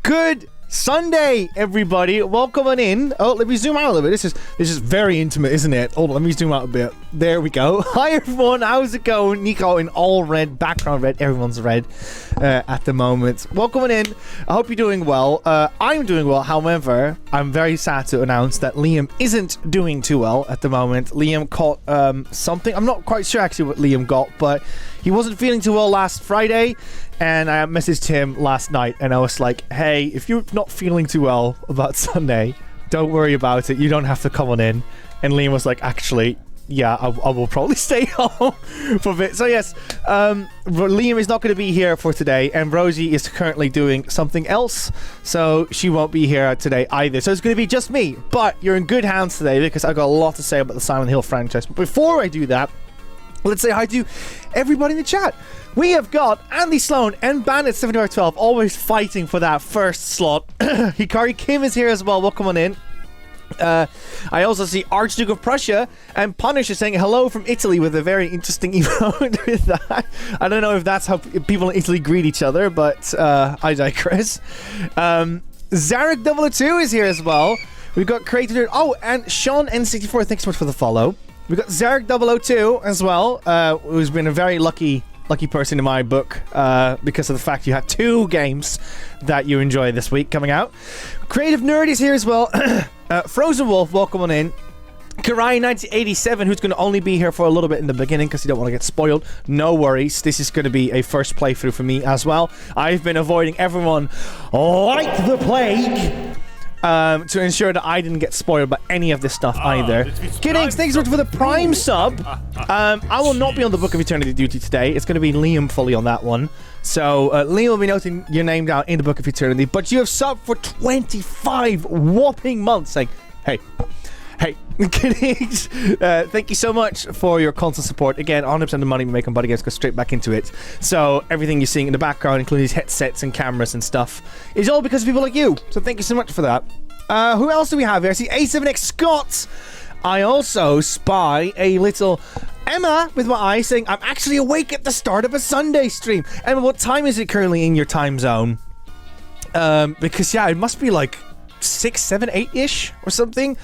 Good Sunday, everybody. Welcome on in. Oh, let me zoom out a little bit. This is very intimate, isn't it? Hold on, let me zoom out a bit. There we go. Hi, everyone. How's it going? Nico in all red, background red. Everyone's red at the moment. Welcome on in. I hope you're doing well. I'm doing well. However, I'm very sad to announce that Liam isn't doing too well at the moment. Liam caught something. I'm not quite sure actually what Liam got, but he wasn't feeling too well last Friday. And I messaged him last night and I was like, hey, if you're not feeling too well about Sunday, don't worry about it. You don't have to come on in. And Liam was like, actually, yeah, I will probably stay home for a bit. So yes, Liam is not going to be here for today. And Rosie is currently doing something else. So she won't be here today either. So it's going to be just me. But you're in good hands today because I've got a lot to say about the Silent Hill franchise. But before I do that, let's say hi to everybody in the chat. We have got Andy Sloan and Bandit7512 always fighting for that first slot. Hikari Kim is here as well. Welcome on in. I also see Archduke of Prussia and Punisher saying hello from Italy with a very interesting emote with that. I don't know if that's how people in Italy greet each other, but I digress. Zarek002 is here as well. We've got Creator. Oh, and Sean N64, thanks so much for the follow. We've got Zarek002 as well, who's been a very lucky person in my book because of the fact you had 2 games that you enjoy this week coming out. Creative Nerd is here as well. Frozen Wolf, welcome on in. Karai1987, who's going to only be here for a little bit in the beginning because you don't want to get spoiled. No worries, this is going to be a first playthrough for me as well. I've been avoiding everyone like the plague to ensure that I didn't get spoiled by any of this stuff either. Kiddings, thanks so much for the Prime sub. I will not be on the Book of Eternity duty today. It's going to be Liam fully on that one. So Liam will be noting your name down in the Book of Eternity. But you have subbed for 25 whopping months. Like, hey, kiddings. Thank you so much for your constant support. Again, 100% of the money we make on BuddyGames goes straight back into it. So everything you're seeing in the background, including these headsets and cameras and stuff, is all because of people like you. So thank you so much for that. Who else do we have here? I see A7X Scott. I also spy a little Emma with my eye saying, I'm actually awake at the start of a Sunday stream. Emma, what time is it currently in your time zone? Because, yeah, it must be like 6, 7, 8-ish or something.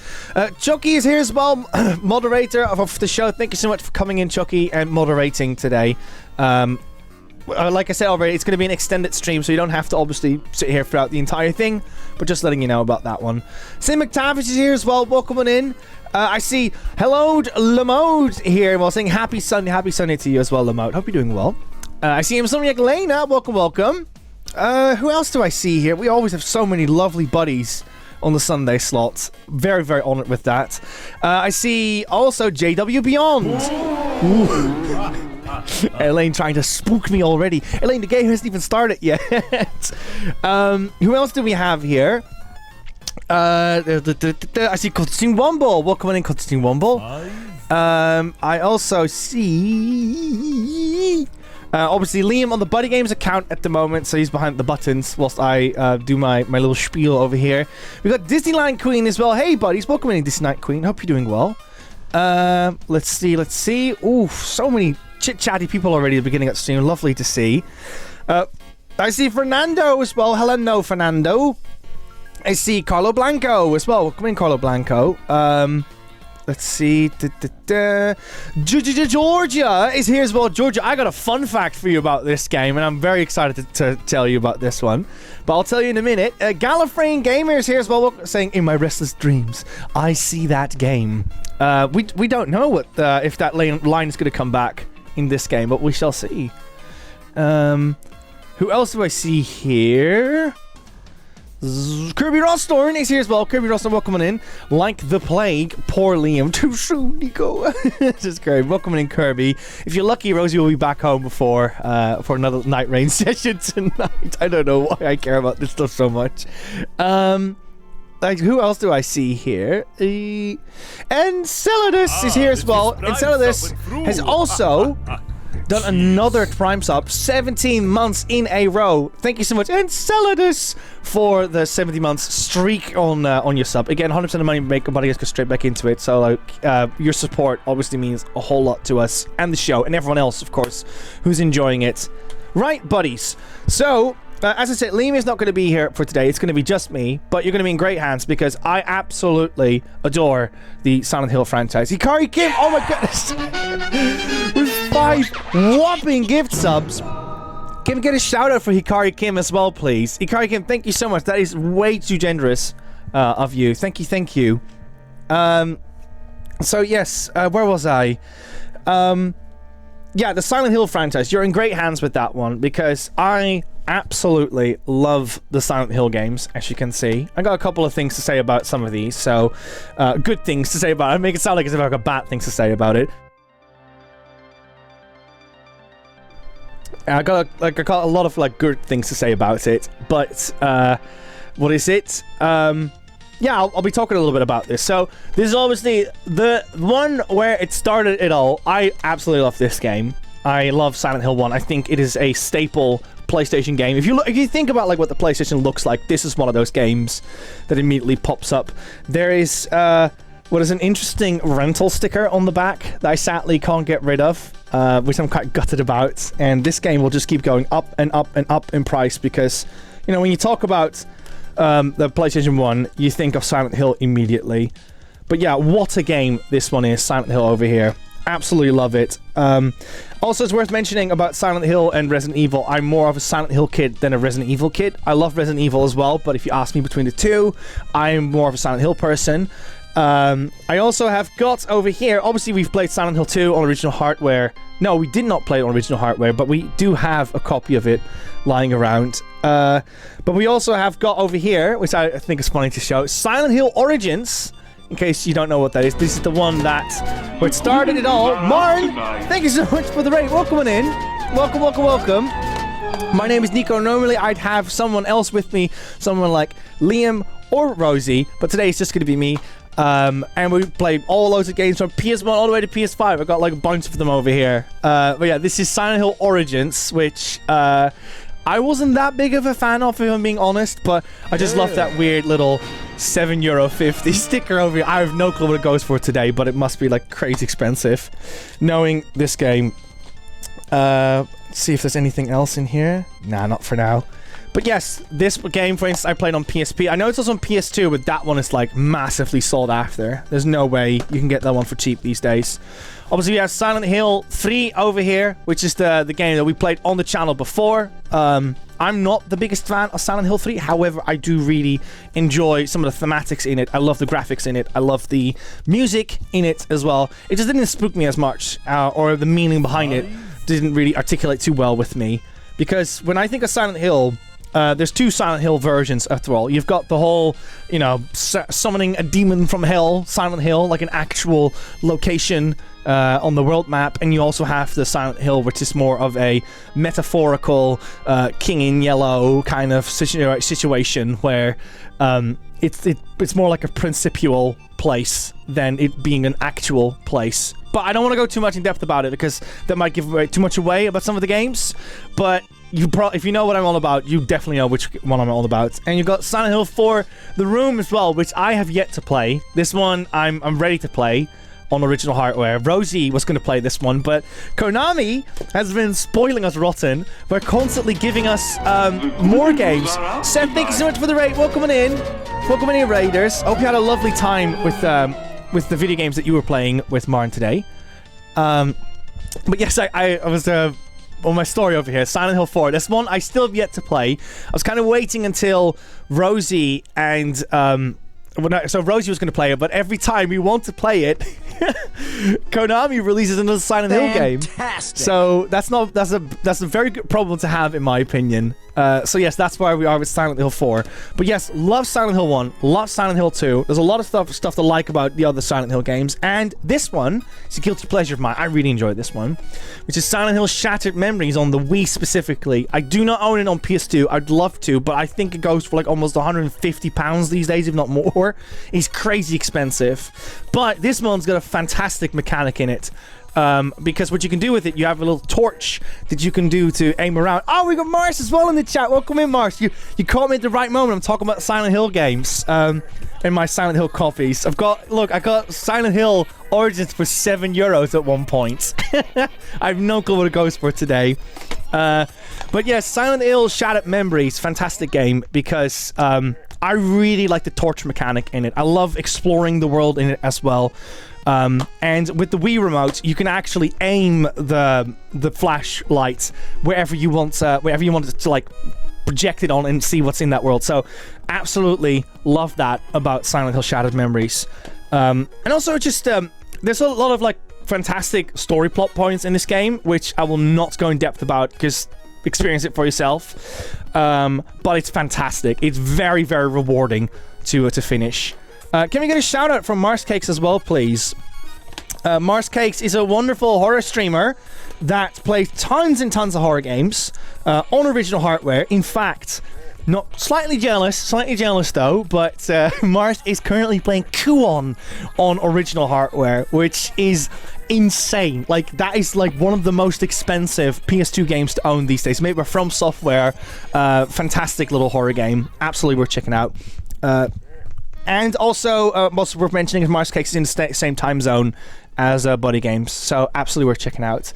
Chucky is here as well, moderator of the show. Thank you so much for coming in, Chucky, and moderating today. Like I said already, it's going to be an extended stream, so you don't have to obviously sit here throughout the entire thing, but just letting you know about that one. Sim McTavish is here as well. Welcome on in. I see hello Lamode here. Well, saying happy Sunday to you as well, Lamode. Hope you're doing well. I see Insomniac Lena. Welcome. Who else do I see here? We always have so many lovely buddies on the Sunday slots. Very, very honored with that. I see also JW Beyond. Ooh. Elaine trying to spook me already. Elaine, the game hasn't even started yet. Who else do we have here? I see Constantine Womble. Welcome in, Constantine Womble. I also see obviously Liam on the BuddyGames account at the moment, so he's behind the buttons whilst I do my little spiel over here. We got Disneyland Queen as well. Hey buddies, welcome in, Disneyland Queen. Hope you're doing well. Let's see. Ooh, so many chit-chatty people already at the beginning of the stream. Lovely to see. I see Fernando as well. Hello, Fernando. I see Carlo Blanco as well. Welcome in, Carlo Blanco. Let's see. Georgia is here as well. Georgia, I got a fun fact for you about this game, and I'm very excited to tell you about this one. But I'll tell you in a minute. Gallifreyan Gamer is here as well, saying, in my restless dreams, I see that game. We don't know what if that line is going to come back in this game, but we shall see. Who else do I see here? Kirby Rosstorn is here as well. Kirby Rosstorn, welcome on in. Like the plague, poor Liam. Too soon, Nico. Just great. Welcome in, Kirby. If you're lucky, Rosie will be back home before for another night rain session tonight. I don't know why I care about this stuff so much. Like, who else do I see here? Enceladus is here as well. Enceladus has also done another Prime sub, 17 months in a row. Thank you so much, Enceladus, for the 70 months streak on your sub. Again, 100% of money make buddy go straight back into it. So like, your support obviously means a whole lot to us and the show and everyone else, of course, who's enjoying it. Right, buddies. So as I said, Liam is not going to be here for today. It's going to be just me, but you're going to be in great hands because I absolutely adore the Silent Hill franchise. Hikari Kim, oh my goodness. With 5 whopping gift subs. Can we get a shout out for Hikari Kim as well, please? Hikari Kim, thank you so much. That is way too generous of you. Thank you. So yes, where was I? Yeah, the Silent Hill franchise. You're in great hands with that one because I absolutely love the Silent Hill games, as you can see. I got a couple of things to say about some of these, so good things to say about it. I make it sound like as if I've got bad things to say about it. I got a lot of like good things to say about it, but what is it? Yeah, I'll be talking a little bit about this. So this is obviously the one where it started it all. I absolutely love this game. I love Silent Hill 1. I think it is a staple PlayStation game. If you think about like what the PlayStation looks like, this is one of those games that immediately pops up. There is what is an interesting rental sticker on the back that I sadly can't get rid of, which I'm quite gutted about. And this game will just keep going up and up and up in price because, you know, when you talk about the PlayStation 1, you think of Silent Hill immediately. But yeah, what a game this one is, Silent Hill over here. Absolutely love it. Also, it's worth mentioning about Silent Hill and Resident Evil. I'm more of a Silent Hill kid than a Resident Evil kid. I love Resident Evil as well, but if you ask me between the two, I'm more of a Silent Hill person. I also have got over here, obviously we've played Silent Hill 2 on original hardware. No, we did not play it on original hardware, but we do have a copy of it lying around. But we also have got over here, which I think is funny to show, Silent Hill Origins. In case you don't know what that is, this is the one where it started it all. Marn, thank you so much for the raid. Welcome in. Welcome. My name is Nico. Normally I'd have someone else with me, someone like Liam or Rosie, but today it's just going to be me. And we played all loads of games from PS1 all the way to PS5. I've got like a bunch of them over here. But yeah, this is Silent Hill Origins, which I wasn't that big of a fan of, if I'm being honest, but I just love that weird little €7.50 sticker over here. I have no clue what it goes for today, but it must be like crazy expensive. Knowing this game. Let's see if there's anything else in here. Nah, not for now. But yes, this game, for instance, I played on PSP. I know it's also on PS2, but that one is like massively sought after. There's no way you can get that one for cheap these days. Obviously, we have Silent Hill 3 over here, which is the game that we played on the channel before. I'm not the biggest fan of Silent Hill 3. However, I do really enjoy some of the thematics in it. I love the graphics in it. I love the music in it as well. It just didn't spook me as much, or the meaning behind it didn't really articulate too well with me. Because when I think of Silent Hill, there's 2 Silent Hill versions after all. You've got the whole, you know, summoning a demon from hell, Silent Hill, like an actual location on the world map, and you also have the Silent Hill, which is more of a metaphorical King in Yellow kind of situation where it's more like a principial place than it being an actual place. But I don't want to go too much in depth about it because that might give away too much away about some of the games. But if you know what I'm all about, you definitely know which one I'm all about. And you've got Silent Hill 4, The Room as well, which I have yet to play. This one I'm ready to play on original hardware. Rosie was going to play this one, but Konami has been spoiling us rotten by constantly giving us more games. Seth, thank you so much for the raid. Welcome in, Raiders. I hope you had a lovely time with the video games that you were playing with Marn today. But yes, I was on my story over here, Silent Hill 4. This one I still have yet to play. I was kind of waiting until Rosie and so Rosie was going to play it, but every time we want to play it, Konami releases another Silent Hill game. So that's a very good problem to have, in my opinion. So yes, that's where we are with Silent Hill 4. But yes, love Silent Hill 1, love Silent Hill 2. There's a lot of stuff to like about the other Silent Hill games, and this one is a guilty pleasure of mine. I really enjoyed this one, which is Silent Hill Shattered Memories on the Wii specifically. I do not own it on PS2. I'd love to, but I think it goes for like almost £150 these days, if not more. It's crazy expensive. But this one's got a fantastic mechanic in it. Because what you can do with it, you have a little torch that you can do to aim around. Oh, we got Mars as well in the chat. Welcome in, Mars. You caught me at the right moment. I'm talking about Silent Hill games and my Silent Hill copies. I got Silent Hill Origins for €7 at one point. I have no clue what it goes for today. But yes, Silent Hill Shattered Memories, fantastic game because I really like the torch mechanic in it. I love exploring the world in it as well. And with the Wii remote, you can actually aim the flashlight wherever you want it to like project it on and see what's in that world. So absolutely love that about Silent Hill Shattered Memories. And also just there's a lot of like fantastic story plot points in this game, which I will not go in depth about because experience it for yourself. But it's fantastic. It's very, very rewarding to finish. Can we get a shout out from Mars Cakes as well, please? Mars Cakes is a wonderful horror streamer that plays tons and tons of horror games on original hardware. In fact, slightly jealous though, but Mars is currently playing Kuon on original hardware, which is insane. Like, that is like one of the most expensive PS2 games to own these days, made by From Software. Fantastic little horror game, absolutely worth checking out. And also, also worth mentioning is Mars Cakes is in the same time zone as BuddyGames, so absolutely worth checking out.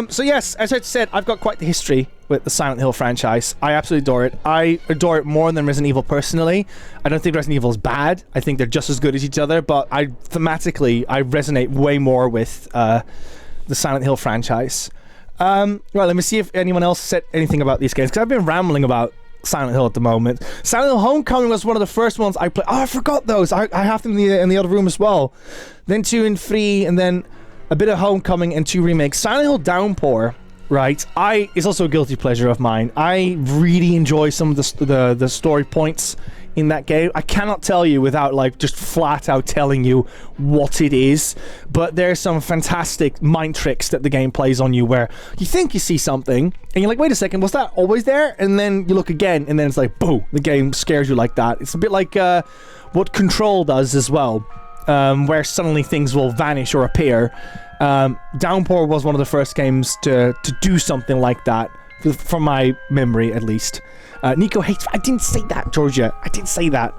So yes, as I said, I've got quite the history with the Silent Hill franchise. I absolutely adore it. I adore it more than Resident Evil personally. I don't think Resident Evil is bad. I think they're just as good as each other, but thematically, I resonate way more with the Silent Hill franchise. Right, let me see if anyone else said anything about these games, because I've been rambling about Silent Hill at the moment. Silent Hill Homecoming was one of the first ones I played. Oh, I forgot those. I have them in the other room as well. Then 2 and 3, and then a bit of Homecoming and 2 remakes. Silent Hill Downpour, right? Is also a guilty pleasure of mine. I really enjoy some of the story points in that game. I cannot tell you without like just flat out telling you what it is, but there's some fantastic mind tricks that the game plays on you where you think you see something and you're like, wait a second, was that always there? And then you look again and then it's like, boom, the game scares you like that. It's a bit like what Control does as well, where suddenly things will vanish or appear. Downpour was one of the first games to do something like that, from my memory at least. Nico hates... I didn't say that, Georgia. I didn't say that.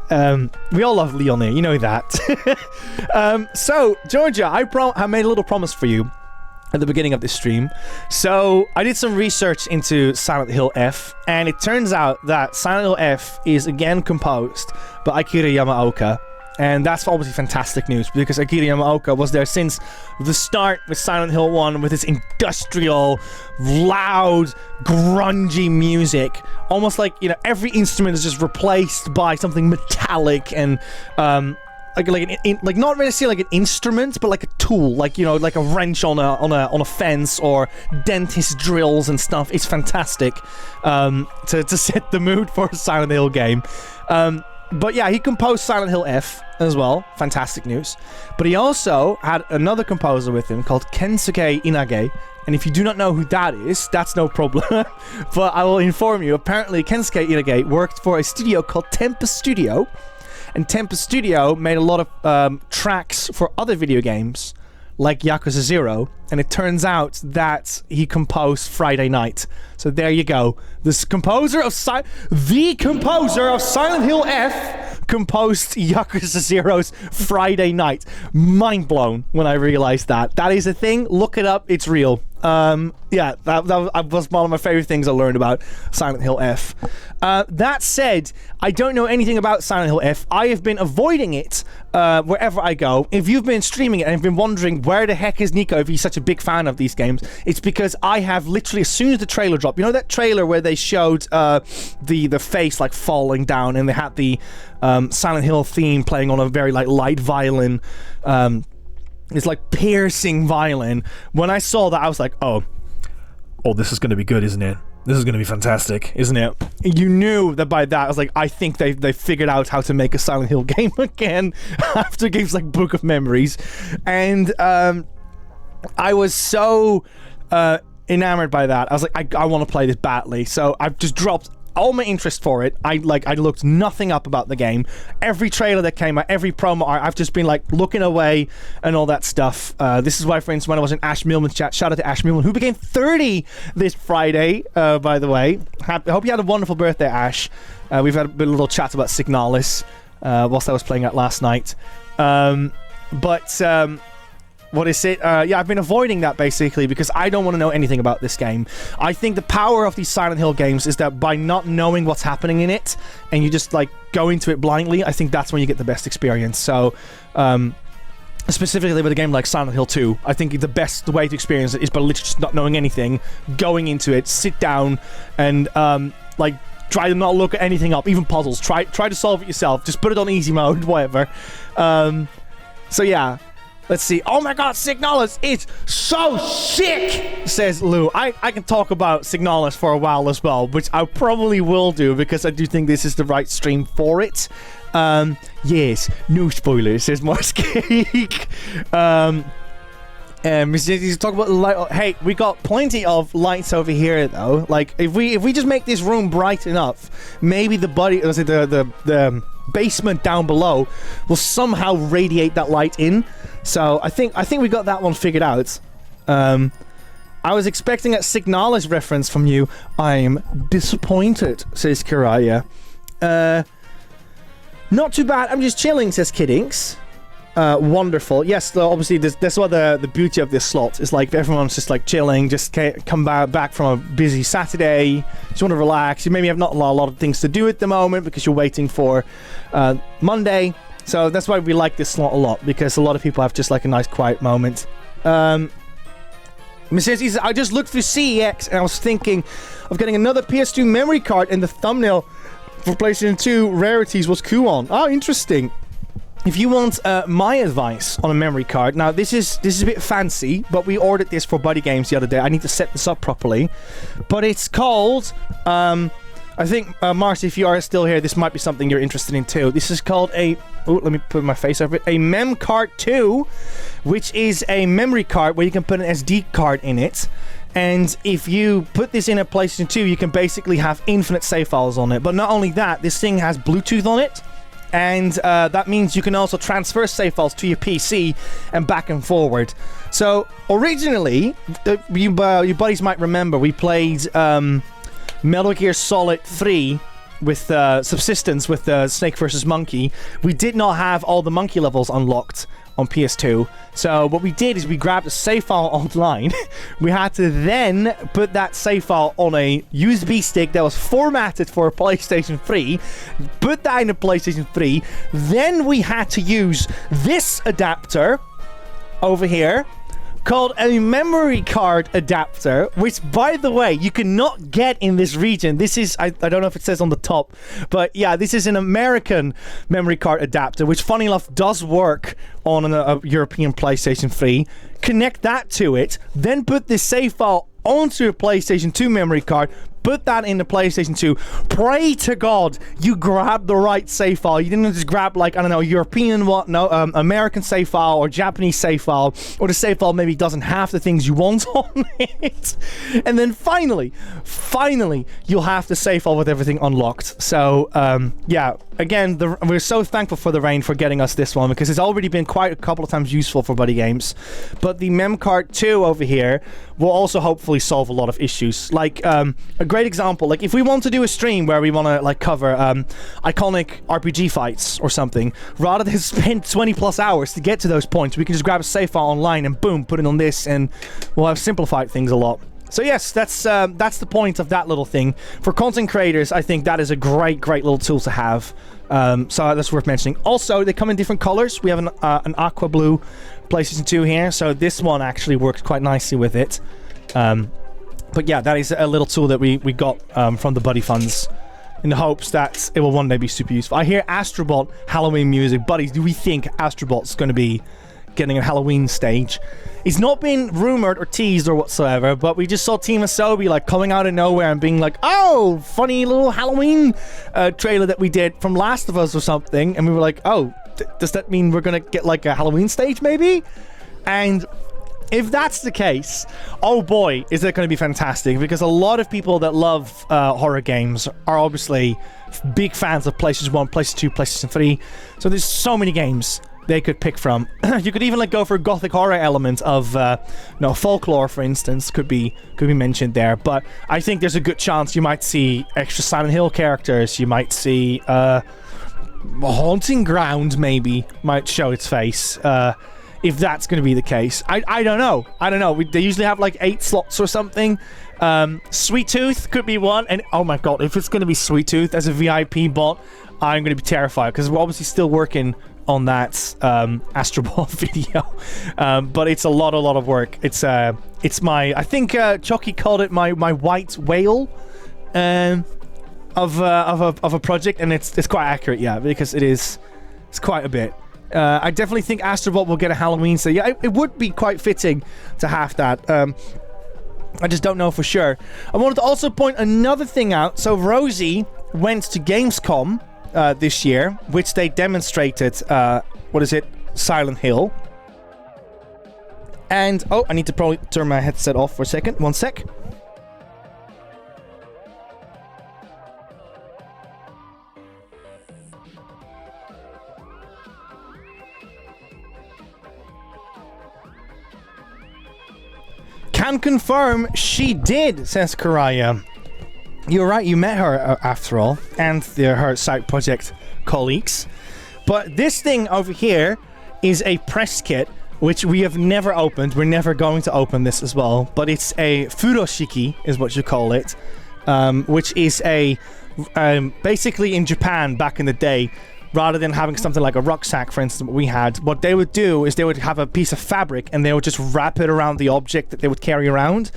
We all love Leon here. You know that. So, Georgia, I made a little promise for you at the beginning of this stream. So, I did some research into Silent Hill F, and it turns out that Silent Hill F is again composed by Akira Yamaoka. And that's obviously fantastic news, because Akira Yamaoka was there since the start with Silent Hill 1, with its industrial, loud, grungy music. Almost like, you know, every instrument is just replaced by something metallic and, like not necessarily like an instrument, but like a tool, like, you know, like a wrench on a fence, or dentist drills and stuff. It's fantastic to set the mood for a Silent Hill game. But yeah, he composed Silent Hill F as well. Fantastic news. But he also had another composer with him called Kensuke Inage. And if you do not know who that is, that's no problem. But I will inform you. Apparently, Kensuke Inage worked for a studio called Tempest Studio. And Tempest Studio made a lot of tracks for other video games, like Yakuza 0. And it turns out that he composed Friday Night. So there you go. The composer of Silent Hill F composed Yakuza 0's Friday Night. Mind blown when I realized that. That is a thing. Look it up. It's real. Yeah, that was one of my favorite things I learned about Silent Hill F. That said, I don't know anything about Silent Hill F. I have been avoiding it wherever I go. If you've been streaming it and have been wondering where the heck is Nico if he's such a big fan of these games, it's because I have literally, as soon as the trailer dropped, you know that trailer where they showed the face like falling down and they had the Silent Hill theme playing on a very like light violin, it's like piercing violin. When I saw that, I was like, oh, this is going to be good, isn't it? This is going to be fantastic, isn't it? You knew that by that. I was like, I think they figured out how to make a Silent Hill game again after games like Book of Memories. And I was so enamored by that. I was like, I want to play this badly. So I've just dropped all my interest for it. I looked nothing up about the game. Every trailer that came out, every promo art, I've just been like looking away and all that stuff. This is why, for instance, when I was in Ash Millman's chat, shout out to Ash Millman, who became 30 this Friday, by the way. I hope you had a wonderful birthday, Ash. We've had a little chat about Signalis whilst I was playing it last night. What is it? Yeah, I've been avoiding that basically because I don't want to know anything about this game. I think the power of these Silent Hill games is that by not knowing what's happening in it and you just like go into it blindly, I think that's when you get the best experience. So, specifically with a game like Silent Hill 2, I think the best way to experience it is by literally just not knowing anything, going into it, sit down, and like try to not look at anything up, even puzzles. Try to solve it yourself. Just put it on easy mode, whatever. So yeah. Let's see. Oh my god, Signalis is so sick, says Lou. I can talk about Signalis for a while as well, which I probably will do because I do think this is the right stream for it. Yes, no spoilers, says Mars Cake. He's talking about light. Hey, we got plenty of lights over here though. Like if we just make this room bright enough, maybe the basement down below will somehow radiate that light in. So I think we got that one figured out. I was expecting a Signalis reference from you. I'm disappointed, says Kiraya. Not too bad. I'm just chilling, says Kiddings. Wonderful. Yes, obviously that's what the beauty of this slot is. Like everyone's just like chilling, just come back from a busy Saturday. Just want to relax. You maybe have not a lot of things to do at the moment because you're waiting for Monday. So that's why we like this slot a lot, because a lot of people have just like a nice quiet moment. I just looked through CEX and I was thinking of getting another PS2 memory card, and the thumbnail for PlayStation 2 rarities was Kuon. Oh, interesting. If you want my advice on a memory card, now this is a bit fancy, but we ordered this for BuddyGames the other day. I need to set this up properly, but it's called I think Marcy, if you are still here, this might be something you're interested in too. This is called let me put my face over it. A Mem Card 2, which is a memory card where you can put an SD card in it. And if you put this in a PlayStation 2, you can basically have infinite save files on it. But not only that, this thing has Bluetooth on it. And that means you can also transfer save files to your PC and back and forward. So originally, you buddies might remember, we played Metal Gear Solid 3 with Subsistence with Snake vs. Monkey. We did not have all the monkey levels unlocked on PS2. So what we did is we grabbed a save file online. We had to then put that save file on a USB stick that was formatted for a PlayStation 3, put that in a PlayStation 3, then we had to use this adapter over here called a memory card adapter, which, by the way, you cannot get in this region. This is, I don't know if it says on the top, but yeah, this is an American memory card adapter, which, funny enough, does work on a European PlayStation 3. Connect that to it, then put this save file onto a PlayStation 2 memory card, put that in the PlayStation 2. Pray to God you grab the right save file. You didn't just grab, like, I don't know, European American save file or Japanese save file, or the save file maybe doesn't have the things you want on it. And then finally, you'll have the save file with everything unlocked. So, yeah, again, we're so thankful for the Rain for getting us this one, because it's already been quite a couple of times useful for BuddyGames. But the Mem Card 2 over here will also hopefully solve a lot of issues. Like, a great example, like if we want to do a stream where we want to like cover iconic RPG fights or something, rather than spend 20 plus hours to get to those points, we can just grab a save file online and boom, put it on this, and we'll have simplified things a lot. So yes, that's the point of that little thing. For content creators, I think that is a great little tool to have. So that's worth mentioning. Also, they come in different colors. We have an aqua blue PlayStation 2 here, so this one actually works quite nicely with it. But yeah, that is a little tool that we got from the Buddy Funds, in the hopes that it will one day be super useful. I hear Astrobot Halloween music. Buddies, do we think Astrobot's going to be getting a Halloween stage? It's not been rumored or teased or whatsoever, but we just saw Team Asobi like coming out of nowhere and being like, oh, funny little Halloween trailer that we did from Last of Us or something. And we were like, oh, does that mean we're going to get like a Halloween stage maybe? And if that's the case, oh boy, is it going to be fantastic, because a lot of people that love horror games are obviously big fans of PlayStation 1, PlayStation 2, PlayStation 3. So there's so many games they could pick from. You could even like go for a gothic horror element of folklore, for instance, could be mentioned there. But I think there's a good chance you might see extra Silent Hill characters. You might see Haunting Ground maybe might show its face if that's going to be the case. I don't know. They usually have like 8 slots or something. Sweet Tooth could be one, and oh my god, if it's going to be Sweet Tooth as a VIP bot, I'm going to be terrified because we're obviously still working on that Astro Ball video, but it's a lot of work. It's my, I think Chucky called it my white whale of a project, and it's quite accurate, yeah, because it's quite a bit. I definitely think Astrobot will get a Halloween, so yeah, it would be quite fitting to have that. I just don't know for sure. I wanted to also point another thing out. So Rosie went to Gamescom this year, which they demonstrated, Silent Hill. And, oh, I need to probably turn my headset off for a second. One sec. Can confirm she did, says Karaya. You're right, you met her after all, and her side project colleagues. But this thing over here is a press kit, which we have never opened. We're never going to open this as well. But it's a furoshiki, is what you call it, which is a basically in Japan back in the day. Rather than having something like a rucksack, for instance, what we had, what they would do is they would have a piece of fabric and they would just wrap it around the object that they would carry around.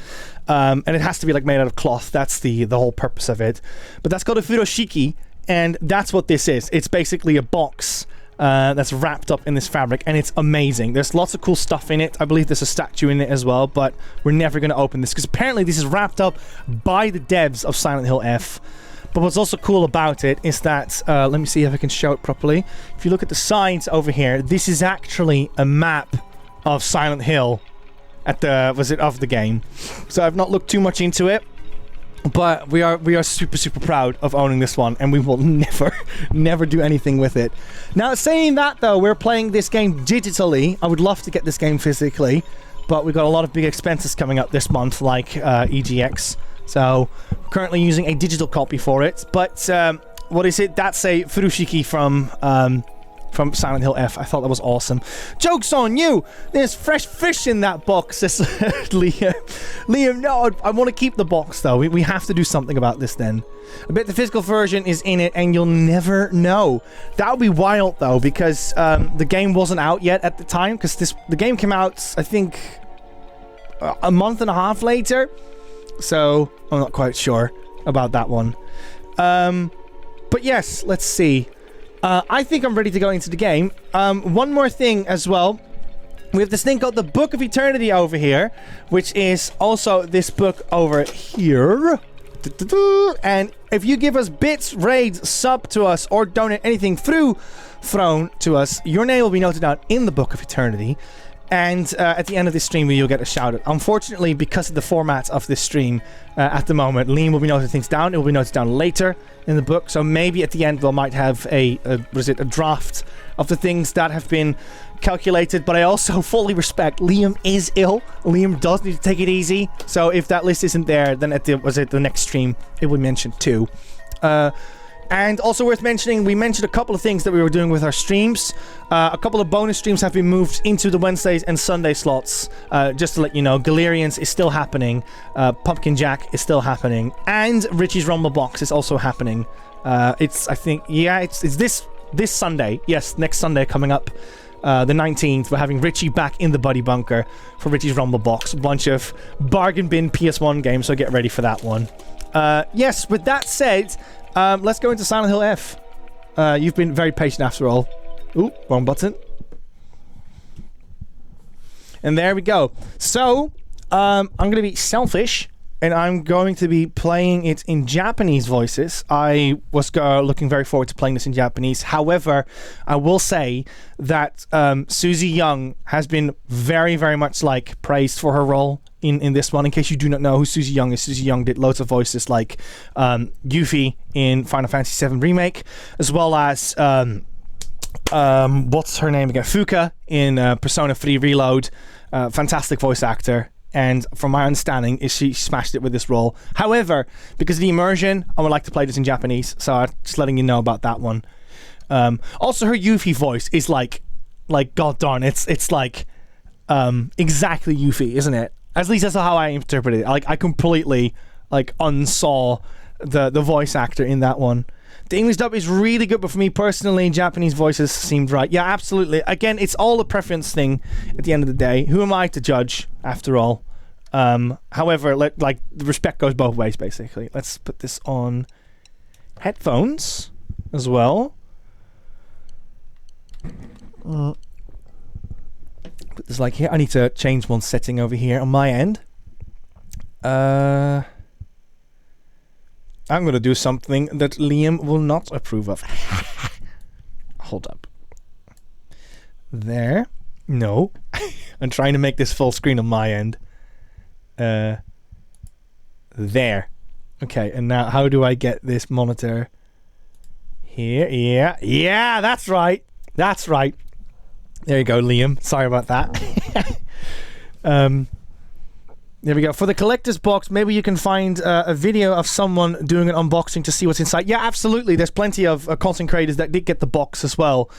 And it has to be like made out of cloth. That's the whole purpose of it. But that's called a furoshiki, and that's what this is. It's basically a box that's wrapped up in this fabric, and it's amazing. There's lots of cool stuff in it. I believe there's a statue in it as well, but we're never going to open this because apparently this is wrapped up by the devs of Silent Hill F. But what's also cool about it is that, let me see if I can show it properly. If you look at the sides over here, this is actually a map of Silent Hill of the game. So I've not looked too much into it, but we are super proud of owning this one, and we will never do anything with it. Now, saying that though, we're playing this game digitally. I would love to get this game physically, but we've got a lot of big expenses coming up this month, like EGX. So, we're currently using a digital copy for it. But, what is it? That's a furoshiki from Silent Hill F. I thought that was awesome. Joke's on you! There's fresh fish in that box, says Liam. Liam, no, I want to keep the box, though. We have to do something about this, then. I bet the physical version is in it, and you'll never know. That would be wild, though, because the game wasn't out yet at the time. Because the game came out, I think, a month and a half later. So, I'm not quite sure about that one. But yes, let's see. I think I'm ready to go into the game. One more thing as well. We have this thing called the Book of Eternity over here, which is also this book over here. And if you give us bits, raids, sub to us, or donate anything through Throne to us, your name will be noted down in the Book of Eternity. And at the end of this stream, you'll get a shout out. Unfortunately, because of the format of this stream at the moment, Liam will be noting things down. It will be noted down later in the book. So maybe at the end, we might have a draft of the things that have been calculated. But I also fully respect Liam is ill. Liam does need to take it easy. So if that list isn't there, then at the next stream, it will be mentioned too. And also worth mentioning, we mentioned a couple of things that we were doing with our streams. A couple of bonus streams have been moved into the Wednesdays and Sunday slots. Just to let you know, Galerians is still happening. Pumpkin Jack is still happening. And Richie's Rumble Box is also happening. It's this Sunday. Yes, next Sunday coming up. The 19th, we're having Richie back in the Buddy Bunker for Richie's Rumble Box. A bunch of bargain bin PS1 games, so get ready for that one. Yes, with that said... let's go into Silent Hill F. You've been very patient after all. Ooh, wrong button. And there we go. So, I'm going to be selfish, and I'm going to be playing it in Japanese voices. I was looking very forward to playing this in Japanese. However, I will say that Susie Young has been very, very much praised for her role in this one. In case you do not know who Susie Young is, Susie Young did loads of voices like Yuffie in Final Fantasy VII Remake, as well as what's her name again? Fuka in Persona 3 Reload. Fantastic voice actor. And from my understanding, she smashed it with this role. However, because of the immersion, I would like to play this in Japanese, so I'm just letting you know about that one. Also, her Yuffie voice is like god darn, it's like exactly Yuffie, isn't it? At least that's how I interpret it. Like, I completely unsaw the voice actor in that one. The English dub is really good, but for me personally, Japanese voices seemed right. Yeah, absolutely. Again, it's all a preference thing at the end of the day. Who am I to judge, after all? However, the respect goes both ways, basically. Let's put this on headphones as well. Put this here. I need to change one setting over here on my end. I'm going to do something that Liam will not approve of. Hold up. There. No. I'm trying to make this full screen on my end. There. Okay, and now how do I get this monitor? Here. Yeah, that's right. That's right. There you go, Liam. Sorry about that. There we go. For the collector's box, maybe you can find a video of someone doing an unboxing to see what's inside. Yeah, absolutely. There's plenty of content creators that did get the box as well.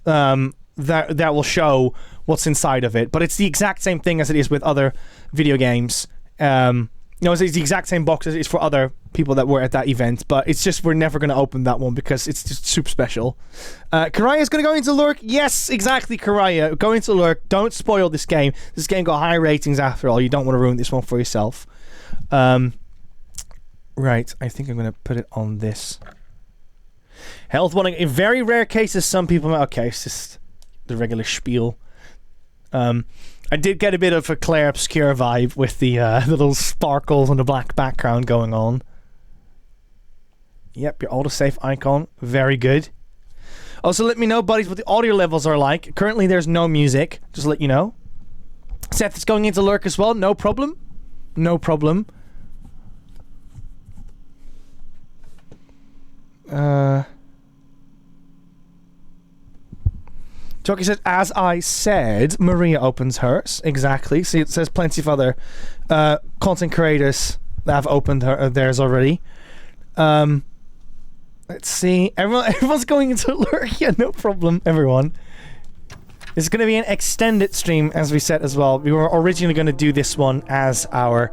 That will show what's inside of it. But it's the exact same thing as it is with other video games. It's the exact same box as it is for other people that were at that event. But it's just we're never going to open that one because it's just super special. Karaya's going to go into Lurk. Yes, exactly, Karaya. Go into Lurk. Don't spoil this game. This game got high ratings after all. You don't want to ruin this one for yourself. Right. I think I'm going to put it on this. Health warning. In very rare cases, some people... Okay, it's just the regular spiel. I did get a bit of a Claire Obscure vibe with the little sparkles on the black background going on. Yep, your autosave icon. Very good. Also, let me know, buddies, what the audio levels are like. Currently, there's no music. Just to let you know. Seth is going into Lurk as well. No problem. No problem. Jockey said, as I said, Maria opens hers. Exactly. See, it says plenty of other content creators that have opened theirs already. Let's see. Everyone's going into Lurk. Yeah, no problem, everyone. It's going to be an extended stream, as we said as well. We were originally going to do this one as our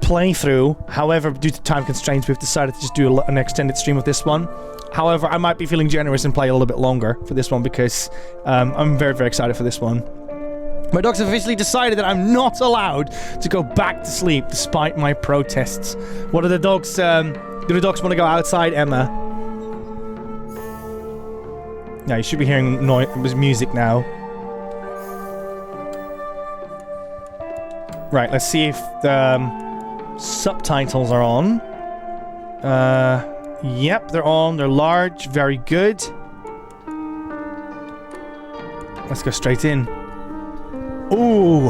playthrough. However, due to time constraints, we've decided to just do an extended stream of this one. However, I might be feeling generous and play a little bit longer for this one because I'm very, very excited for this one. My dogs have officially decided that I'm not allowed to go back to sleep despite my protests. What are the dogs? Do the dogs want to go outside, Emma? Yeah, you should be hearing music now. Right, let's see if the subtitles are on. Yep, they're on. They're large. Very good. Let's go straight in. Ooh,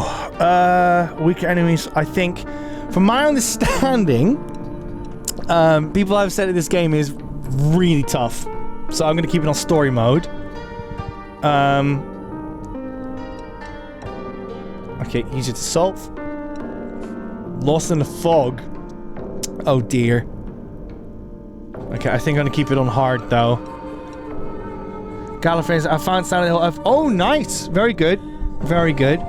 weaker enemies. I think, from my understanding, people have said that this game is really tough. So I'm going to keep it on story mode. Okay, easy to solve. Lost in the fog. Oh dear. Okay, I think I'm gonna keep it on hard though. Gallifrey's, I found Silent Hill. Oh, nice! Very good. Very good.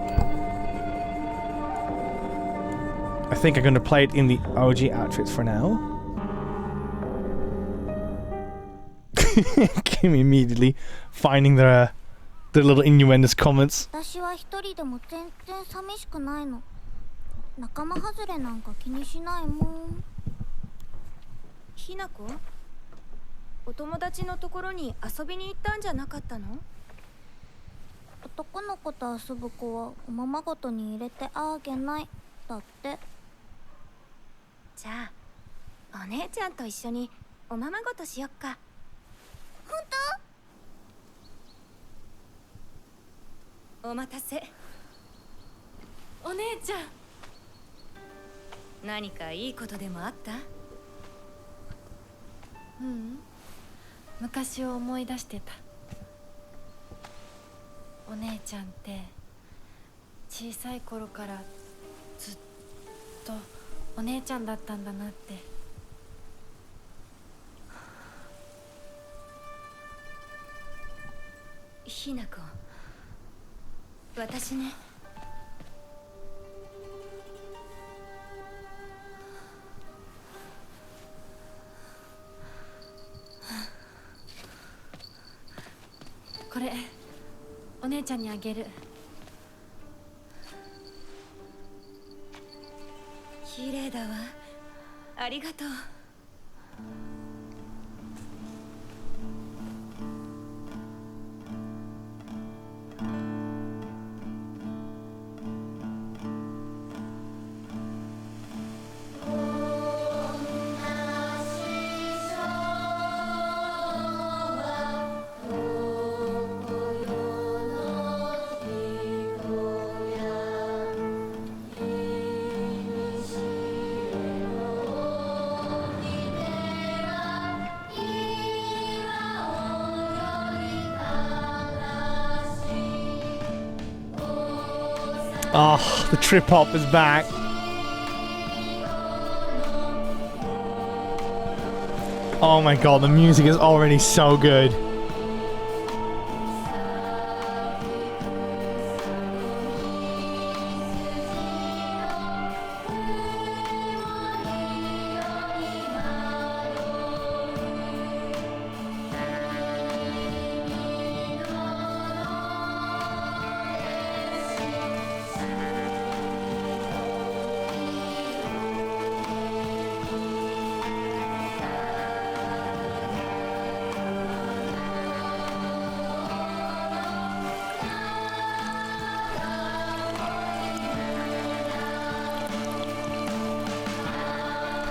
I think I'm gonna play it in the OG outfit for now. Kim immediately finding the little innuendous comments. 仲間外れなんか気にしないもん。ひなこ、お友達のところに遊びに行ったんじゃなかったの？男の子と遊ぶ子はおままごとに入れてあげないだって。じゃあお姉ちゃんと一緒におままごとしよっか。本当？お待たせ。お姉ちゃん。何かいいことでもあった？うん、昔を思い出してた。お姉ちゃんって小さい頃からずっとお姉ちゃんだったんだなって。ひなこ、私ね、これお姉ちゃんにあげる。綺麗だわ。ありがとう。Oh, the trip hop is back. Oh my god, the music is already so good.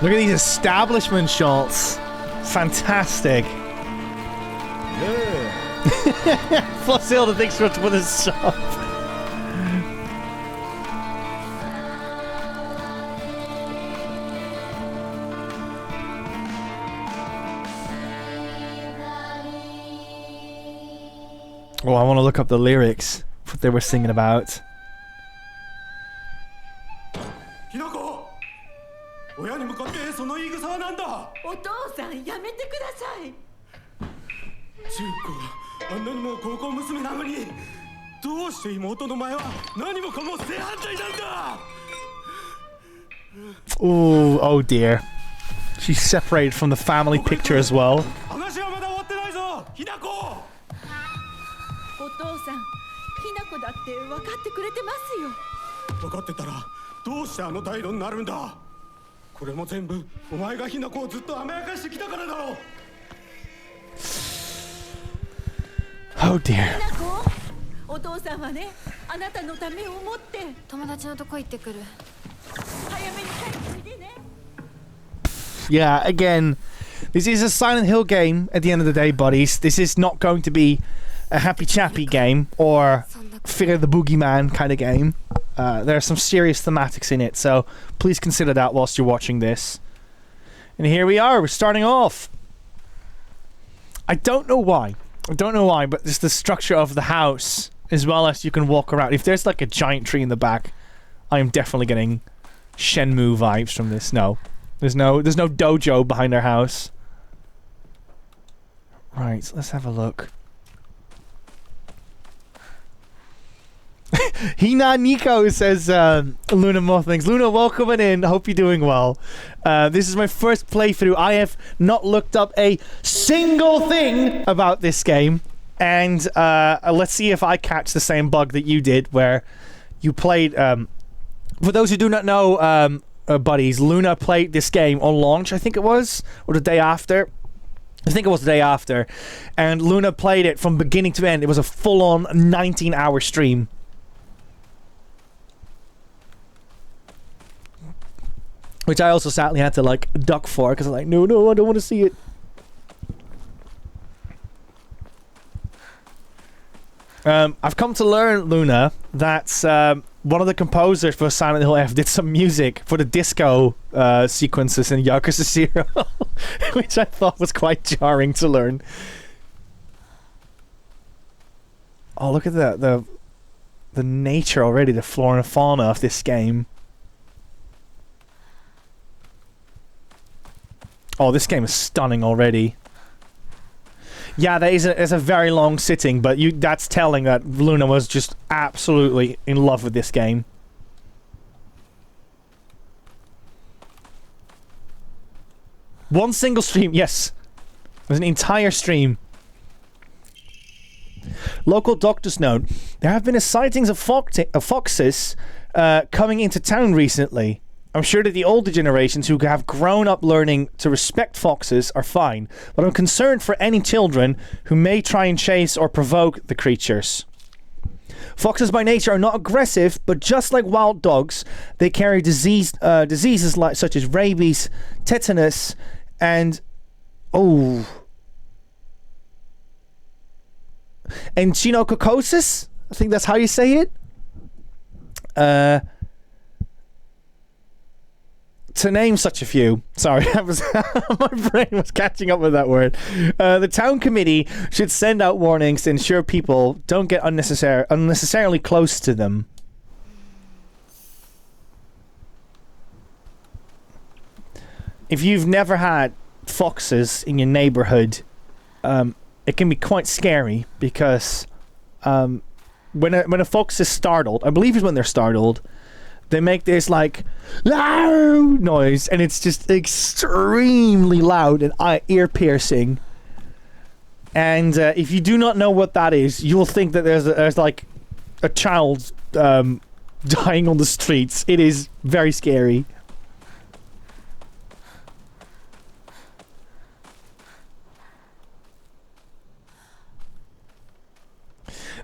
Look at these establishment shots. Fantastic. Yeah. Plus all the things for to put this shop. Oh, I want to look up the lyrics. What they were singing about. 親に向かってその言い草は何だ。お父さんやめてください。中高あんなにも高校娘なのにどうして妹の前は何もかも正反対なんだ。 Oh dear. She's separated from the family picture as well. 話はまだ終わってないぞ、ひなこ。お父さん、ひなこだって分かってくれてますよ。分かってたらどうしてあの態度になるんだ。これも全部お前がひなこをずっと甘やかしてきたからだろう。 Oh dear. ひなこ、お父さんはね、あなたのためを思って友達のとこ行ってくる。早めに帰ってきてね。 Yeah, again, this is a Silent Hill game at the end of the day, buddies. This is not going to be a happy chappy game or Fear the Boogeyman kind of game. There are some serious thematics in it, so please consider that whilst you're watching this. And here we are, we're starting off. I don't know why, but just the structure of the house, as well as you can walk around. If there's like a giant tree in the back, I am definitely getting Shenmue vibes from this. No, there's no dojo behind our house. Right, let's have a look. Eternityyy says, Luna, more things. Luna, welcome in. Hope you're doing well. This is my first playthrough. I have not looked up a single thing about this game. And let's see if I catch the same bug that you did, where you played... for those who do not know, buddies, Luna played this game on launch, I think it was, or the day after. I think it was the day after. And Luna played it from beginning to end. It was a full-on 19-hour stream. Which I also sadly had to, like, duck for, because I'm like, no, I don't want to see it. I've come to learn, Luna, that one of the composers for Silent Hill F did some music for the disco sequences in Yakuza 0, which I thought was quite jarring to learn. Oh, look at the nature already, the flora and fauna of this game. Oh, this game is stunning already. Yeah, there is a very long sitting, but that's telling that Luna was just absolutely in love with this game. One single stream, yes. It was an entire stream. Local doctors note there have been sightings of foxes coming into town recently. I'm sure that the older generations who have grown up learning to respect foxes are fine, but I'm concerned for any children who may try and chase or provoke the creatures. Foxes by nature are not aggressive, but just like wild dogs, they carry diseases such as rabies, tetanus, and echinococosis. I think that's how you say it. To name such a few. Sorry, my brain was catching up with that word. The town committee should send out warnings to ensure people don't get unnecessarily close to them. If you've never had foxes in your neighborhood, it can be quite scary because when a fox is startled, I believe it's when they're startled, they make this like loud noise, and it's just extremely loud and ear-piercing. And if you do not know what that is, you will think that there's like a child dying on the streets. It is very scary.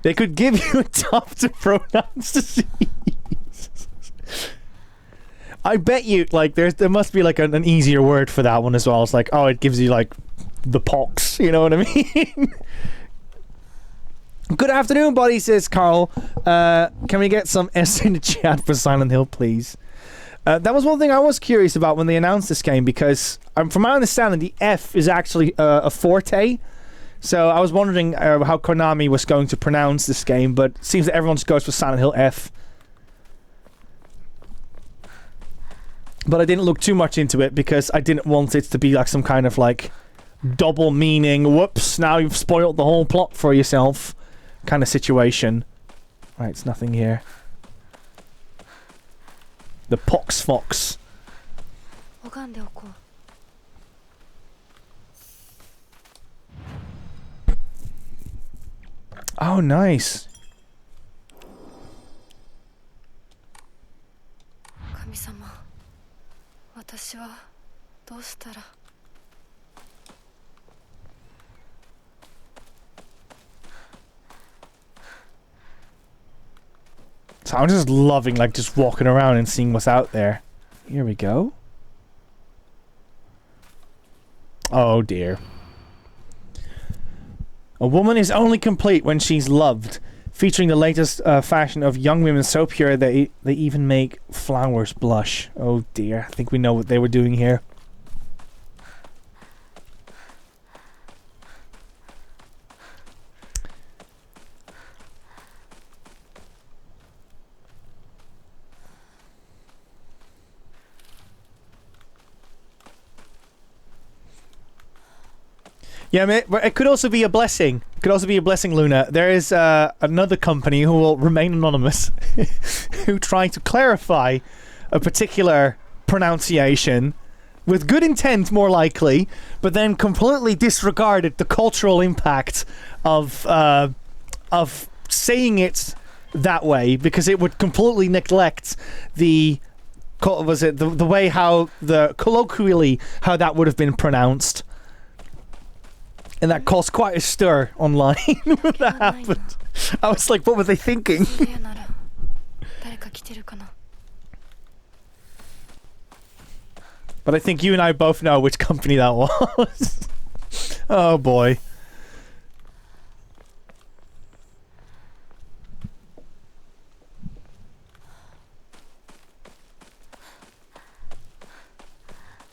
They could give you a tough to pronounce disease. I bet you, like, there must be like an easier word for that one as well. It's like, oh, it gives you like the pox. You know what I mean? Good afternoon, buddy, says Carl. Can we get some S in the chat for Silent Hill, please? That was one thing I was curious about when they announced this game, because from my understanding, the F is actually a forte. So I was wondering how Konami was going to pronounce this game, but it seems that everyone just goes for Silent Hill F. But I didn't look too much into it because I didn't want it to be like some kind of like double meaning, whoops, now you've spoiled the whole plot for yourself kind of situation. Right, it's nothing here. The Pox Fox. Oh, nice. 神様、私はどうしたら。So I'm just loving like just walking around and seeing what's out there. Here we go. Oh dear. A woman is only complete when she's loved, featuring the latest fashion of young women so pure that they even make flowers blush. Oh dear, I think we know what they were doing here. Yeah, it could also be a blessing. It could also be a blessing, Luna. There is another company who will remain anonymous who try to clarify a particular pronunciation with good intent, more likely, but then completely disregarded the cultural impact of saying it that way, because it would completely neglect the way how colloquially how that would have been pronounced. And that caused quite a stir online when that happened. I was like, what were they thinking? But I think you and I both know which company that was. Oh boy.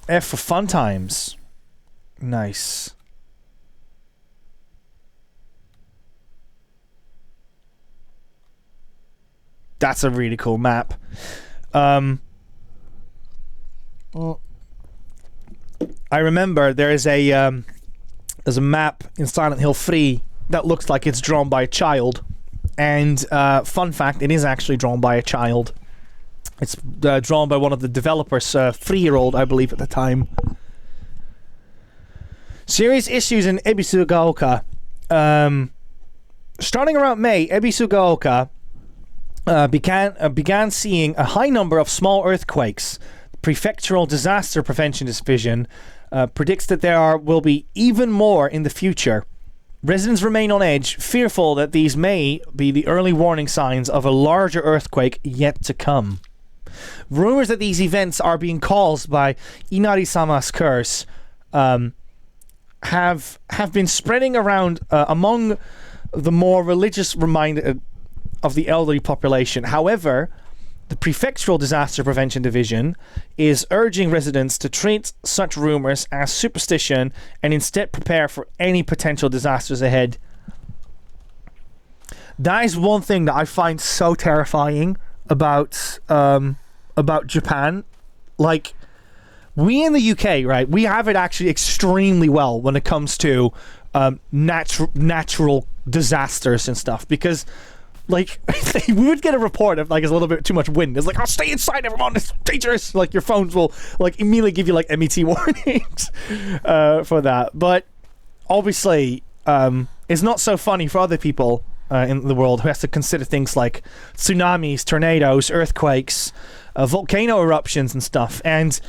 F for fun times. Nice. That's a really cool map. I remember there's a map in Silent Hill 3 that looks like it's drawn by a child. And fun fact, it is actually drawn by a child. It's drawn by one of the developers, 3-year-old, I believe, at the time. Serious issues in Ebisugaoka. Starting around May, Ebisugaoka began seeing a high number of small earthquakes. The Prefectural Disaster Prevention Division predicts that will be even more in the future. Residents remain on edge, fearful that these may be the early warning signs of a larger earthquake yet to come. Rumors that these events are being caused by Inari-sama's curse have been spreading around among the more religious reminded of the elderly population. However, the Prefectural Disaster Prevention Division is urging residents to treat such rumors as superstition and instead prepare for any potential disasters ahead. That is one thing that I find so terrifying about Japan. Like, we in the UK, right, we have it actually extremely well when it comes to natural disasters and stuff, because like we would get a report of like there's a little bit too much wind. It's like, oh, stay inside, everyone, it's dangerous. Like your phones will like immediately give you like MET warnings for that. But obviously it's not so funny for other people in the world who has to consider things like tsunamis, tornadoes, earthquakes, volcano eruptions and stuff. And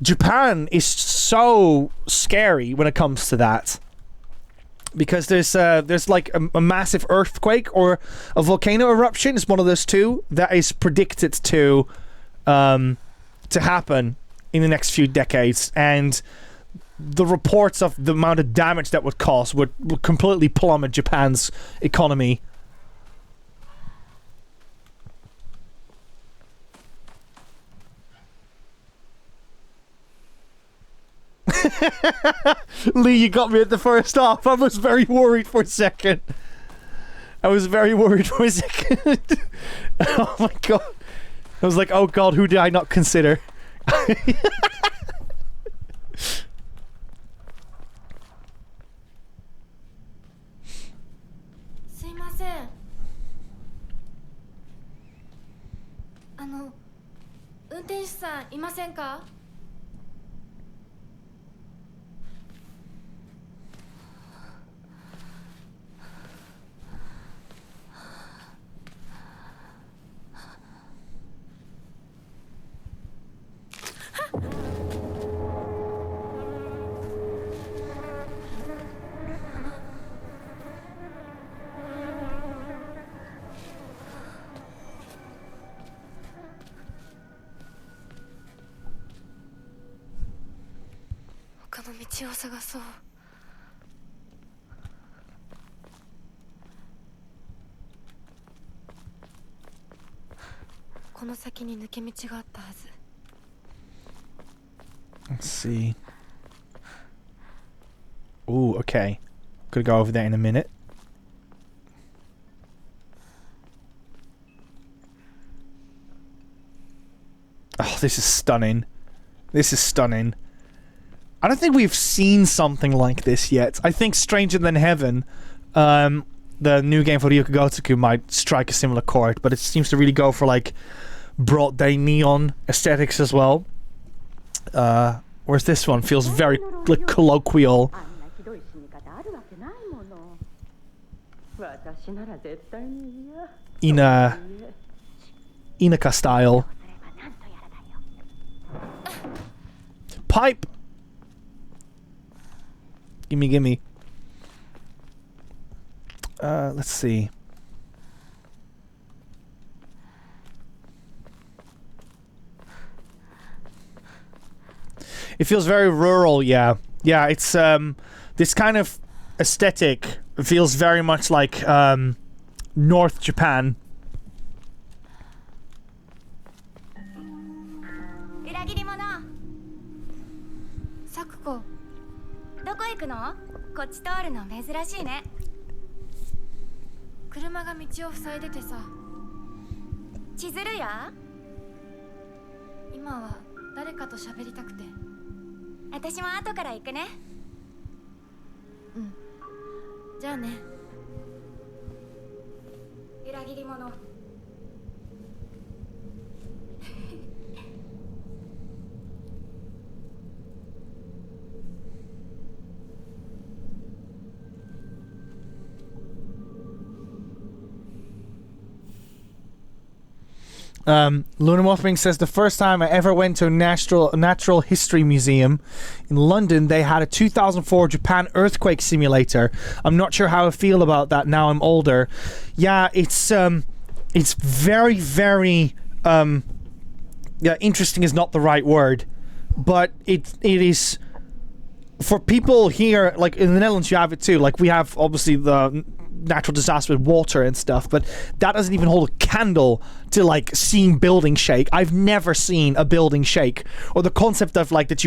Japan is so scary when it comes to that, because there's like a massive earthquake or a volcano eruption. It's one of those two that is predicted to happen in the next few decades, and the reports of the amount of damage that would cause would completely plummet Japan's economy. Lee, you got me at the first half. I was very worried for a second. Oh my god. I was like, oh god, who did I not consider? すいません。運転手さんいませんか？他の道を探そう。この先に抜け道があったはず。Let's see. Ooh, okay. Gonna go over there in a minute. Oh, this is stunning. This is stunning. I don't think we've seen something like this yet. I think Stranger Than Heaven, the new game for Ryuka Gotoku, might strike a similar chord, but it seems to really go for like broad day neon aesthetics as well. Whereas this one feels very like colloquial. In a Inaka style. Pipe! Gimme. Let's see. It feels very rural, yeah. Yeah, it's this kind of aesthetic feels very much like North Japan. 裏切り者。サクコ。どこ行くの？こっち通るの珍しいね。車が道を塞いでてさ。千鶴や？今は誰かと喋りたくて。私も後から行くね。うん。じゃあね。裏切り者。Luna Mothwing says the first time I ever went to a natural history museum in London, they had a 2004 Japan earthquake simulator. I'm not sure how I feel about that now I'm older. Yeah, it's very, very interesting is not the right word, but it is for people here, like in the Netherlands you have it too. Like we have obviously the natural disaster with water and stuff, but that doesn't even hold a candle to like seeing buildings shake. I've never seen a building shake, or the concept of like that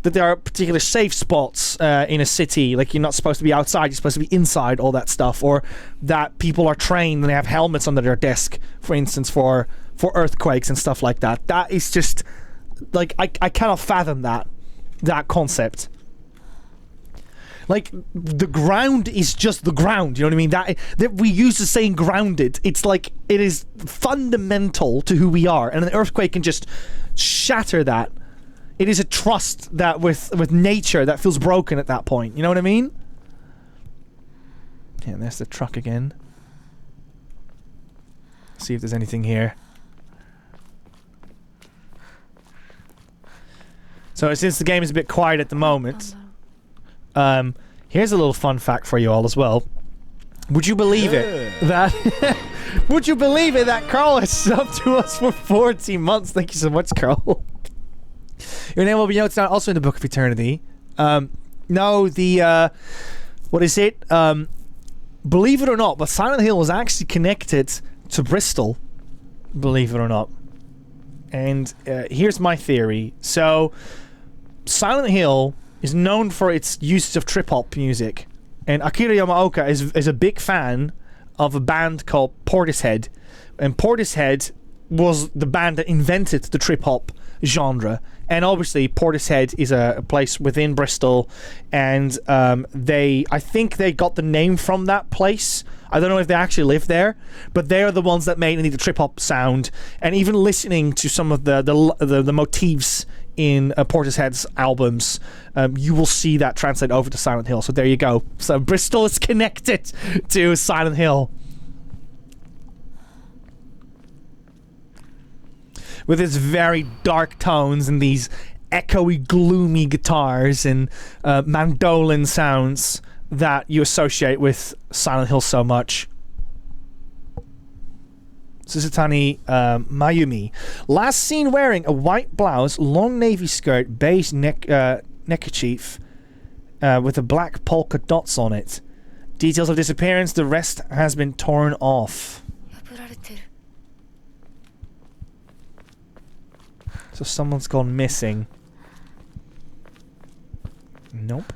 there are particular safe spots in a city, like you're not supposed to be outside, you're supposed to be inside, all that stuff, or that people are trained and they have helmets under their desk, for instance, for earthquakes and stuff like that. That is just like I cannot fathom that concept. Like, the ground is just the ground, you know what I mean? That we use the saying grounded. It's like, it is fundamental to who we are, and an earthquake can just shatter that. It is a trust that with nature that feels broken at that point, you know what I mean? Yeah, there's the truck again. See if there's anything here. So since the game is a bit quiet at the moment, here's a little fun fact for you all as well. Would you believe it that Carl has subbed to us for 40 months? Thank you so much, Carl. Your name will be noted down also in the Book of Eternity. What is it? Believe it or not, but Silent Hill was actually connected to Bristol. Believe it or not. And here's my theory. So, Silent Hill is known for its use of trip-hop music. And Akira Yamaoka is a big fan of a band called Portishead. And Portishead was the band that invented the trip-hop genre. And obviously, Portishead is a place within Bristol. And I think they got the name from that place. I don't know if they actually live there, but they are the ones that made the trip-hop sound. And even listening to some of the motifs in Portishead's albums, you will see that translate over to Silent Hill. So there you go. So Bristol is connected to Silent Hill. With its very dark tones and these echoey, gloomy guitars and mandolin sounds that you associate with Silent Hill so much. Susutani Mayumi. Last seen wearing a white blouse, long navy skirt, beige neckerchief with a black polka dots on it. Details of disappearance, the rest has been torn off. So someone's gone missing. Nope.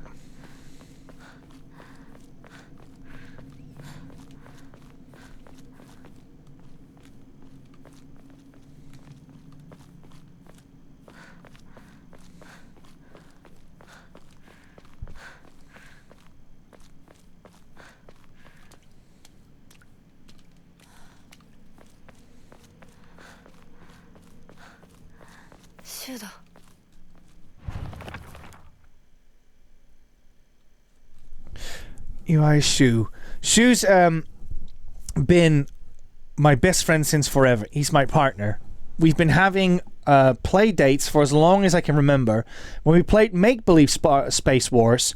UI Shu. Shu's been my best friend since forever. He's my partner. We've been having play dates for as long as I can remember. When we played Make Believe Space Wars,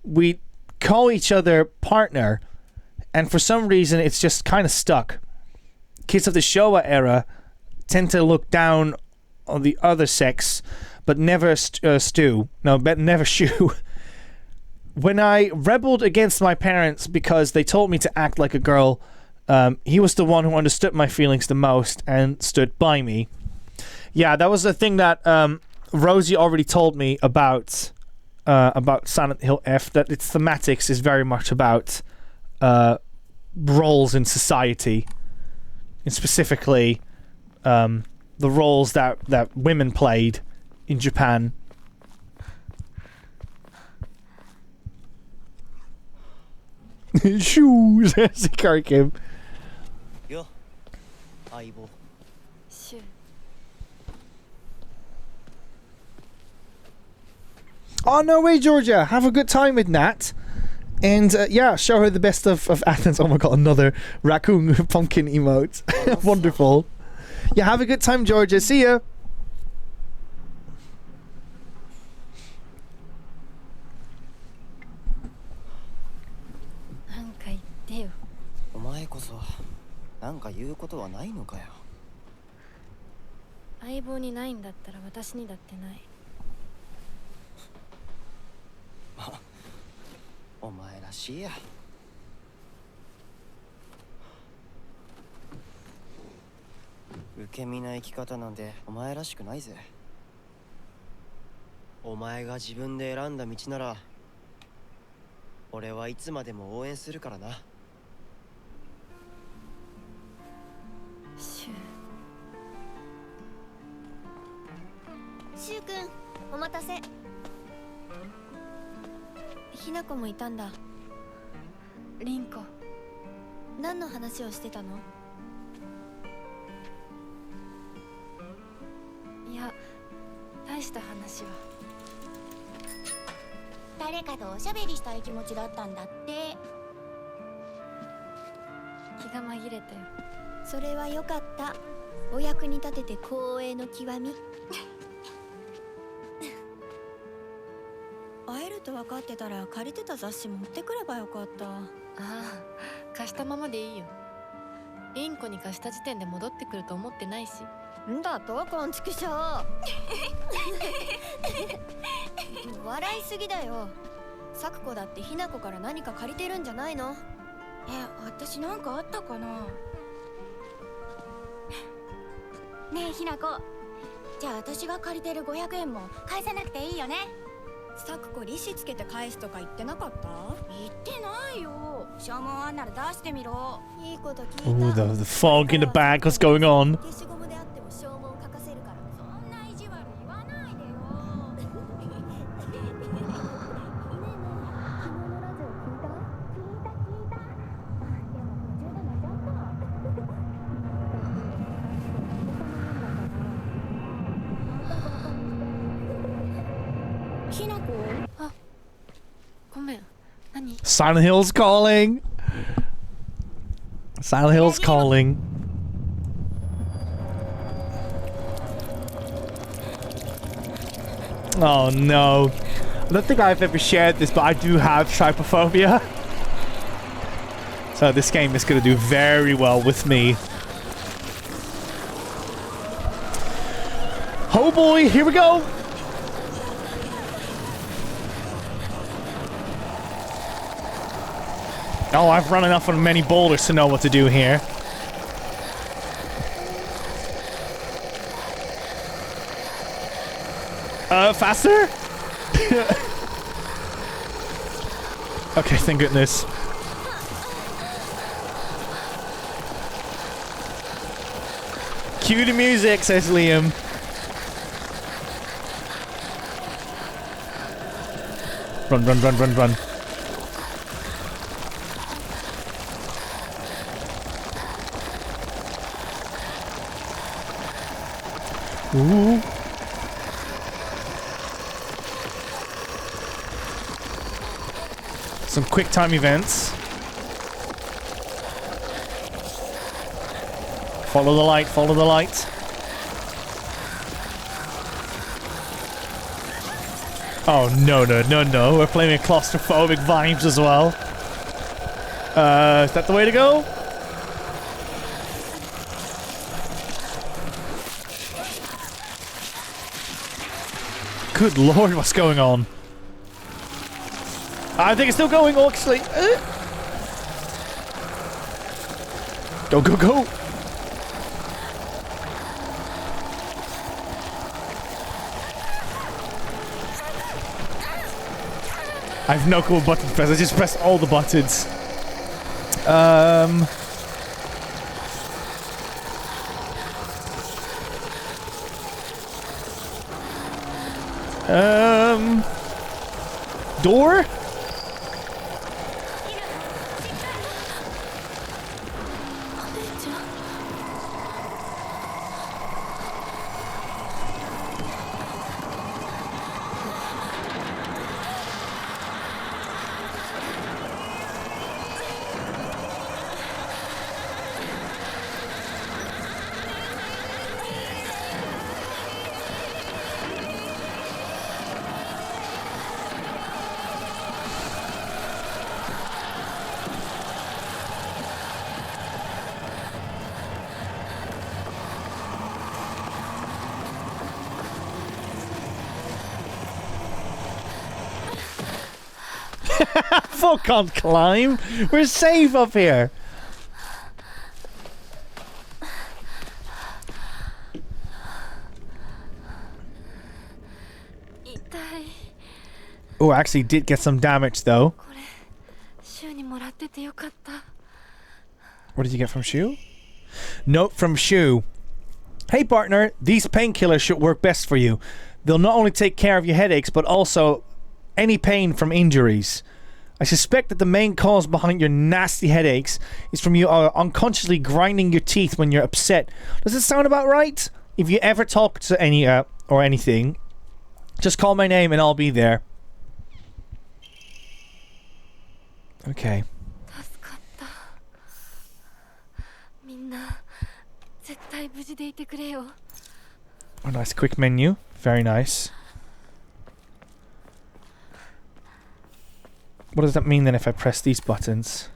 we call each other partner, and for some reason it's just kind of stuck. Kids of the Showa era tend to look down on the other sex, but never never Shu. When I rebelled against my parents because they told me to act like a girl, he was the one who understood my feelings the most and stood by me. Yeah, that was the thing that Rosie already told me about Silent Hill F, that its thematics is very much about roles in society, and specifically the roles that women played in Japan. Shoes. Sikarikim. Yo. Aibo. Oh, no way, Georgia. Have a good time with Nat. And yeah, show her the best of Athens. Oh my god, another raccoon pumpkin emote. Wonderful. Yeah, have a good time, Georgia. See ya. なんか言ってよ。お前こそなんか言うことはないのかよ。相棒にないんだったら私にだってない。お前らしいや。受け身な生き方なんてお前らしくないぜ。お前が自分で選んだ道なら俺はいつまでも応援するからな。シュシュウ君、お待たせ。ひなこもいたんだ。リンコ。何の話をしてたの？いや、大した話は。誰かとおしゃべりしたい気持ちだったんだって。気が紛れたよ。それはよかった。お役に立てて光栄の極み。会えると分かってたら借りてた雑誌持ってくればよかった。ああ、貸したままでいいよ。リンコに貸した時点で戻ってくると思ってないし。んだとこんちくしょう。笑いすぎだよ。サクコだってひなこから何か借りてるんじゃないの？私なんかあったかな。ねえひなこ、じゃあ私が借りてる500円も返さなくていいよね。サクコ利子つけて返すとか言ってなかった？言ってないよ。証文あんなら出してみろ。いいこと聞いた。 Ooh, the fog in the back. What's going on? 消しゴムであっても証文書かせるから。そんな意地悪言わないでよ。ひなこ？あ、ごめん。何？ Silent Hill's calling. Silent Hill's calling. Oh no. I don't think I've ever shared this, but I do have trypophobia. So this game is going to do very well with me. Oh boy, here we go. Oh, I've run enough on many boulders to know what to do here. Faster? Okay, thank goodness. Cue the music, says Liam. Run, run, run, run, run. Ooh. Some quick time events. Follow the light, follow the light. Oh no, no, no, no. We're playing with claustrophobic vibes as well. Is that the way to go? Good lord, what's going on? I think it's still going, actually. Go, go, go. I have no clue what button to press. I just pressed all the buttons. Door? Fuck on climb. We're safe up here. Oh, actually did get some damage though. What did you get from Shu? Note from Shu. Hey partner, these painkillers should work best for you. They'll not only take care of your headaches, but also any pain from injuries. I suspect that the main cause behind your nasty headaches is from you unconsciously grinding your teeth when you're upset. Does it sound about right? If you ever talk to any or anything, just call my name and I'll be there. Okay. Oh, nice quick menu. Very nice. What does that mean then if I press these buttons?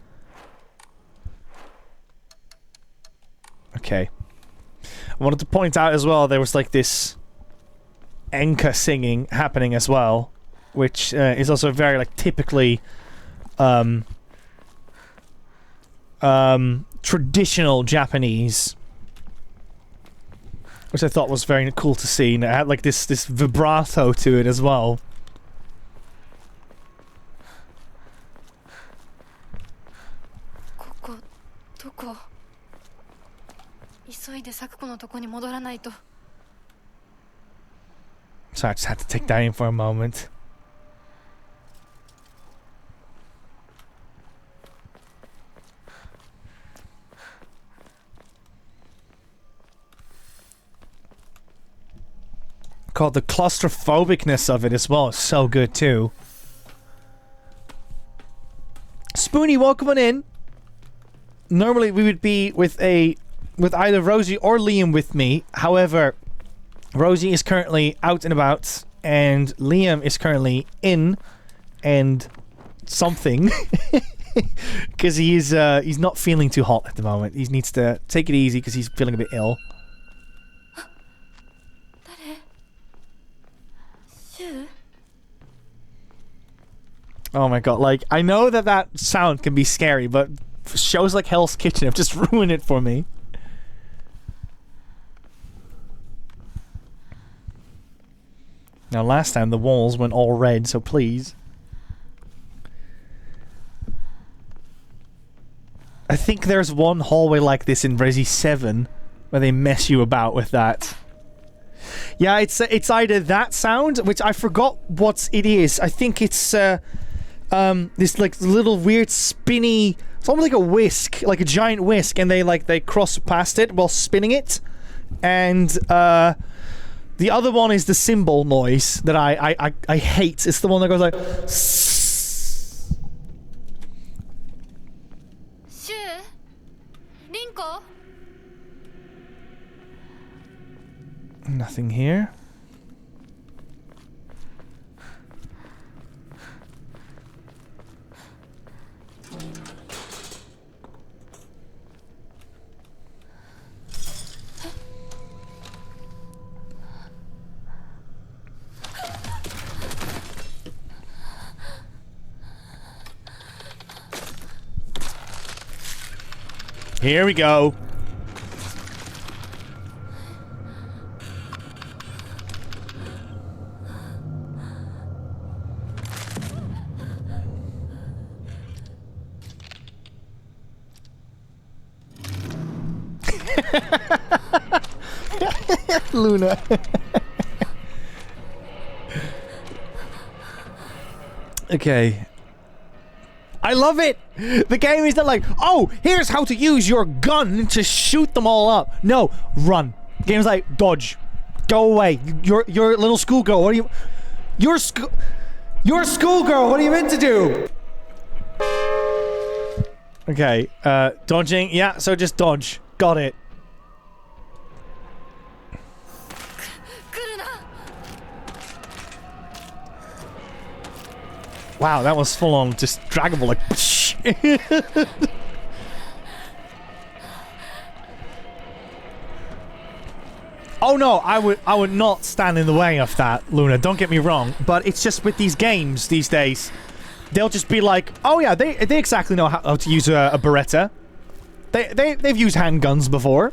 Okay. I wanted to point out as well there was like this Enka singing happening as well, which is also very like typically traditional Japanese, which I thought was very cool to see. And it had like this vibrato to it as well. So I just had to take that in for a moment. God, the claustrophobicness of it as well is so good too. Spoonie, welcome on in. Normally we would be with either Rosie or Liam with me. However, Rosie is currently out and about, and Liam is currently in and something because he's not feeling too hot at the moment. He needs to take it easy because he's feeling a bit ill. Oh my god, like, I know that sound can be scary, but shows like Hell's Kitchen have just ruined it for me. Now last time the walls went all red, so please. I think there's one hallway like this in Resi 7 where they mess you about with that. Yeah, it's either that sound, which I forgot what it is. I think it's this like little weird spinny, it's almost like a whisk, like a giant whisk, and they cross past it while spinning it. And the other one is the cymbal noise that I hate. It's the one that goes like nothing here. Here we go. Luna. Okay. I love it! The game is not like, oh, here's how to use your gun to shoot them all up. No, run. The game's like, dodge. Go away. You're a little schoolgirl. What are you... You're a schoolgirl. What are you meant to do? Okay, dodging. Yeah, so just dodge. Got it. Wow, that was full on just draggable, like Oh no, I would not stand in the way of that, Luna, don't get me wrong, but it's just with these games these days, they'll just be like, oh yeah, they exactly know how to use a Beretta. They've used handguns before.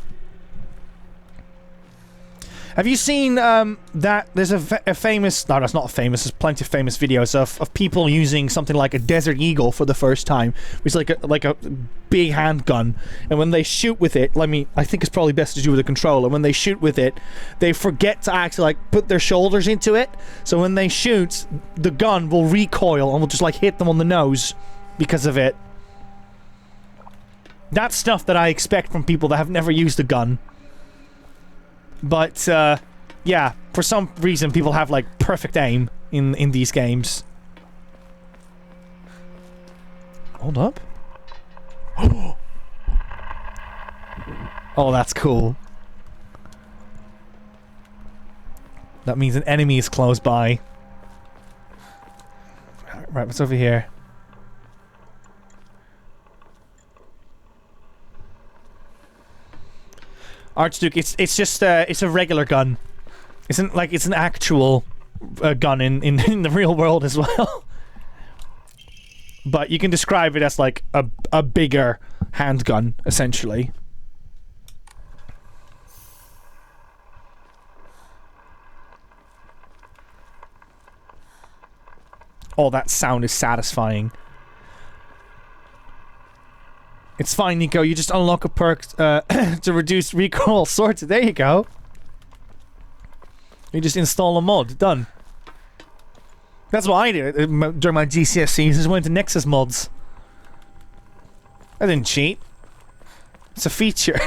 Have you seen that there's a famous... No, that's not famous. There's plenty of famous videos of people using something like a Desert Eagle for the first time, which is like a big handgun. And when they shoot with it, I think it's probably best to do with a controller. When they shoot with it, they forget to actually like put their shoulders into it. So when they shoot, the gun will recoil and will just like hit them on the nose because of it. That's stuff that I expect from people that have never used a gun. But, yeah, for some reason people have, like, perfect aim in these games. Hold up. Oh, that's cool. That means an enemy is close by. Right, what's over here? Archduke, it's just it's a regular gun. It's an actual gun in the real world as well. But you can describe it as like a bigger handgun, essentially. Oh, that sound is satisfying. It's fine, Nico. You just unlock a perk to reduce recoil sorted. There you go. You just install a mod. Done. That's what I did during my GCSEs. Just went to Nexus mods. I didn't cheat. It's a feature.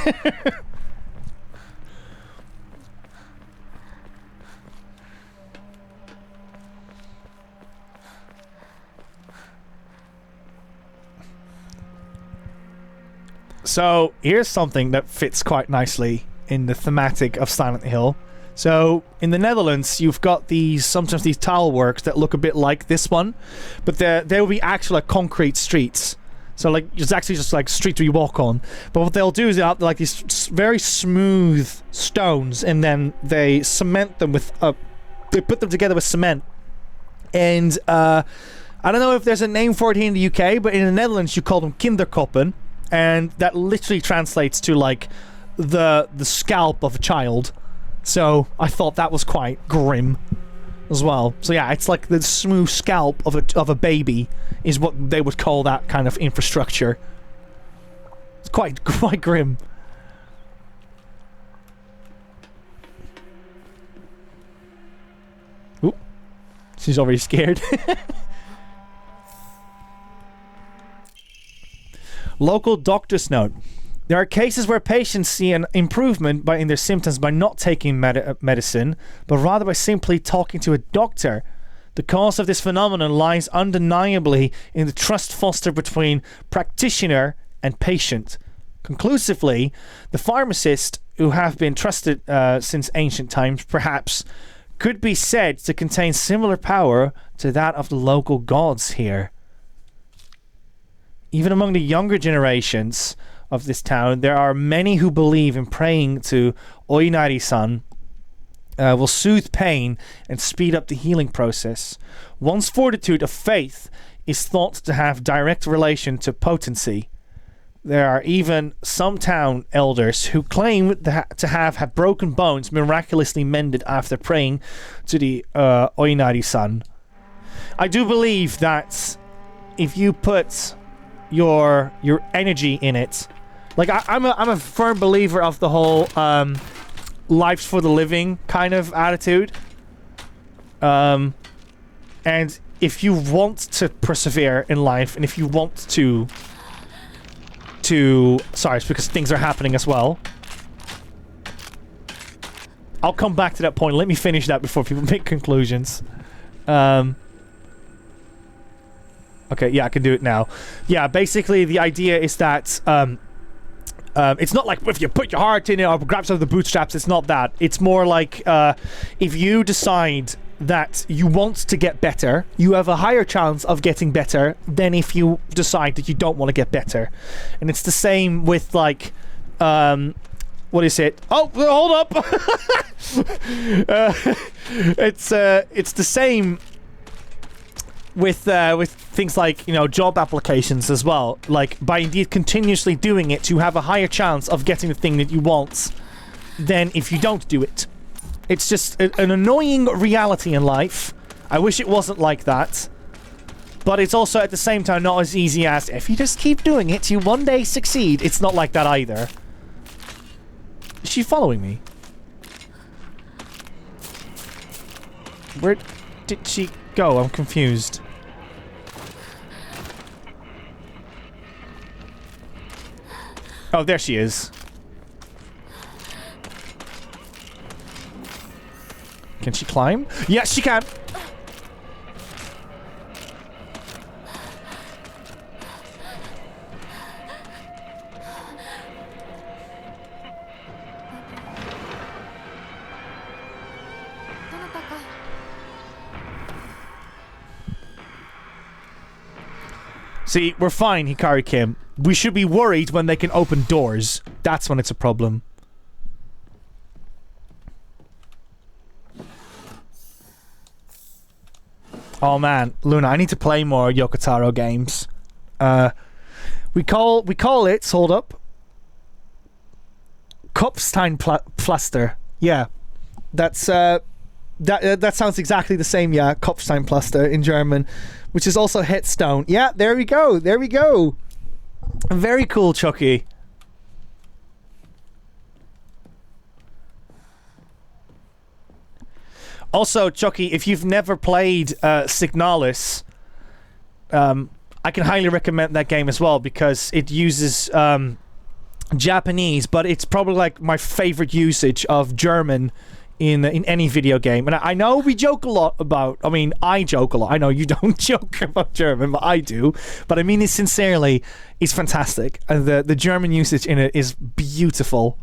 So, here's something that fits quite nicely in the thematic of Silent Hill. So, in the Netherlands, you've got sometimes these tile works that look a bit like this one, but there will be actual like concrete streets. So, like, it's actually just like streets you walk on. But what they'll do is they'll have like these very smooth stones, and then they cement them with they put them together with cement. And I don't know if there's a name for it here in the UK, but in the Netherlands you call them kinderkoppen. And that literally translates to like the scalp of a child. So I thought that was quite grim as well. So yeah, it's like the smooth scalp of a baby is what they would call that kind of infrastructure. It's quite grim. Oop. She's already scared. Local doctor's note. There are cases where patients see an improvement in their symptoms by not taking medicine, but rather by simply talking to a doctor. The cause of this phenomenon lies undeniably in the trust fostered between practitioner and patient. Conclusively, the pharmacists, who have been trusted since ancient times, perhaps, could be said to contain similar power to that of the local gods here. Even among the younger generations of this town, there are many who believe in praying to Eternityyy will soothe pain and speed up the healing process. One's fortitude of faith is thought to have direct relation to potency. There are even some town elders who claim to have had broken bones miraculously mended after praying to the Eternityyy. I do believe that if you put your energy in it, like I'm a firm believer of the whole life's for the living kind of attitude, and if you want to persevere in life, and if you want to sorry, it's because things are happening as well. I'll come back to that point. Let me finish that before people make conclusions. Okay, yeah, I can do it now. Yeah, basically the idea is that it's not like if you put your heart in it or grab some of the bootstraps, it's not that. It's more like if you decide that you want to get better, you have a higher chance of getting better than if you decide that you don't want to get better. And it's the same with like what is it? Oh, hold up. It's the same with things like, you know, job applications as well. Like, by indeed continuously doing it, you have a higher chance of getting the thing that you want than if you don't do it. It's just an annoying reality in life. I wish it wasn't like that. But it's also, at the same time, not as easy as, if you just keep doing it, you one day succeed. It's not like that either. Is she following me? Where did she go? I'm confused. Oh, there she is. Can she climb? Yes, she can! See, we're fine, Hikari Kim. We should be worried when they can open doors. That's when it's a problem. Oh man, Luna, I need to play more Yokotaro games. We call it, hold up, Kopfsteinpflaster. Yeah. That's that sounds exactly the same, yeah, Kopfsteinpflaster in German, which is also headstone. Yeah, there we go. There we go. Very cool, Chucky. Also, Chucky, if you've never played Signalis, I can highly recommend that game as well, because it uses Japanese, but it's probably like my favorite usage of German in any video game. And I know we joke a lot about, I mean, I joke a lot. I know you don't joke about German, but I do. But I mean it sincerely. It's fantastic. And the German usage in it is beautiful.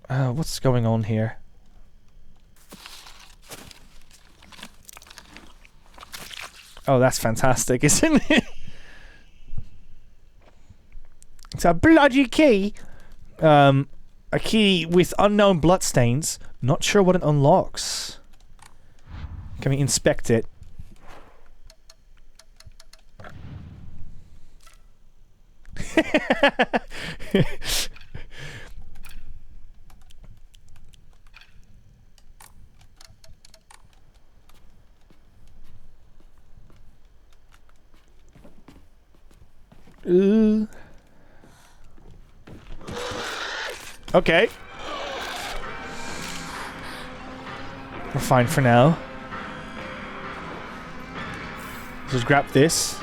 What's going on here? Oh, that's fantastic, isn't it? It's a bloody key. A key with unknown bloodstains. Not sure what it unlocks. Can we inspect it? Okay. We're fine for now. Just grab this.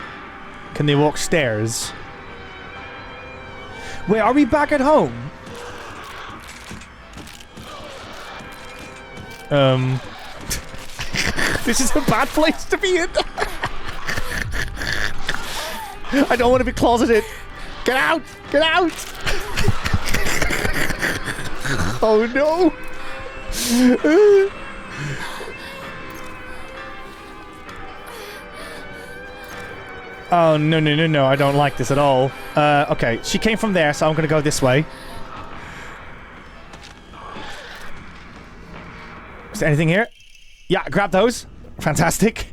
Can they walk stairs? Wait, are we back at home? This is a bad place to be in. I don't want to be closeted. Get out! Get out! Oh no! Oh no no no no! I don't like this at all. Okay, she came from there, so I'm gonna go this way. Is there anything here? Yeah, grab those. Fantastic.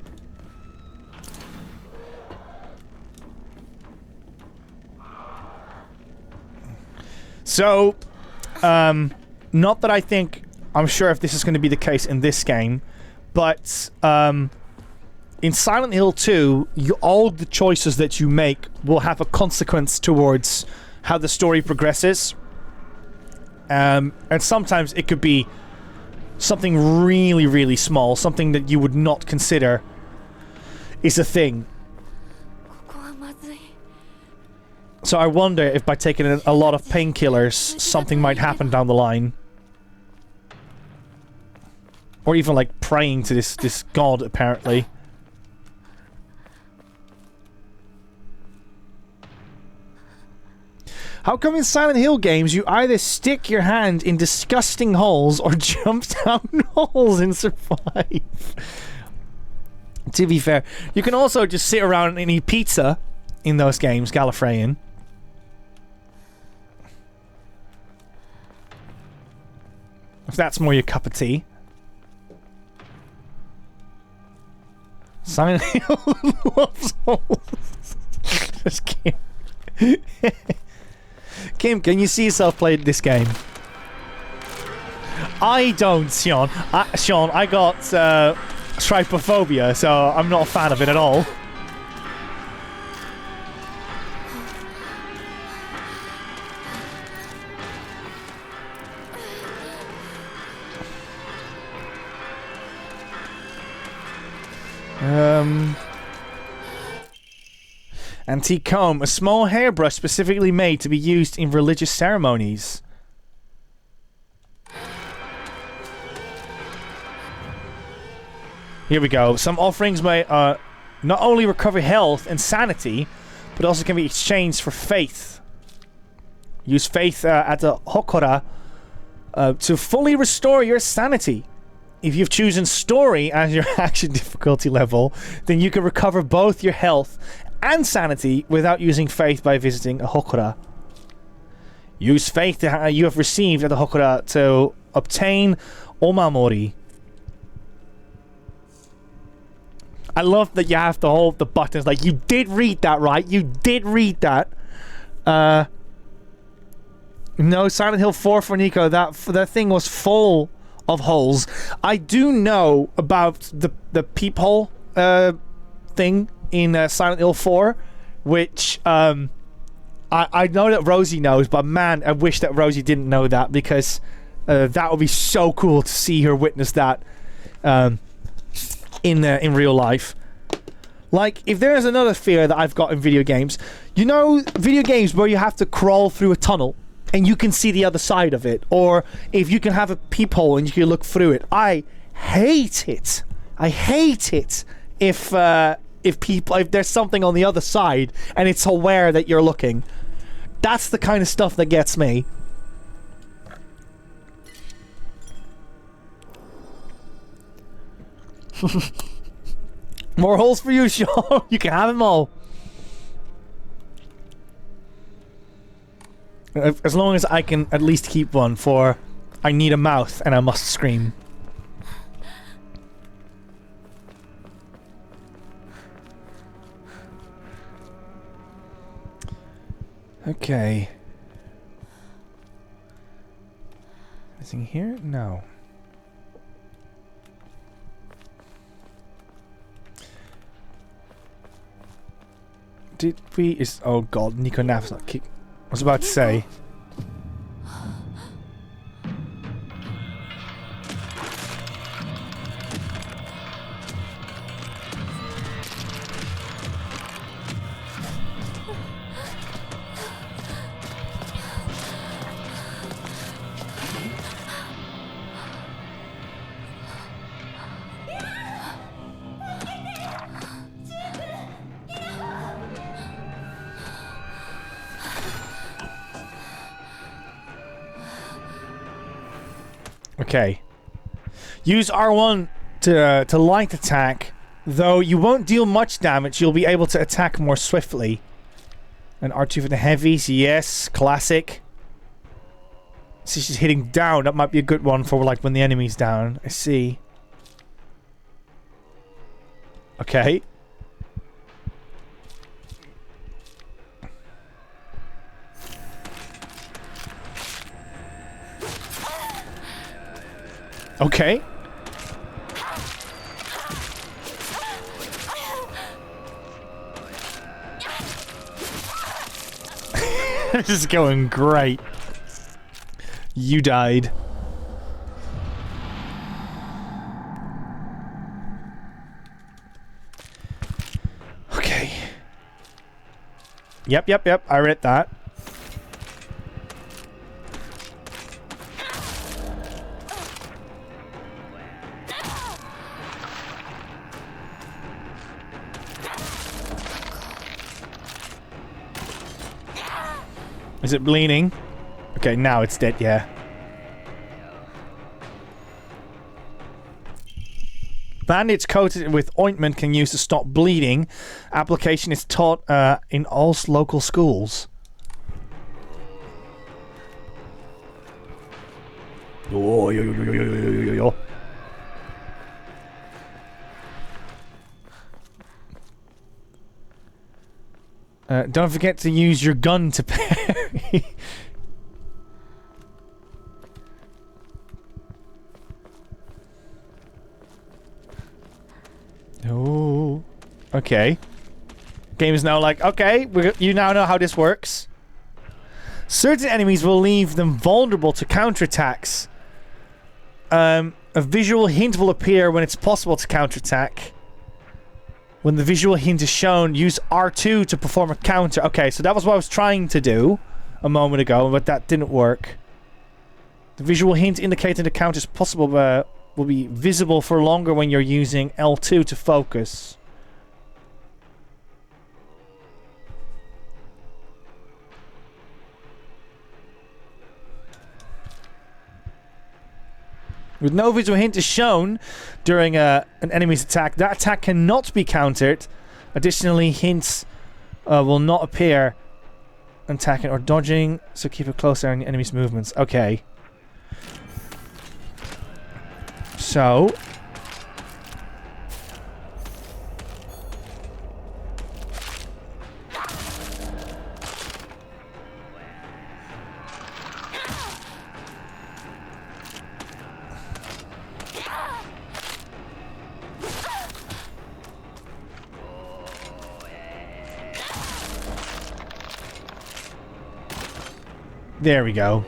So, not that I think, I'm sure if this is going to be the case in this game, but in Silent Hill 2, all the choices that you make will have a consequence towards how the story progresses. And sometimes it could be something really, really small, something that you would not consider is a thing. So I wonder if by taking a lot of painkillers, something might happen down the line. Or even like praying to this god, apparently. How come in Silent Hill games you either stick your hand in disgusting holes or jump down holes and survive? To be fair, you can also just sit around and eat pizza in those games, Gallifreyan. If that's more your cup of tea. Silent Hill loves holes. Just Kim. Kim, can you see yourself playing this game? I don't, Sean. Sean, I got trypophobia, so I'm not a fan of it at all. Antique comb, a small hairbrush specifically made to be used in religious ceremonies. Here we go. Some offerings may not only recover health and sanity, but also can be exchanged for faith. Use faith at the Hokora to fully restore your sanity. If you've chosen story as your action difficulty level, then you can recover both your health and sanity without using faith by visiting a Hokora. Use faith you have received at the Hokora to obtain Omamori. I love that you have to hold the buttons. Like, you did read that, right? You did read that. No, Silent Hill 4 for Nico. That thing was full of holes. I do know about the peephole thing in Silent Hill 4, which I know that Rosie knows, but man, I wish that Rosie didn't know that, because that would be so cool to see her witness that in real life. Like, if there is another fear that I've got in video games, you know, video games where you have to crawl through a tunnel and you can see the other side of it, or if you can have a peephole and you can look through it. I hate it. I hate it if there's something on the other side and it's aware that you're looking. That's the kind of stuff that gets me. More holes for you, Sean. You can have them all. As long as I can at least keep one for I need a mouth and I must scream. Okay. Anything here? No. Did we... oh god, Nico Naf's not kick... I was about to say... Okay. Use R1 to light attack. Though you won't deal much damage, you'll be able to attack more swiftly. And R2 for the heavies, yes, classic. See, she's hitting down. That might be a good one for like when the enemy's down. I see. Okay. Okay. This is going great. You died. Okay. Yep. I read that. Is it bleeding? Okay, now it's dead, yeah. Bandage coated with ointment can use to stop bleeding. Application is taught in all local schools. Oh, yo. Don't forget to use your gun to parry. Oh. Okay. Game is now like, okay, you now know how this works. Certain enemies will leave them vulnerable to counterattacks. A visual hint will appear when it's possible to counterattack. When the visual hint is shown, use R2 to perform a counter. Okay, so that was what I was trying to do a moment ago, but that didn't work. The visual hint indicating the counter is possible will be visible for longer when you're using L2 to focus. With no visual hint is shown during an enemy's attack, that attack cannot be countered. Additionally, hints will not appear attacking or dodging, so keep a close eye on the enemy's movements. Okay. So... There we go.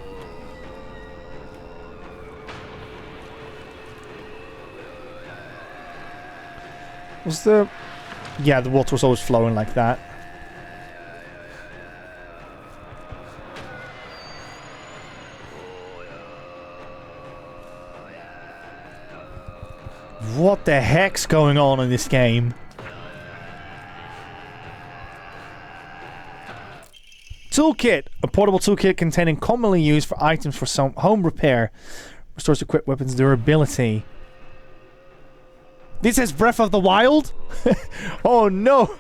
Was the... Yeah, the water was always flowing like that. What the heck's going on in this game? Toolkit. A portable toolkit containing commonly used for items for some home repair. Restores equipped weapons durability. This is Breath of the Wild? Oh no!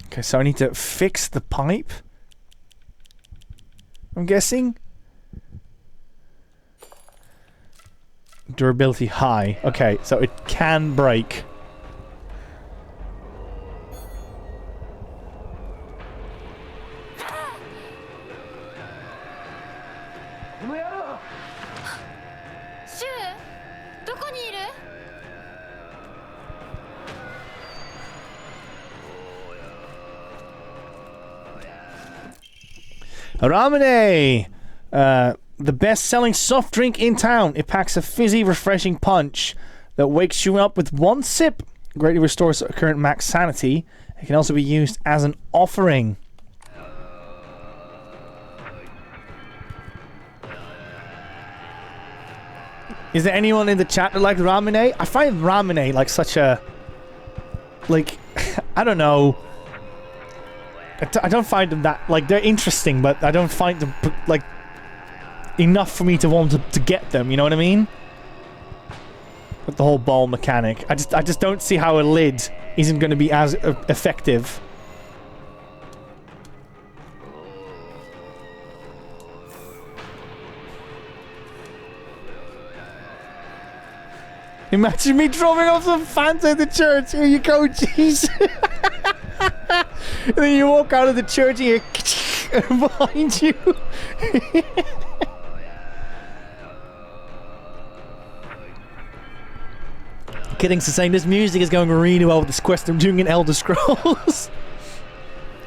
Okay, so I need to fix the pipe. I'm guessing. Durability high. Okay, so it can break. Ramune! The best-selling soft drink in town. It packs a fizzy, refreshing punch that wakes you up with one sip. Greatly restores current max sanity. It can also be used as an offering. Is there anyone in the chat that likes Ramune? I find Ramune like such a... Like, I don't know. I don't find them that... Like, they're interesting, but I don't find them, like... enough for me to want to get them, you know what I mean? With the whole ball mechanic. I just don't see how a lid isn't going to be as effective. Imagine me dropping off some Fanta at the church. Here you go, jeez. And then you walk out of the church and you hear behind you. Kidding's saying this music is going really well with this quest I'm doing in Elder Scrolls.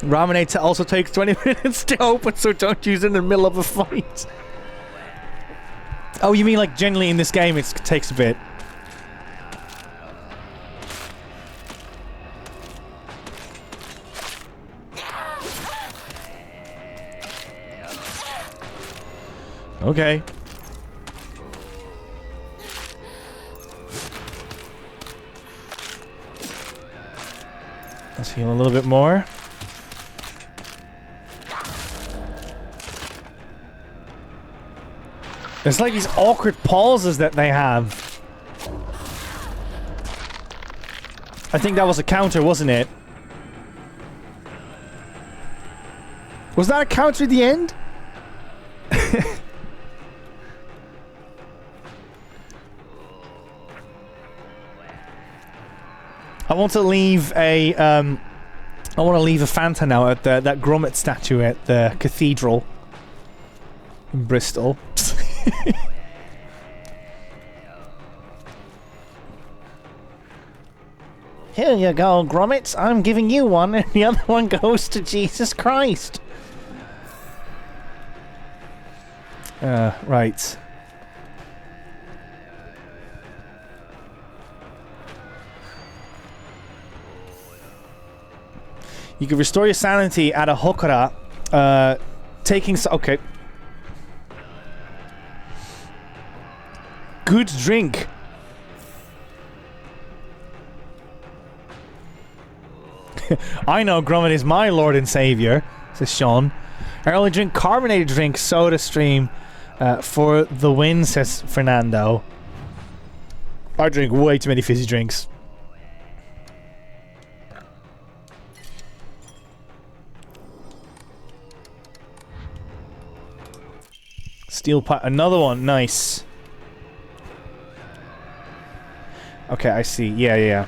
Ramune also takes 20 minutes to open, so don't use it in the middle of a fight. Oh, you mean like generally in this game it takes a bit? Okay. Let's heal a little bit more. It's like these awkward pauses that they have. I think that was a counter, wasn't it? Was that a counter at the end? I want to leave a Fanta now at that Grommet statue at the cathedral in Bristol. Here you go, Grommet. I'm giving you one, and the other one goes to Jesus Christ. Right. You can restore your sanity at a hokora, taking... Okay. Good drink. I know Grumman is my lord and savior, says Sean. I only drink carbonated drink, soda stream, for the win, says Fernando. I drink way too many fizzy drinks. Steel pipe, another one, nice. Okay, I see. Yeah.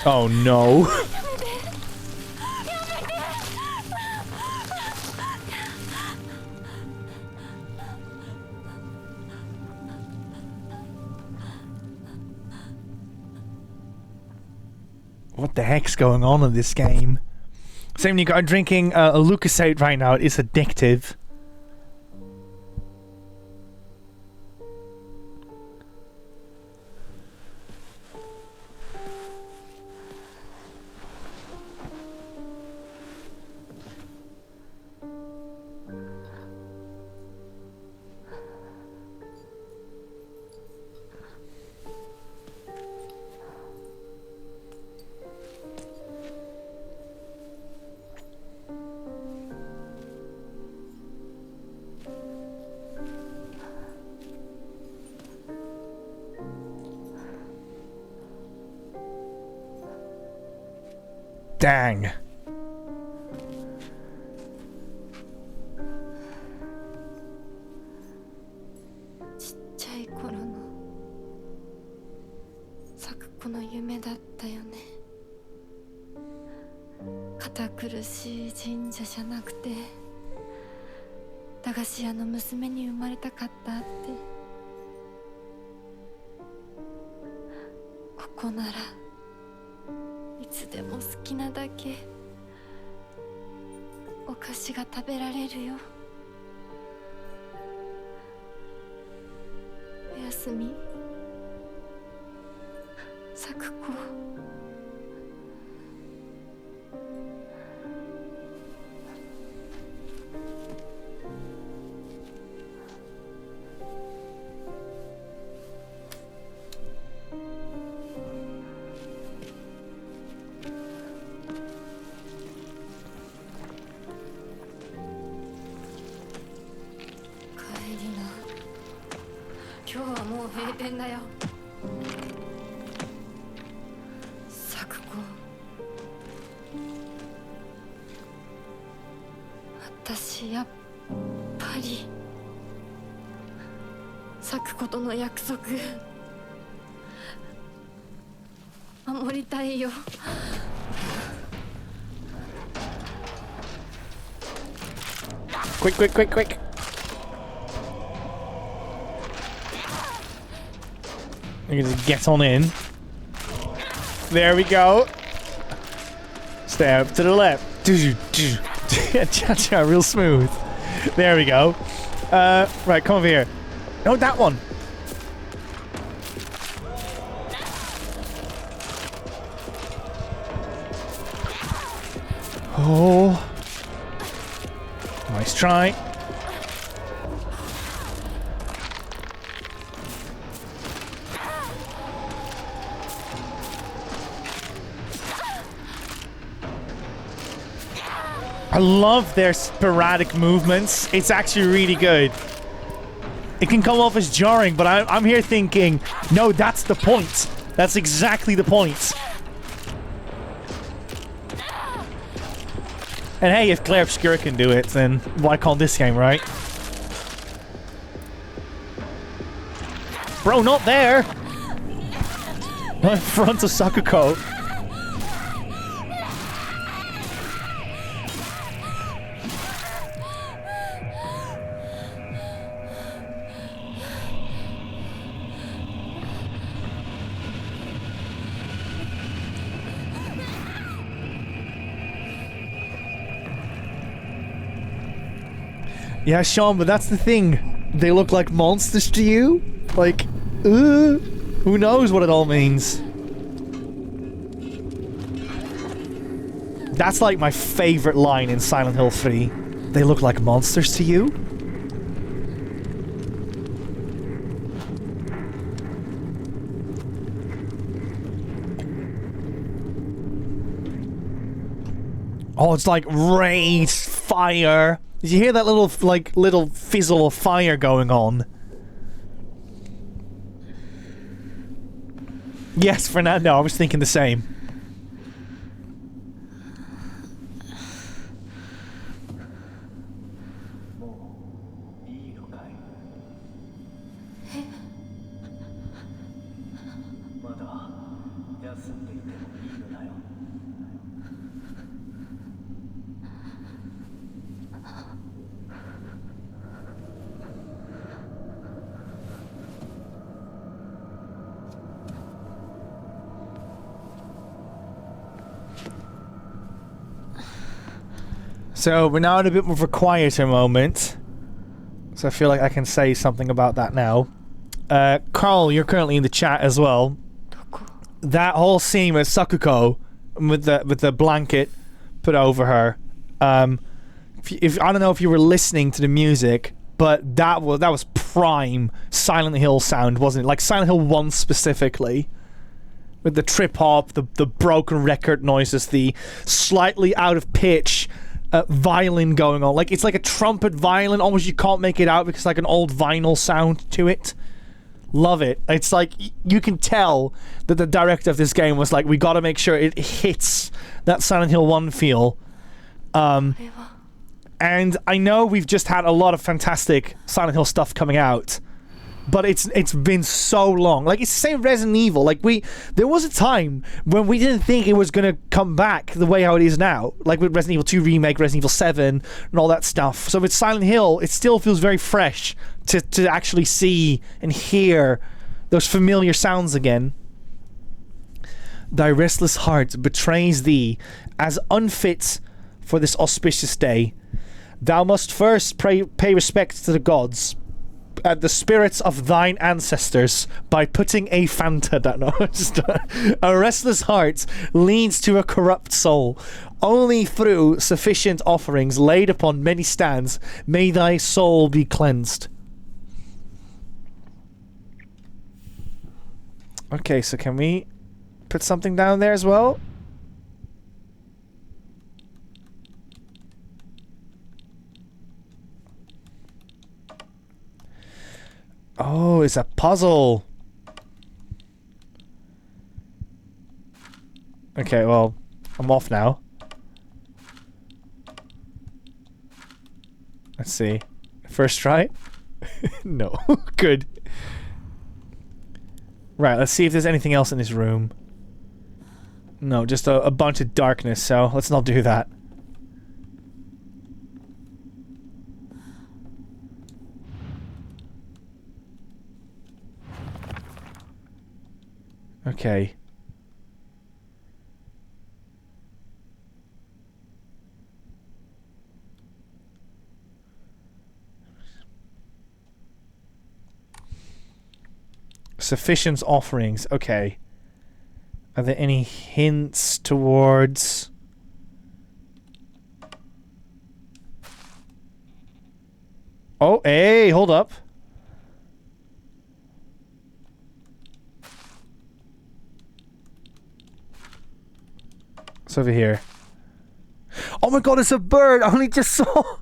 Oh no. What the heck's going on in this game? Same, Nico, I'm drinking a Lucasade right now. It is addictive. Dang. Quick. You can just get on in. There we go. Stay up to the left. Cha-cha, real smooth. There we go. Right, come over here. No, that one. Oh. Nice try. I love their sporadic movements. It's actually really good. It can come off as jarring, but I'm here thinking, no, that's the point. That's exactly the point. And hey, if Claire Obscura can do it, then why can't this game, right? Bro, not there! Not in front of Sakuko. Yeah, Sean, but that's the thing. They look like monsters to you? Like, who knows what it all means? That's like my favorite line in Silent Hill 3. They look like monsters to you? Oh, it's like raised fire. Did you hear that little fizzle of fire going on? Yes, Fernando, I was thinking the same. So we're now in a bit more of a quieter moment. So I feel like I can say something about that now. Carl, you're currently in the chat as well. That whole scene with Sakuko with the blanket put over her. If I don't know if you were listening to the music, but that was prime Silent Hill sound, wasn't it? Like Silent Hill 1 specifically. With the trip hop, the broken record noises, the slightly out of pitch violin going on. Like, it's like a trumpet violin. Almost you can't make it out because it's like an old vinyl sound to it. Love it. It's like, you can tell that the director of this game was like, we gotta make sure it hits that Silent Hill 1 feel. And I know we've just had a lot of fantastic Silent Hill stuff coming out, but it's been so long. Like, it's the same Resident Evil. Like, there was a time when we didn't think it was gonna come back the way how it is now. Like with Resident Evil 2 Remake, Resident Evil 7, and all that stuff. So with Silent Hill, it still feels very fresh to actually see and hear those familiar sounds again. Thy restless heart betrays thee as unfit for this auspicious day. Thou must first pay respect to the gods, the spirits of thine ancestors, by putting a Fanta down. No, just a restless heart leads to a corrupt soul. Only through sufficient offerings laid upon many stands may thy soul be cleansed. Okay, so can we put something down there as well? Oh, it's a puzzle. Okay, well, I'm off now. Let's see. First try? No. Good. Right, let's see if there's anything else in this room. No, just a bunch of darkness, so let's not do that. Okay. Sufficient offerings. Okay. Are there any hints towards... Oh, hey, hold up. It's over here. Oh my god, it's a bird. I only just saw.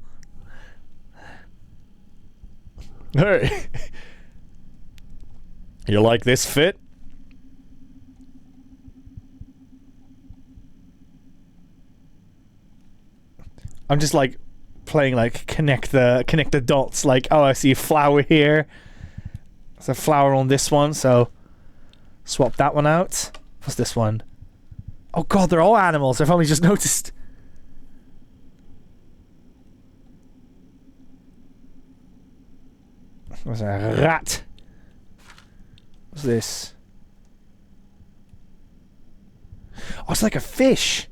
Hey. You like this fit? I'm just like playing like connect the dots, like, oh, I see a flower here. There's a flower on this one, so swap that one out. What's this one? Oh god, they're all animals. I've only just noticed. What's a rat? What's this? Oh, it's like a fish.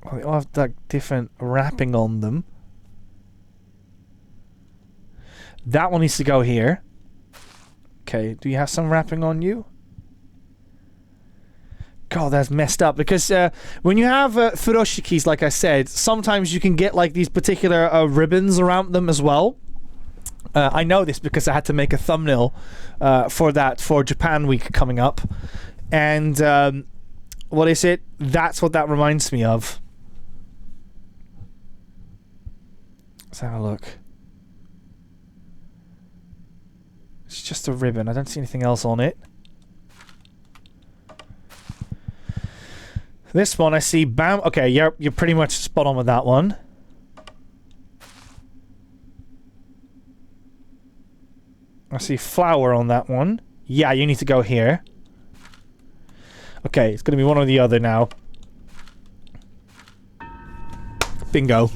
Oh, they all have like different wrapping on them. That one needs to go here. Okay, do you have some wrapping on you? God, that's messed up, because when you have furoshikis, like I said, sometimes you can get like these particular ribbons around them as well. I know this because I had to make a thumbnail for that for Japan Week coming up. And what is it? That's what that reminds me of. Let's have a look. It's just a ribbon. I don't see anything else on it. This one I see bam. Okay, you're pretty much spot on with that one. I see flower on that one. Yeah, you need to go here. Okay, it's gonna be one or the other now. Bingo.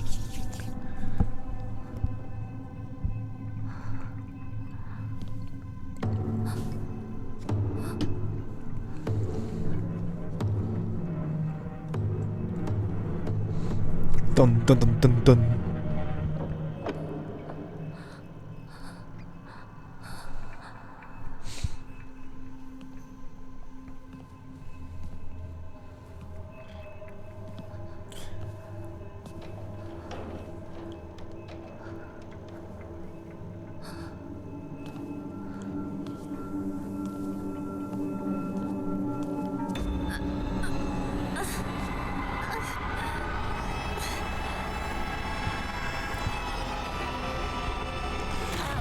Dun dun dun dun dun.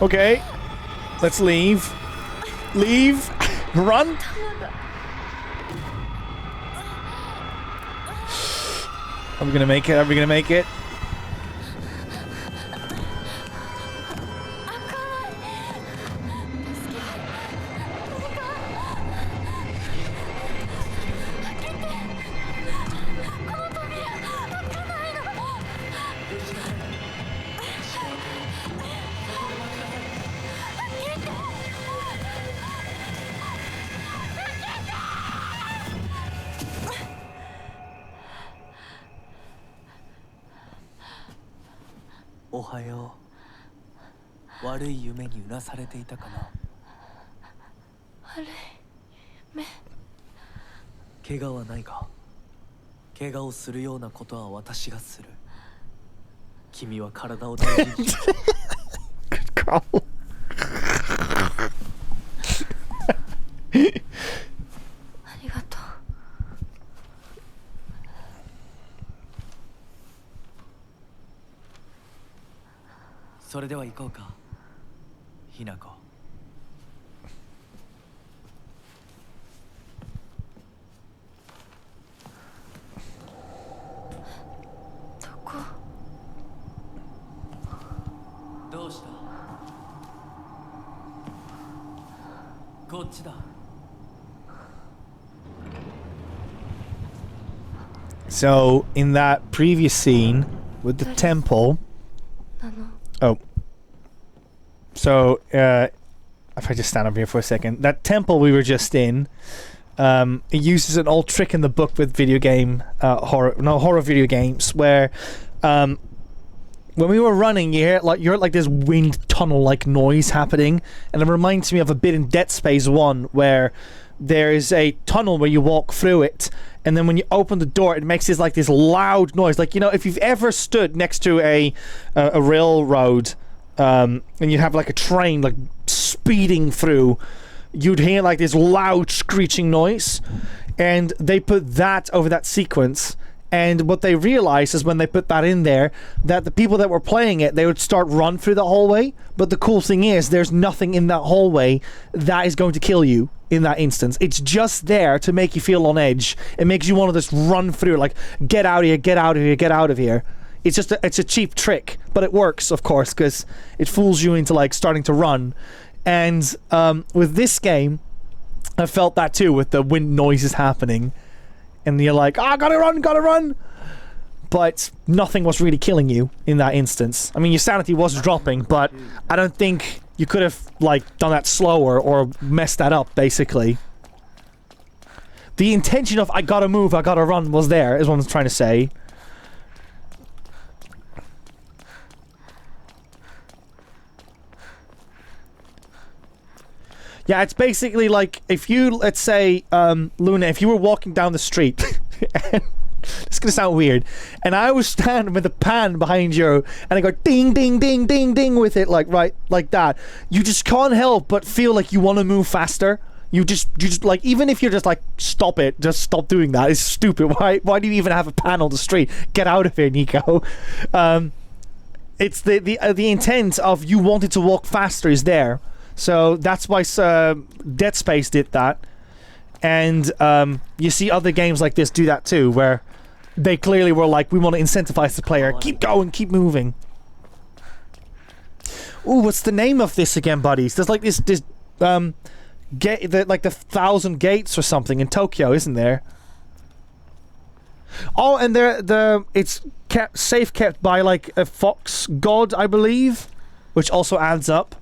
Okay, let's leave. Leave. Run. Are we gonna make it? Are we gonna make it? Good call. So, in that previous scene with the temple... Oh. So, if I just stand up here for a second. That temple we were just in, it uses an old trick in the book with video game, horror video games, where when we were running, you heard like this wind tunnel-like noise happening, and it reminds me of a bit in Dead Space 1 where there is a tunnel where you walk through it, and then when you open the door, it makes this loud noise. Like, you know, if you've ever stood next to a railroad, and you have like a train like speeding through, you'd hear like this loud screeching noise, and they put that over that sequence. And what they realized is when they put that in there, that the people that were playing it, they would start run through the hallway. But the cool thing is, there's nothing in that hallway that is going to kill you in that instance. It's just there to make you feel on edge. It makes you want to just run through, like, get out of here, get out of here, get out of here. It's just it's a cheap trick, but it works, of course, because it fools you into like starting to run. And with this game, I felt that too, with the wind noises happening. And you're like, gotta run! But nothing was really killing you in that instance. I mean, your sanity was dropping, but I don't think you could have, like, done that slower or messed that up, basically. The intention of, I gotta move, I gotta run, was there, is what I'm trying to say. Yeah, it's basically like, if you, let's say, Luna, if you were walking down the street, and it's gonna sound weird, and I was standing with a pan behind you, and I go ding, ding, ding, ding, ding with it, like, right, like that, you just can't help but feel like you want to move faster. You just, like, even if you're just like, stop it, just stop doing that, it's stupid. Why do you even have a pan on the street? Get out of here, Nico. It's the intent of you wanted to walk faster is there. So that's why Dead Space did that. And you see other games like this do that too, where they clearly were like, we want to incentivize the player. Keep going, keep moving. Ooh, what's the name of this again, buddies? There's like this gate, like the 1,000 gates or something in Tokyo, isn't there? Oh, and it's safe kept by like a fox god, I believe, which also adds up.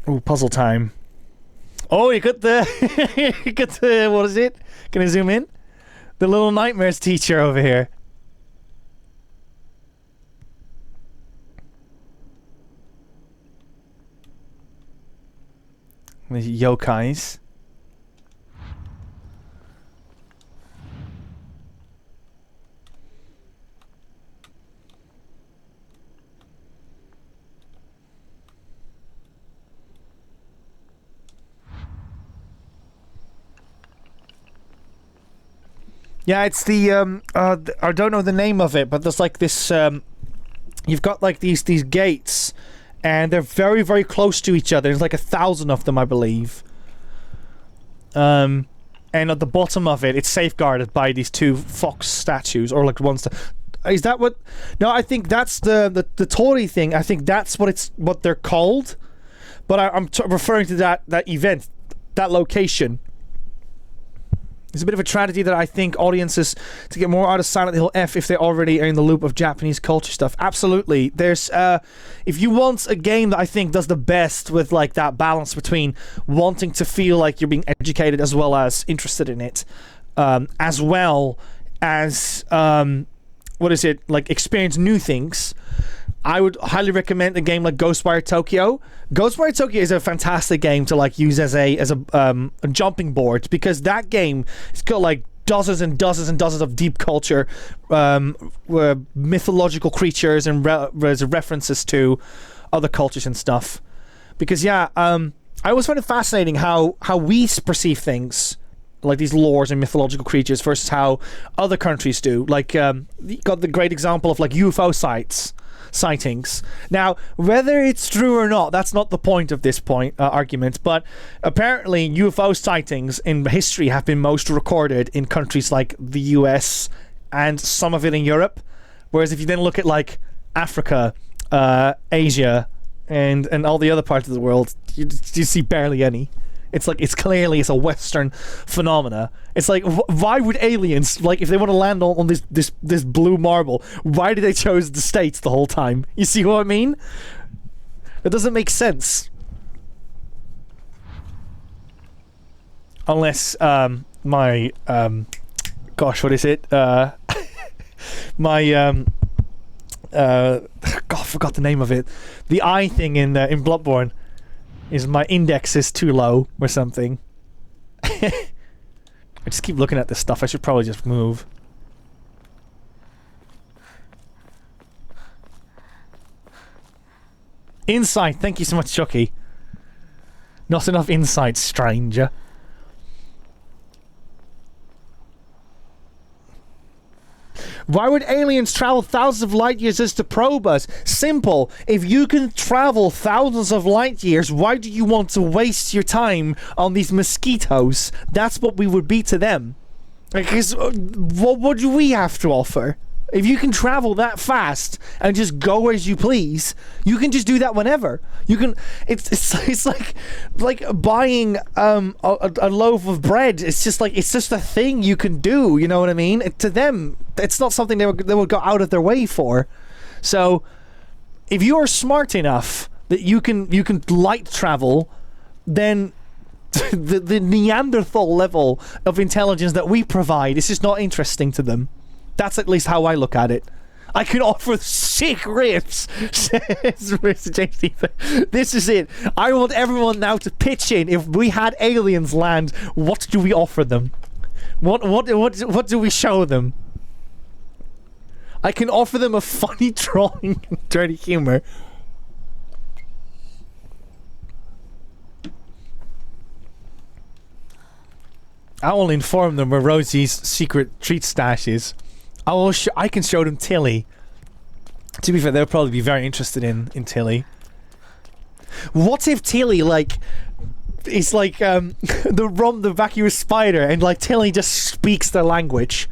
Ooh, puzzle time. Oh, you got the what is it? Can I zoom in? The Little Nightmares teacher over here. The yokais. Yeah, it's the I don't know the name of it, but there's like this you've got like these gates, and they're very, very close to each other. There's like 1,000 of them, I believe. And at the bottom of it, it's safeguarded by these two fox statues, or like one is that what? No, I think that's the Tori thing. I think that's what they're called. But I'm referring to that event, that location. It's a bit of a tragedy that I think audiences to get more out of Silent Hill F if they already are in the loop of Japanese culture stuff. Absolutely. There's if you want a game that I think does the best with like that balance between wanting to feel like you're being educated as well as interested in it, as well as what is it, like experience new things, I would highly recommend a game like Ghostwire Tokyo. Ghostwire Tokyo is a fantastic game to like use as a jumping board, because that game has got like dozens and dozens and dozens of deep culture, mythological creatures and references to other cultures and stuff. Because I always find it fascinating how we perceive things, like these lores and mythological creatures, versus how other countries do. Like you got the great example of like UFO sightings. Now, whether it's true or not, that's not the point of this argument, but apparently UFO sightings in history have been most recorded in countries like the US and some of it in Europe, whereas if you then look at like Africa, Asia, and all the other parts of the world, you see barely any. It's like it's a Western phenomena. It's like, why would aliens, like, if they want to land on this blue marble, why did they choose the States the whole time? You see what I mean? It doesn't make sense. Unless my gosh, what is it? My God, I forgot the name of it. The eye thing in Bloodborne. Is my index is too low or something? I just keep looking at this stuff. I should probably just move. Insight. Thank you so much, Chucky. Not enough insight, stranger. Why would aliens travel thousands of light years just to probe us? Simple. If you can travel thousands of light years, why do you want to waste your time on these mosquitoes? That's what we would be to them. Because what do we have to offer? If you can travel that fast and just go as you please, you can just do that whenever. You can. It's like buying a loaf of bread. It's just a thing you can do. You know what I mean? To them, it's not something they would go out of their way for. So, if you are smart enough that you can light travel, then the Neanderthal level of intelligence that we provide is just not interesting to them. That's at least how I look at it. I can offer sick riffs, says Mr. James Ethan. This is it. I want everyone now to pitch in. If we had aliens land, what do we offer them? What do we show them? I can offer them a funny drawing and dirty humor. I will inform them where Rosie's secret treat stash is. I can show them Tilly. To be fair, they'll probably be very interested in Tilly. What if Tilly, is the vacuous spider and, Tilly just speaks their language?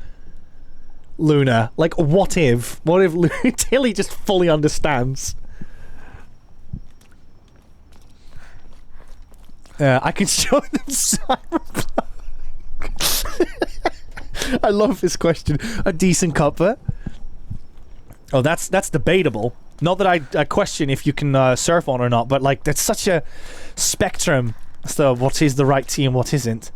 Luna. What if? What if Tilly just fully understands? I can show them Cyberpunk. I love this question. A decent cuppa. Oh, that's debatable. Not that I question if you can surf on or not, but that's such a spectrum as to what is the right tea and what isn't.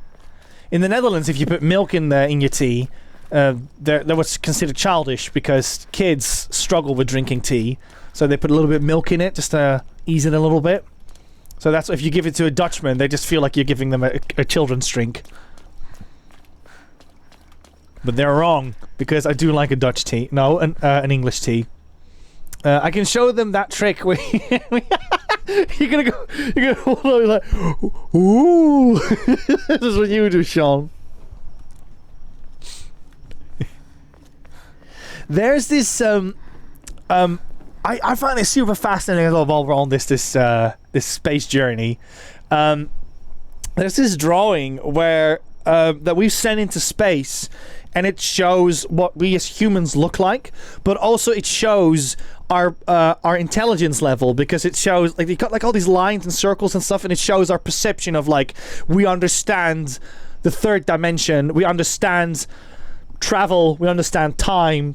In the Netherlands, if you put milk in your tea, that was considered childish because kids struggle with drinking tea, so they put a little bit of milk in it just to ease it a little bit. So that's if you give it to a Dutchman, they just feel like you're giving them a children's drink. But they're wrong, because I do like a Dutch tea. No, an English tea. I can show them that trick where you're gonna hold on like, ooh. This is what you do, Sean. There's this I find it super fascinating as well while we're on this space journey. There's this drawing where that we've sent into space, and it shows what we as humans look like, but also it shows our intelligence level, because it shows you've got all these lines and circles and stuff, and it shows our perception of we understand the third dimension, we understand travel, we understand time.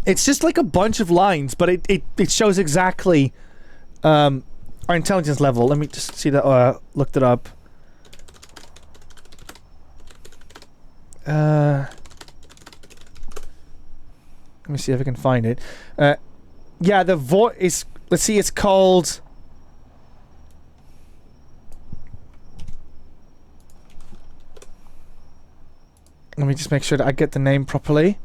It's just a bunch of lines, but it shows exactly our intelligence level. Let me just see that. Looked it up. Let me see if I can find it. Yeah, the voice is. Let's see. It's called. Let me just make sure that I get the name properly.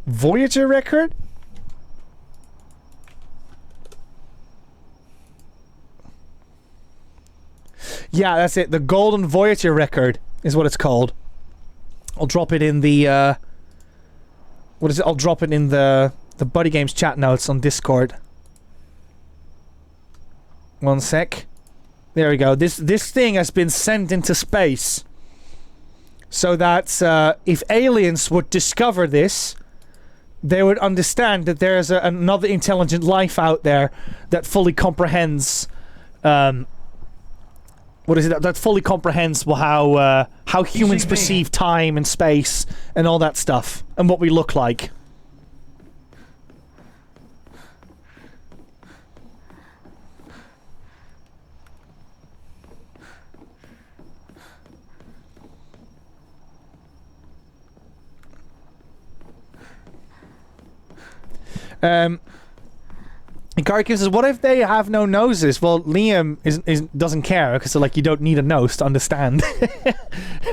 Voyager record? Yeah, that's it. The Golden Voyager record is what it's called. I'll drop it in the what is it? I'll drop it in the BuddyGames chat notes on Discord. One sec. There we go. This thing has been sent into space, so that if aliens would discover this, they would understand that there's another intelligent life out there that fully comprehends. What is it? That fully comprehends how humans perceive time and space and all that stuff, and what we look like. Ikari says, what if they have no noses? Well, Liam doesn't care, because like you don't need a nose to understand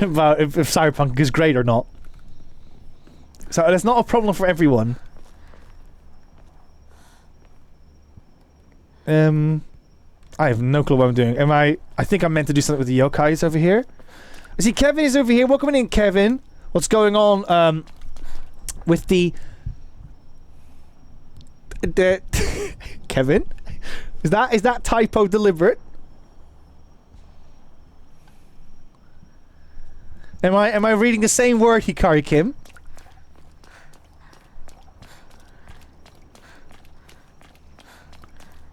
about if Cyberpunk is great or not. So it's not a problem for everyone. I have no clue what I'm doing. I think I'm meant to do something with the yokais over here. I see Kevin is over here. Welcome in, Kevin. What's going on with the Kevin? Is that typo deliberate? Am I reading the same word, Hikari Kim?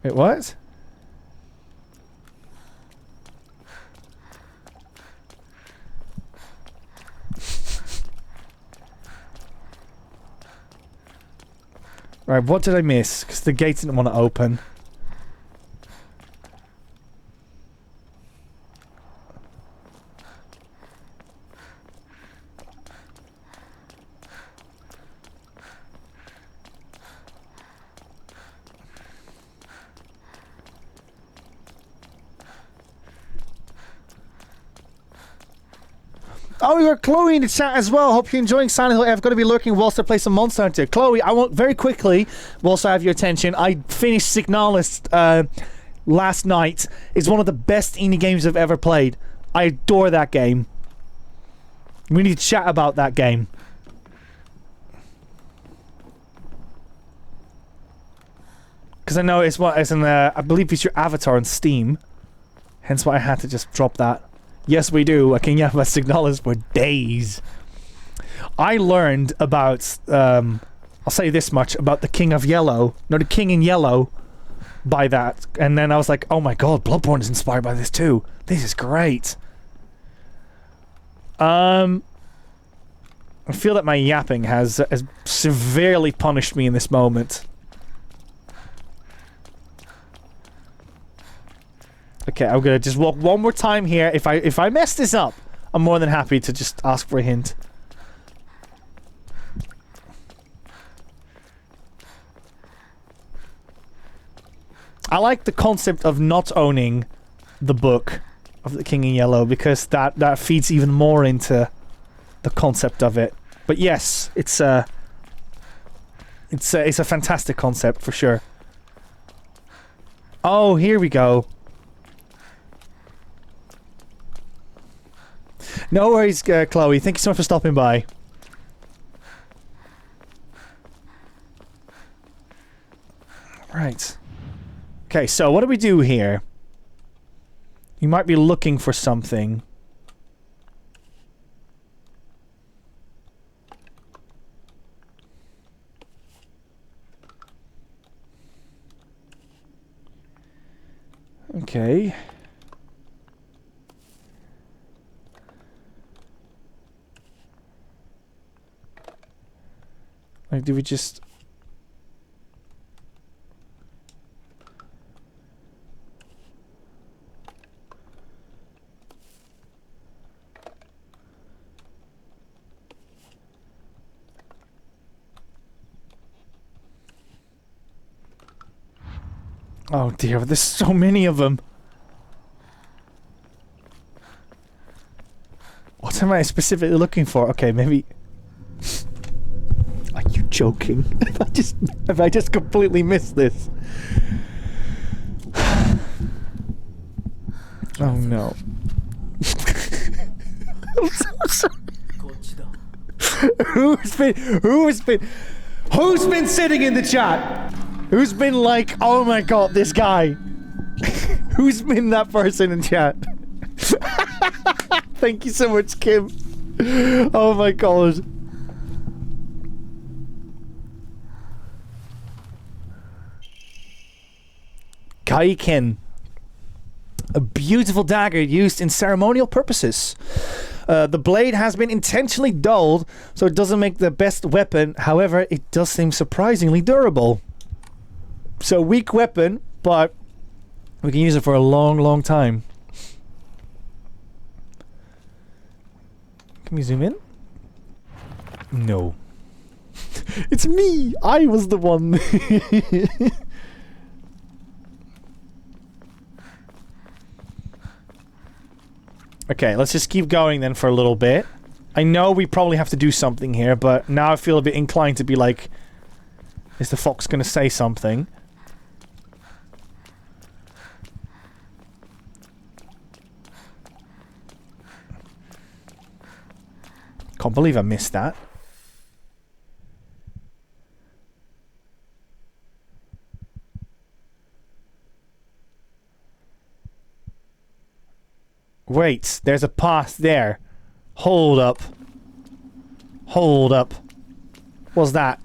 Wait, what? Right, what did I miss? Because the gates didn't want to open. Oh, we got Chloe in the chat as well. Hope you're enjoying Silent Hill. I've got to be lurking whilst I play some Monster Hunter. Chloe, I want very quickly, whilst I have your attention, I finished Signalis last night. It's one of the best indie games I've ever played. I adore that game. We need to chat about that game. Because I know it's I believe it's your avatar on Steam. Hence why I had to just drop that. Yes, we do. I can yap about Signalis for days. I learned about, I'll say this much, about the King of Yellow. No, the King in Yellow by that. And then I was like, oh my god, Bloodborne is inspired by this too. This is great. I feel that my yapping has severely punished me in this moment. Okay, I'm gonna just walk one more time here. If I mess this up, I'm more than happy to just ask for a hint. I like the concept of not owning the book of the King in Yellow, because that feeds even more into the concept of it. But yes, it's a fantastic concept for sure. Oh, here we go. No worries, Chloe. Thank you so much for stopping by. Right. Okay, so what do we do here? You might be looking for something. Okay. Like, do we just... Oh dear, there's so many of them. What am I specifically looking for? Okay, maybe... Are you joking? Have I just completely missed this? Oh no. I'm so sorry. Who's been sitting in the chat? Who's been like, oh my god, this guy? Who's been that person in chat? Thank you so much, Kim. Oh my god. Kaiken. A beautiful dagger used in ceremonial purposes. The blade has been intentionally dulled, so it doesn't make the best weapon. However, it does seem surprisingly durable. So, weak weapon, but we can use it for a long, long time. Can we zoom in? No. It's me! I was the one! Okay, let's just keep going then for a little bit. I know we probably have to do something here, but now I feel a bit inclined to be like... Is the fox gonna say something? Can't believe I missed that. Wait, there's a path there. Hold up. Hold up. What's that?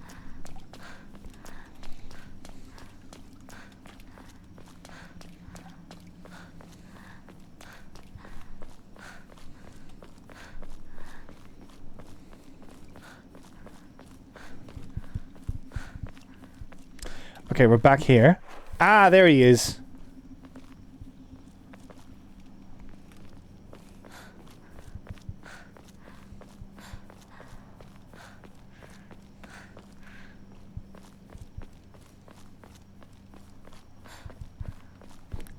Okay, we're back here. Ah, there he is.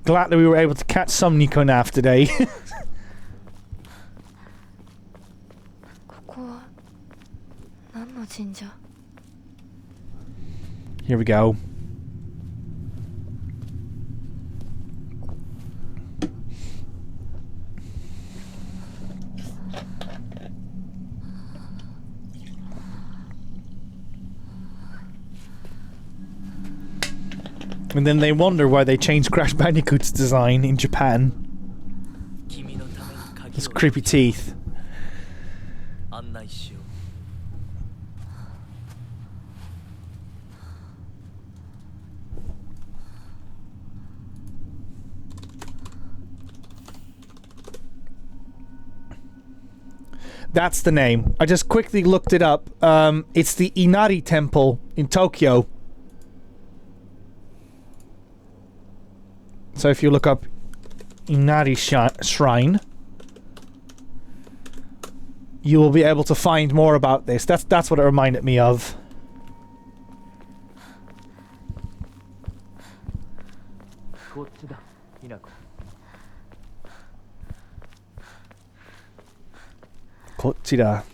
Glad that we were able to catch some Nico Nav today. ここは何の神社？ Here we go. And then they wonder why they changed Crash Bandicoot's design in Japan. His creepy teeth. That's the name. I just quickly looked it up. It's the Inari Temple in Tokyo. So if you look up Inari Shrine, you will be able to find more about this. That's what it reminded me of. Kochira.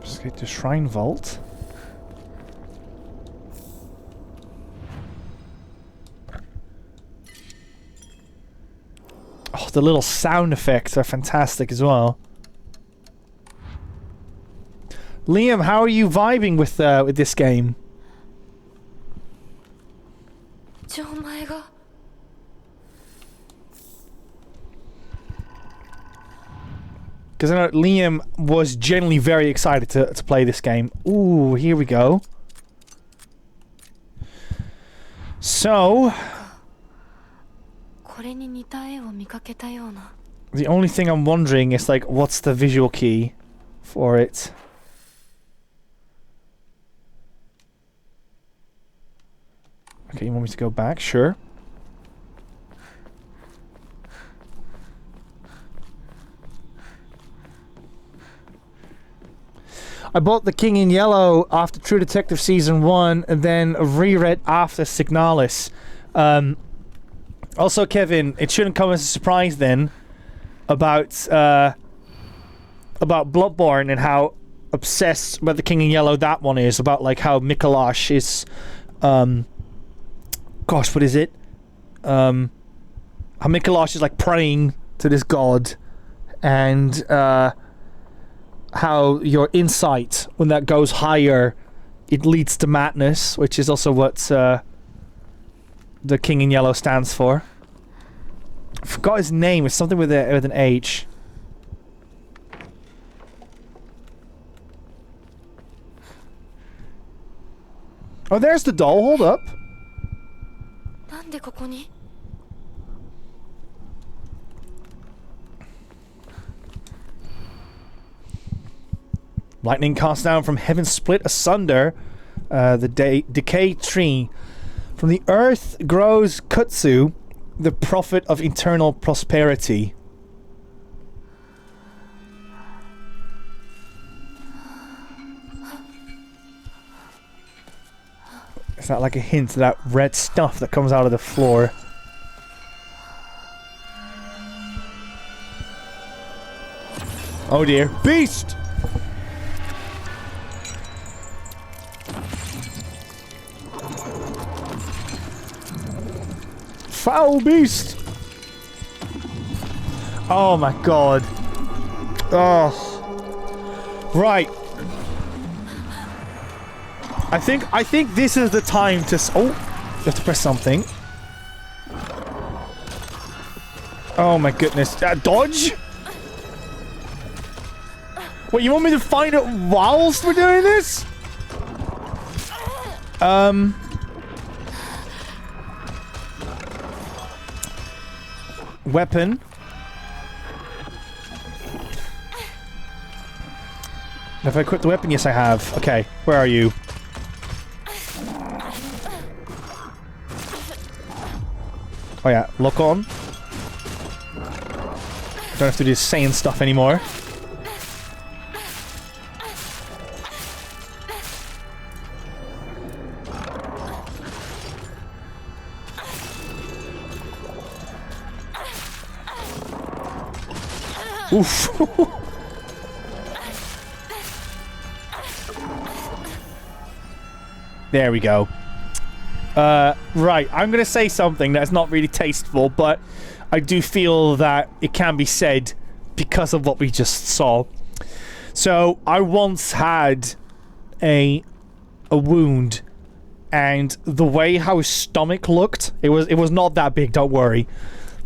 Just get the shrine vault. Oh, the little sound effects are fantastic as well. Liam, how are you vibing with this game? じゃあお前が Because I know Liam was genuinely very excited to play this game. Ooh, here we go. So... これに似た絵を見かけたような The only thing I'm wondering is, like, what's the visual key for it? Okay, you want me to go back? Sure. I bought The King in Yellow after True Detective Season 1 and then reread after Signalis. Also, Kevin, it shouldn't come as a surprise then about Bloodborne and how obsessed with The King in Yellow that one is, about like how MacLeod is gosh, what is it? How MacLeod is like praying to this god, and how your insight, when that goes higher, it leads to madness, which is also what The King in Yellow stands for. I forgot his name. It's something with an H. Oh, there's the doll. Hold up. なんでここに Lightning casts down from heaven, split asunder the decay tree. From the earth grows Kutsu, the prophet of eternal prosperity. Is that like a hint to that red stuff that comes out of the floor? Oh dear. Beast! Foul beast! Oh my god. Oh. Right. I think this is the time to you have to press something. Oh my goodness. Dodge? Wait, you want me to find it whilst we're doing this? Weapon. Have I equipped the weapon? Yes, I have. Okay, where are you? Oh yeah, lock on. Don't have to do saying stuff anymore. Oof. There we go. Right, I'm gonna say something that's not really tasteful, but I do feel that it can be said because of what we just saw. So, I once had a wound, and the way how his stomach looked, it was not that big, don't worry.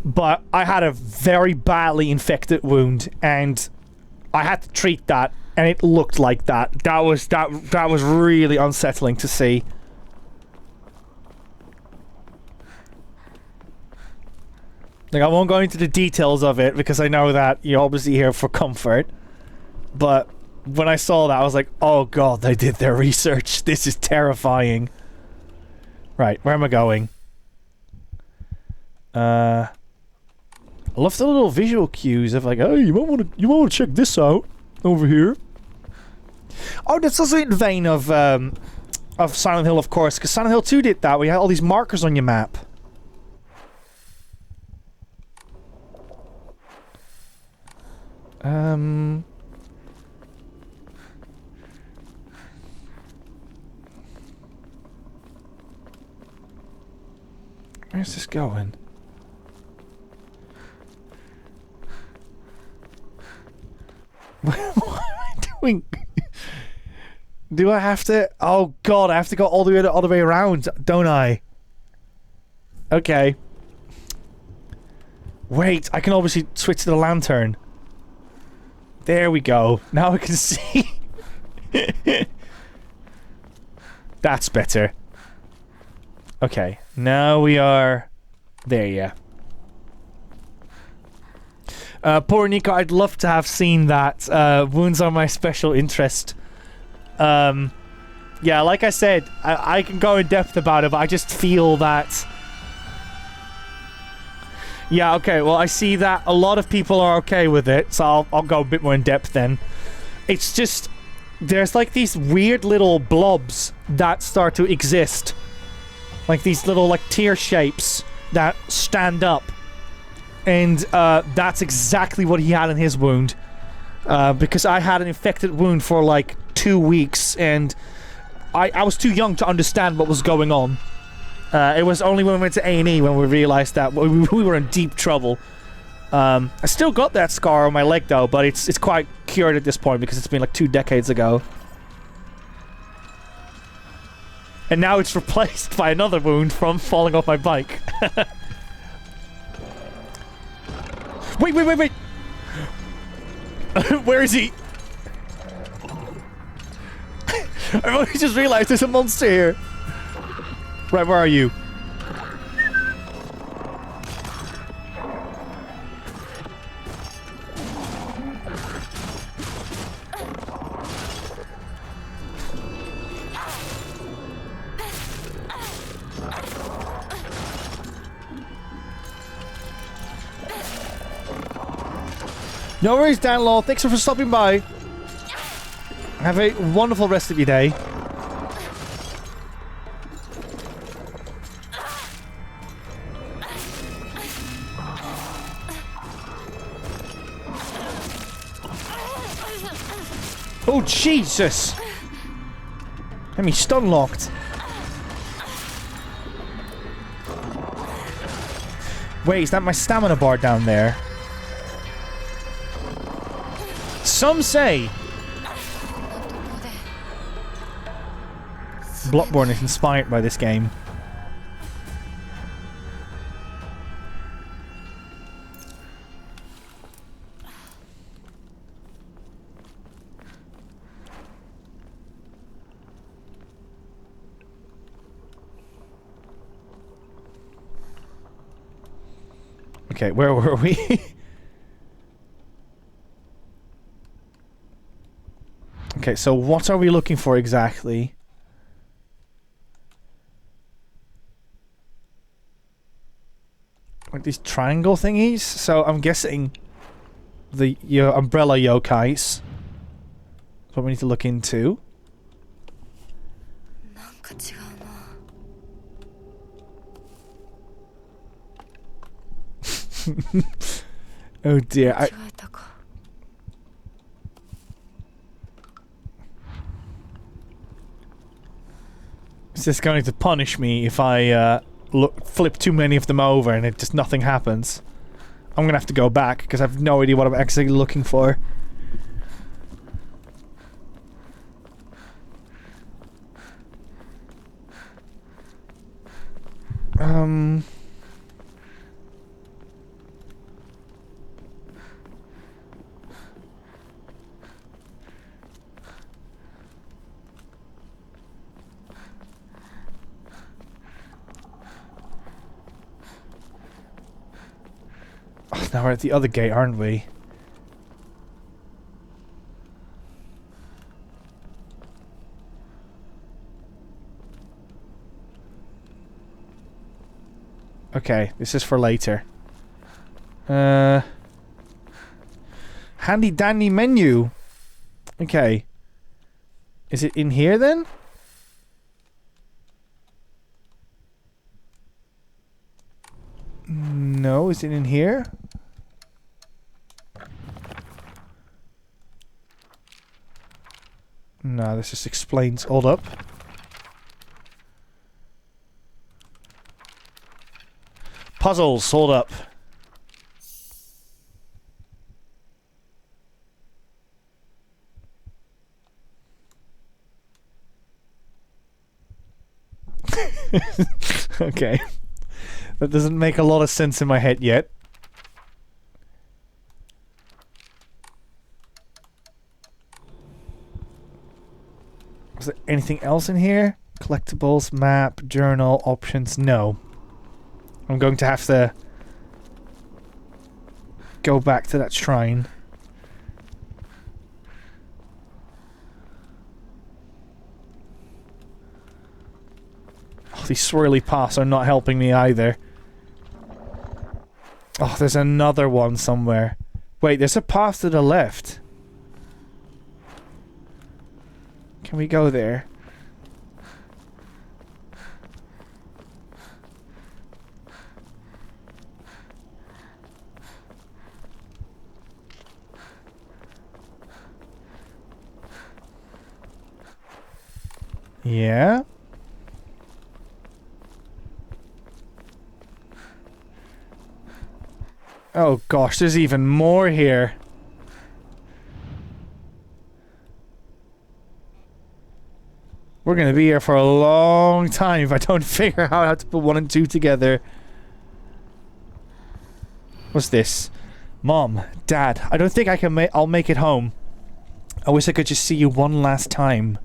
But I had a very badly infected wound, and I had to treat that, and it looked like that. That was really unsettling to see. Like, I won't go into the details of it because I know that you're obviously here for comfort. But when I saw that, I was like, oh god, they did their research. This is terrifying. Right, where am I going? I love the little visual cues of like, oh, you might want to check this out over here. Oh, that's also in the vein of Silent Hill, of course, because Silent Hill 2 did that, where you had all these markers on your map. Where's this going? What am I doing? Do I have to? Oh god, I have to go all the way around, don't I? Okay. Wait, I can obviously switch to the lantern. There we go. Now I can see. That's better. Okay, now we are there, yeah. Poor Nico, I'd love to have seen that. Wounds are my special interest. Yeah, like I said, I can go in depth about it, but I just feel that... Yeah, okay, well, I see that a lot of people are okay with it, so I'll go a bit more in depth then. It's just... There's like these weird little blobs that start to exist. Like these little, like, tear shapes that stand up. And that's exactly what he had in his wound. Because I had an infected wound for like 2 weeks, and I was too young to understand what was going on. It was only when we went to A&E when we realized that we were in deep trouble. I still got that scar on my leg though, but it's quite cured at this point because it's been like 2 decades ago. And now it's replaced by another wound from falling off my bike. Wait! Where is he? I've only just realized there's a monster here. Right, where are you? No worries, Dan Law. Thanks for stopping by. Have a wonderful rest of your day. Oh, Jesus! Let me stun locked. Wait, is that my stamina bar down there? Some say Bloodborne is inspired by this game. Okay, where were we? Okay, so what are we looking for exactly? Like these triangle thingies? So I'm guessing the umbrella yokais. That's what we need to look into. Oh dear. Is this going to punish me if I flip too many of them over and nothing happens? I'm gonna have to go back because I have no idea what I'm actually looking for. Now we're at the other gate, aren't we? Okay, this is for later. Handy dandy menu. Okay. Is it in here then? No, is it in here? No, this just explains. Hold up. Puzzles, hold up. Okay. That doesn't make a lot of sense in my head yet. Was there anything else in here? Collectibles, map, journal, options? No. I'm going to have to go back to that shrine. Oh, these swirly paths are not helping me either. Oh, there's another one somewhere. Wait, there's a path to the left. Can we go there? Yeah. Oh gosh, there's even more here. We're gonna be here for a long time if I don't figure out how to put 1 and 2 together. What's this? Mom, Dad, I don't think I can I'll make it home. I wish I could just see you one last time.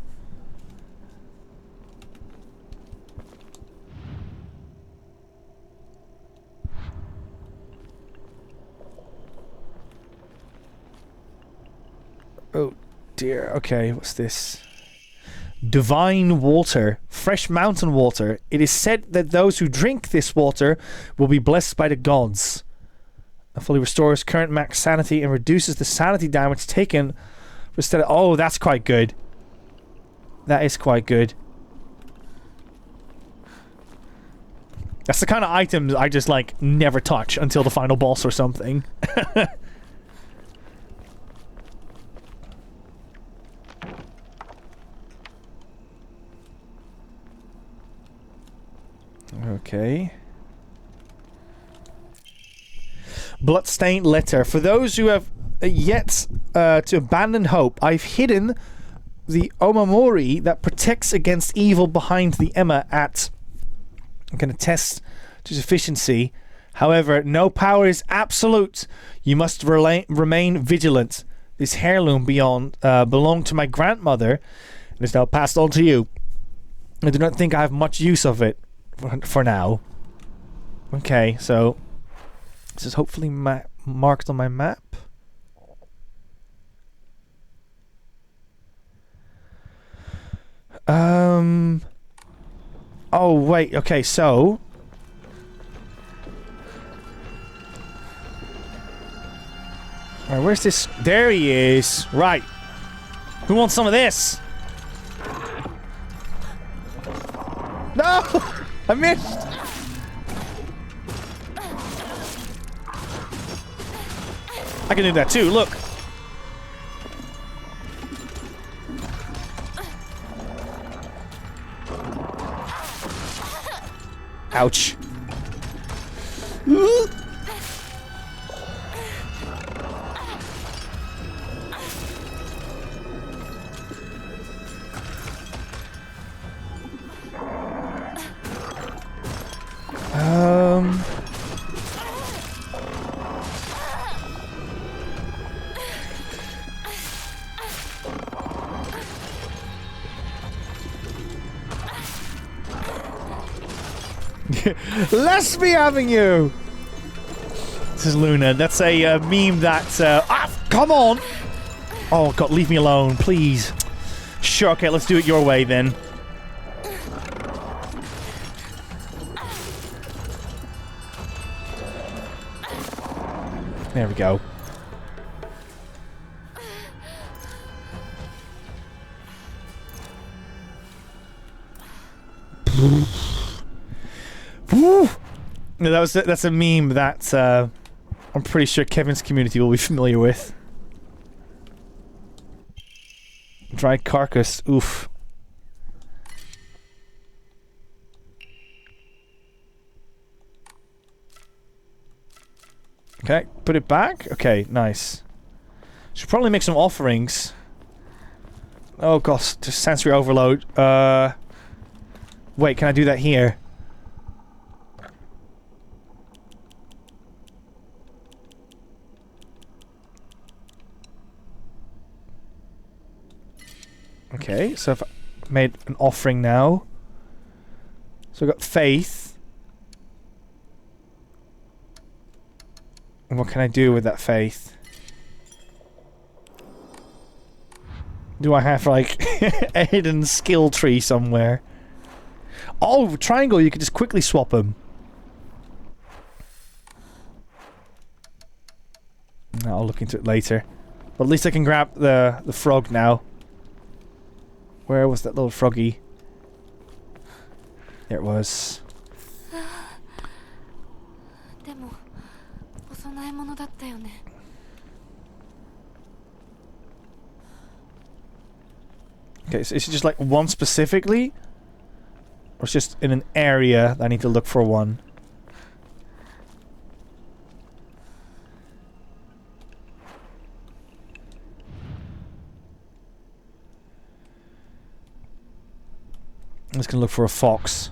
Oh dear, okay, what's this? Divine water, fresh mountain water. It is said that those who drink this water will be blessed by the gods. fully restores current max sanity and reduces the sanity damage taken. Instead of, oh, that's quite good. That is quite good. That's the kind of items I just like never touch until the final boss or something. Okay. Bloodstained letter. For those who have yet to abandon hope, I've hidden the Omamori that protects against evil behind the Emma at... I'm going to test to sufficiency. However, no power is absolute. You must remain vigilant. This heirloom belonged to my grandmother and is now passed on to you. I do not think I have much use of it for now. Okay, so this is hopefully marked on my map. Oh, wait. Okay, so... Alright, where's this? There he is. Right. Who wants some of this? No! I missed! I can do that too, look! Ouch. Let's be having you! This is Luna. That's a meme that... come on! Oh, God, leave me alone, please. Sure, okay, let's do it your way, then. There we go. That's a meme that I'm pretty sure Kevin's community will be familiar with. Dry carcass, oof. Okay, put it back. Okay, nice. Should probably make some offerings. Oh gosh, just sensory overload. Wait, can I do that here? Okay, so I've made an offering now. So I've got faith. And what can I do with that faith? Do I have like a hidden skill tree somewhere? Oh, triangle, you could just quickly swap them. No, I'll look into it later. But at least I can grab the frog now. Where was that little froggy? There it was. Okay, so is it just like one specifically? Or it's just in an area that I need to look for one? I'm just gonna look for a fox.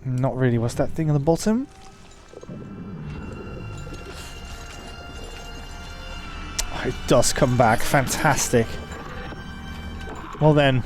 Not really. What's that thing on the bottom? It does come back. Fantastic. Well then.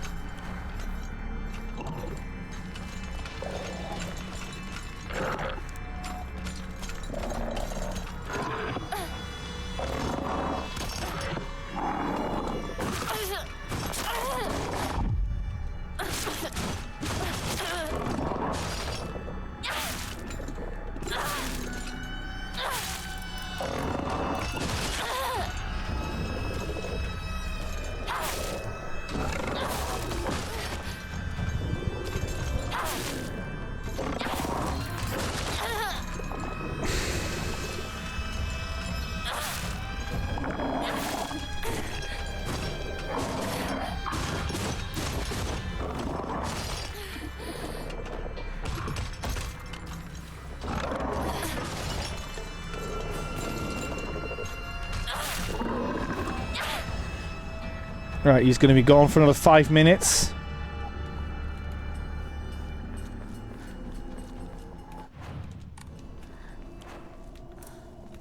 Right, he's going to be gone for another 5 minutes.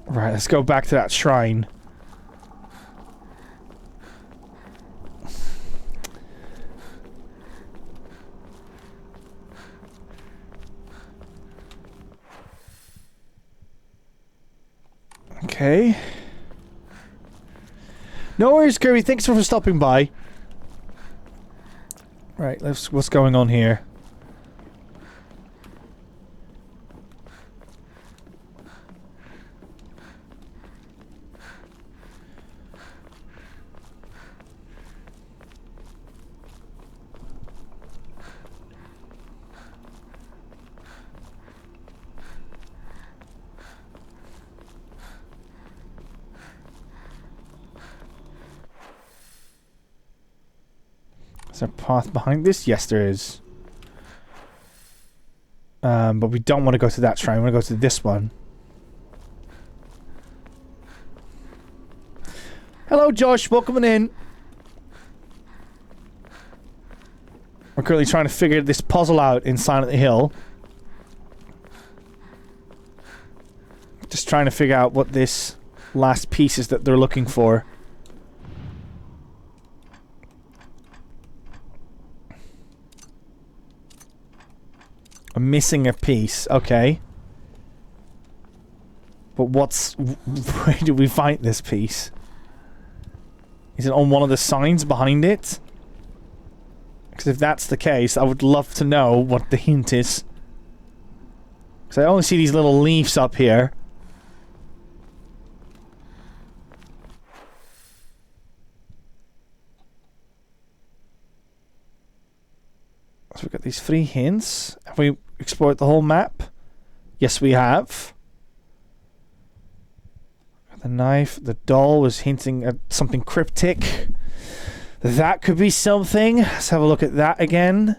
Right, let's go back to that shrine. Okay. No worries, Kirby. Thanks for stopping by. Right, what's going on here? Is there a path behind this? Yes, there is. But we don't want to go to that shrine. We want to go to this one. Hello, Josh. Welcome in. We're currently trying to figure this puzzle out in Silent Hill. Just trying to figure out what this last piece is that they're looking for. I'm missing a piece. Okay. But where do we find this piece? Is it on one of the signs behind it? Because if that's the case, I would love to know what the hint is. Because I only see these little leaves up here. So we've got these 3 hints. Have we explored the whole map? Yes, we have. The knife, the doll was hinting at something cryptic. That could be something. Let's have a look at that again.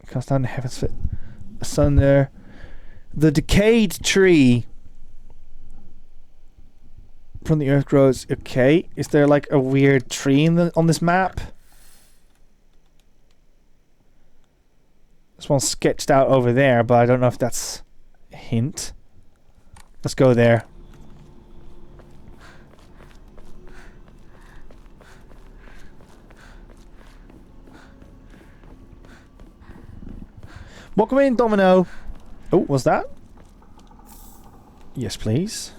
Cast down the heavens fit. The sun there. The decayed tree. From the earth grows. Okay. Is there like a weird tree on this map? This one's sketched out over there, but I don't know if that's a hint. Let's go there. Welcome in, Domino. Oh, what's that? Yes, please.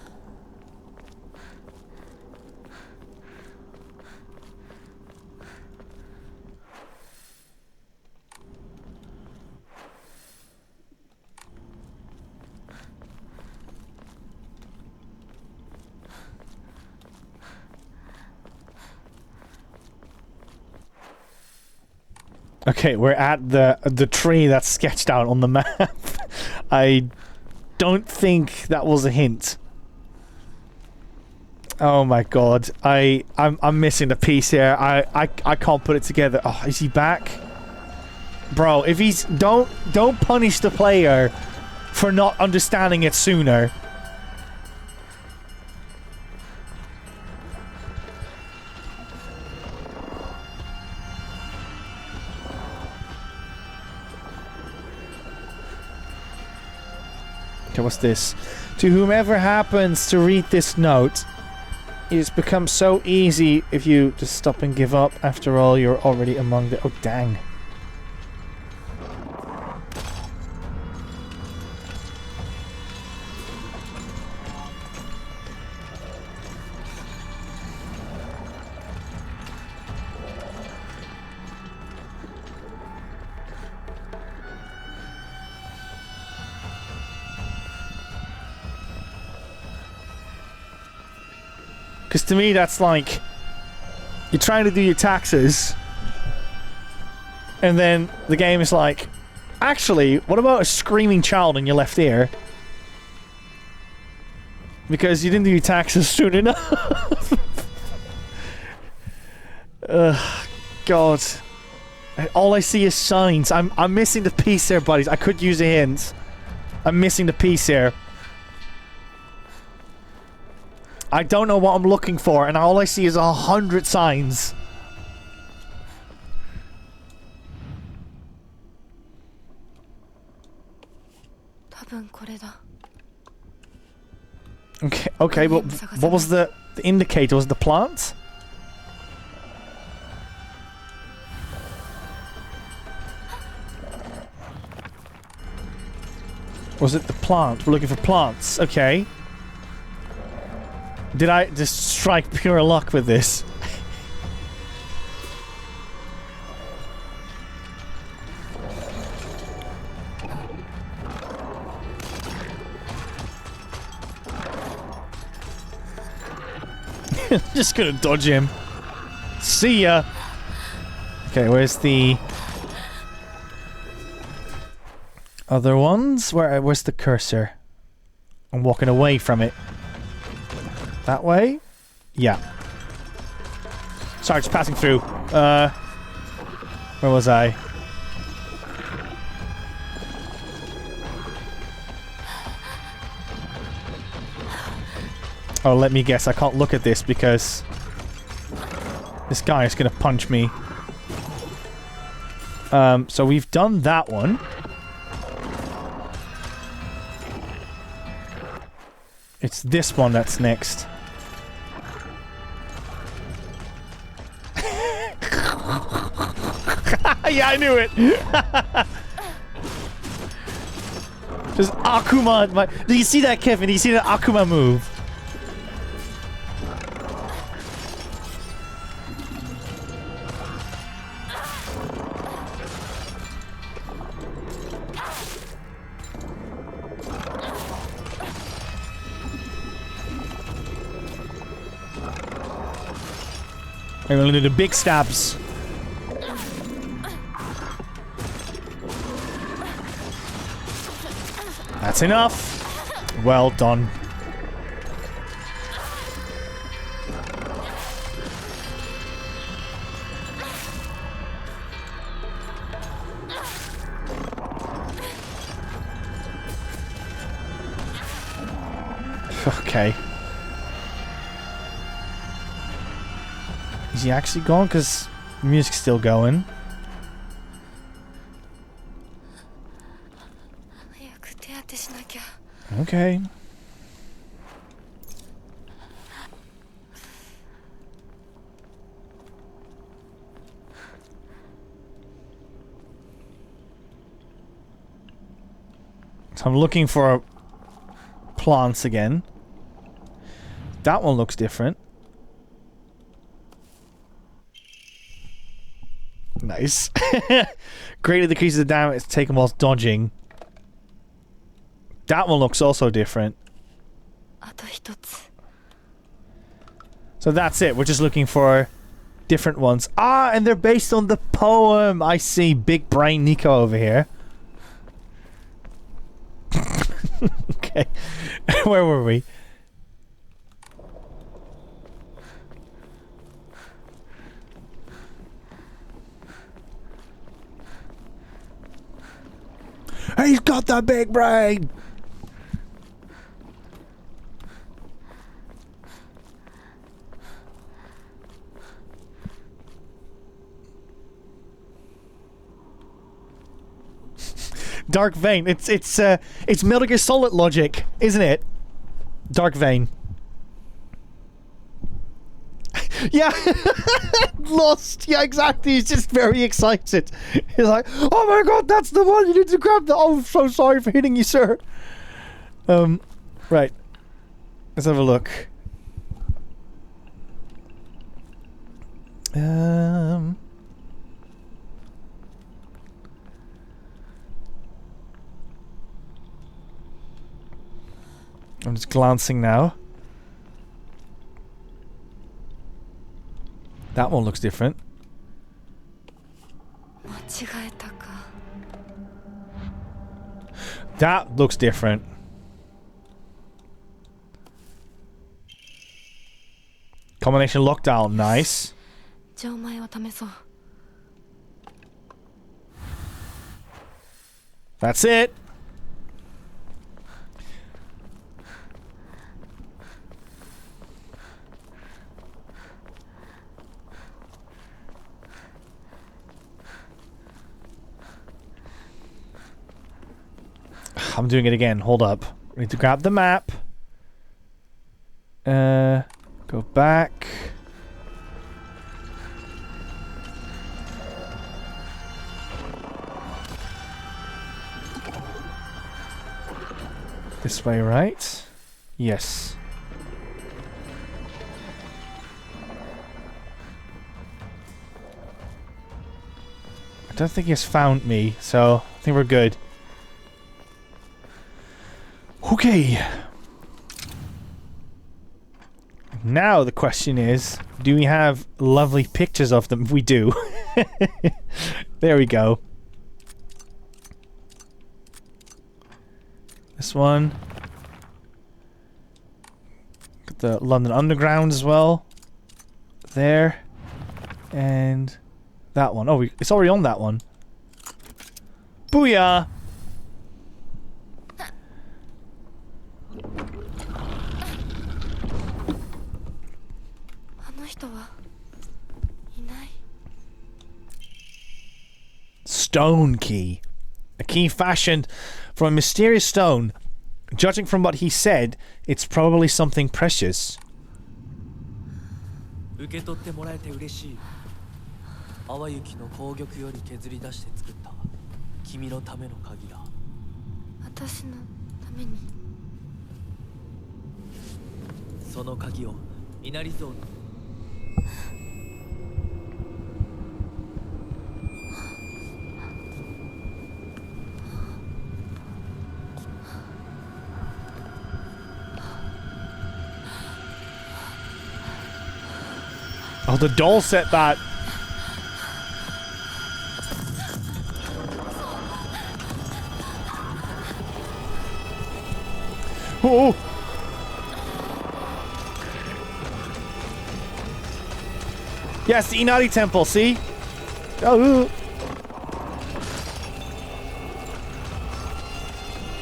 Okay, we're at the tree that's sketched out on the map. I don't think that was a hint. Oh my god, I'm missing the piece here. I can't put it together. Oh, is he back? Bro, if he's don't punish the player for not understanding it sooner. Okay, what's this? To whomever happens to read this note, it's become so easy if you just stop and give up. After all, you're already among the... Oh, dang. Because to me, that's like... You're trying to do your taxes, and then the game is like, actually, what about a screaming child in your left ear? Because you didn't do your taxes soon enough. God. All I see is signs. I'm missing the piece there, buddies. I could use a hint. I'm missing the piece here. I don't know what I'm looking for, and all I see is 100 signs. Okay, but what was the indicator? Was the plant? Was it the plant? We're looking for plants. Okay. Did I just strike pure luck with this? Just gonna dodge him. See ya. Okay, where's the other ones? Where's the cursor? I'm walking away from it. That way? Yeah. Sorry, just passing through. Where was I? Oh, let me guess. I can't look at this because this guy is gonna punch me. So we've done that one. It's this one that's next. Yeah, I knew it. Just Akuma. Do you see that, Kevin? Do you see that Akuma move? I'm gonna do the big stabs. That's enough. Well done. Okay. Is he actually gone? Because the music's still going. Okay. So I'm looking for plants again. That one looks different. Nice. Greatly decreases the damage taken whilst dodging. That one looks also different. So that's it. We're just looking for different ones. Ah, and they're based on the poem. I see. Big brain Nico over here. Okay. Where were we? He's got the big brain! Dark Vein. It's Metal Gear Solid logic, isn't it? Dark Vein. Yeah, Lost. Yeah, exactly. He's just very excited. He's like, "Oh my god, that's the one! You need to grab the." Oh, I'm so sorry for hitting you, sir. Right. Let's have a look. I'm just glancing now. That one looks different. That looks different. Combination lockdown, nice. That's it. I'm doing it again. Hold up. We need to grab the map. Go back. This way, right? Yes. I don't think he has found me, so I think we're good. Okay. Now the question is, do we have lovely pictures of them? We do. There we go. This one. Got the London Underground as well. There. And that one. Oh, it's already on that one. Booyah! Stone key. A key fashioned from a mysterious stone. Judging from what he said, it's probably something precious. 受け取ってもらえて嬉しい。淡雪の紅玉より削り出して作った君のための鍵だ。私のために。その鍵を稲荷像の Oh, the doll set that. Oh. Yes, the Inari Temple, see? Oh.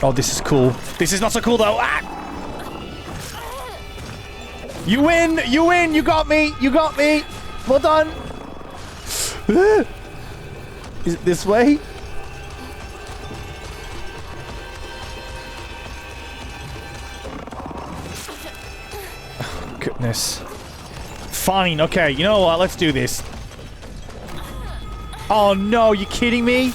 Oh, this is cool. This is not so cool, though. Ah! You win! You win! You got me! You got me! Well done! Is it this way? Oh, goodness. Fine, okay, you know what? Let's do this. Oh no, you kidding me?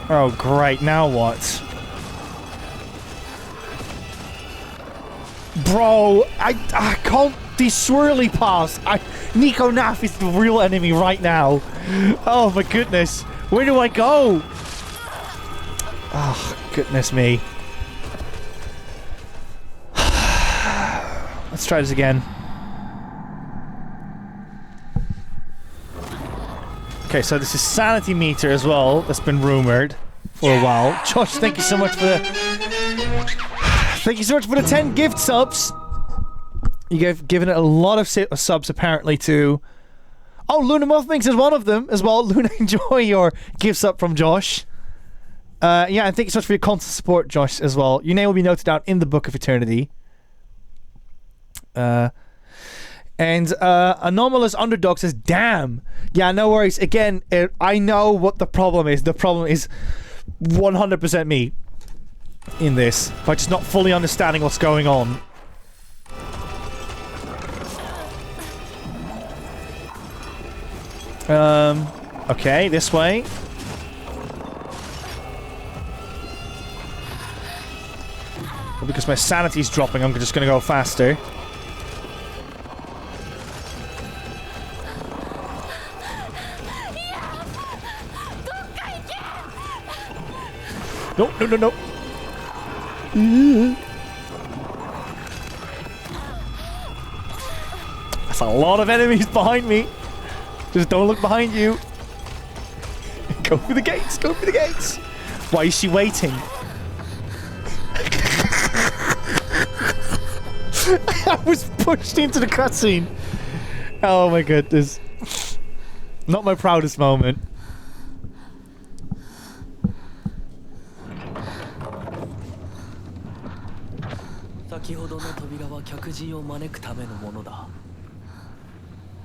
Oh great, now what? Bro, I can't these swirly paths. Nico Naff is the real enemy right now. Oh my goodness. Where do I go? Oh goodness me. Let's try this again. Okay, so this is sanity meter as well. That's been rumored for a while. Josh, thank you so much for the... Thank you so much for the 10 gift subs. You've given it a lot of subs apparently to... Oh, Luna Muffmix is one of them as well. Luna, enjoy your gift sub from Josh. Yeah, and thank you so much for your constant support, Josh, as well. Your name will be noted down in the Book of Eternity. And Anomalous Underdog says, damn. Yeah, no worries. Again, I know what the problem is. The problem is 100% me in this, by just not fully understanding what's going on. Okay, this way. Well, because my sanity's dropping, I'm just gonna go faster. No, no, no, no. That's a lot of enemies behind me. Just don't look behind you. Go through the gates. Go through the gates. Why is she waiting? I was pushed into the cutscene. Oh my goodness. Not my proudest moment.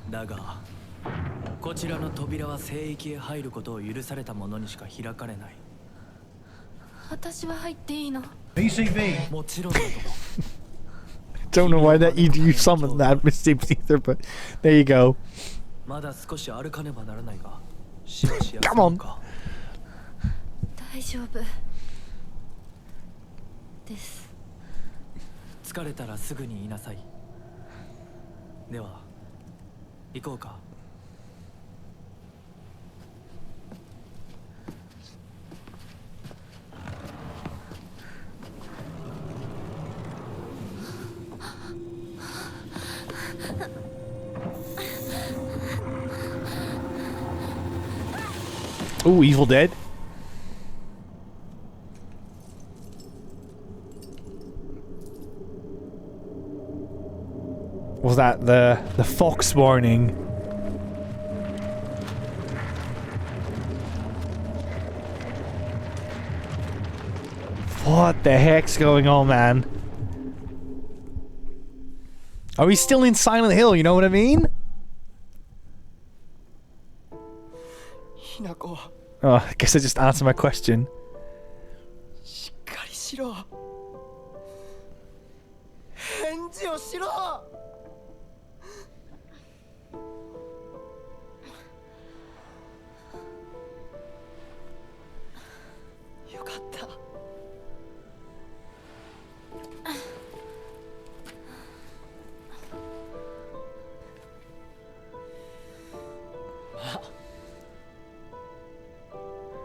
Daga. こちらの扉は聖域へ入ることを許された者にしか開かれない。私は入っていいの？ BCB. もちろんだと。 Don't know why that you summoned that Mr. either, but there you go. まだ少し歩かねばならないが。しばし休 Come む on. か。大丈夫です。疲れたらすぐに言いなさい。では行こうか。 Ooh, Evil Dead. Was that the fox warning? What the heck's going on, man? Are we still in Silent Hill, you know what I mean? Oh, I guess I just answered my question. しっかりしろ。返事をしろ。よかった。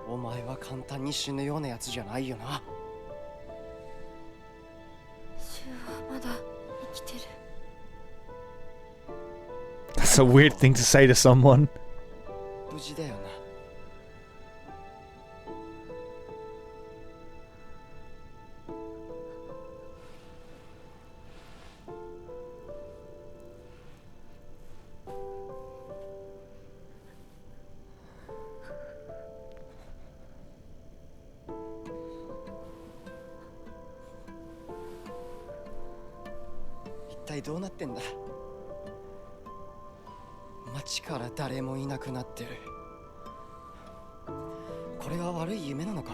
お前は簡単に死ぬようなやつじゃないよな。シュウはまだ生きてる。 That's a weird thing to say to someone. 無事だよな。一体どうなってんだ。街から誰もいなくなってる。これは悪い夢なのか。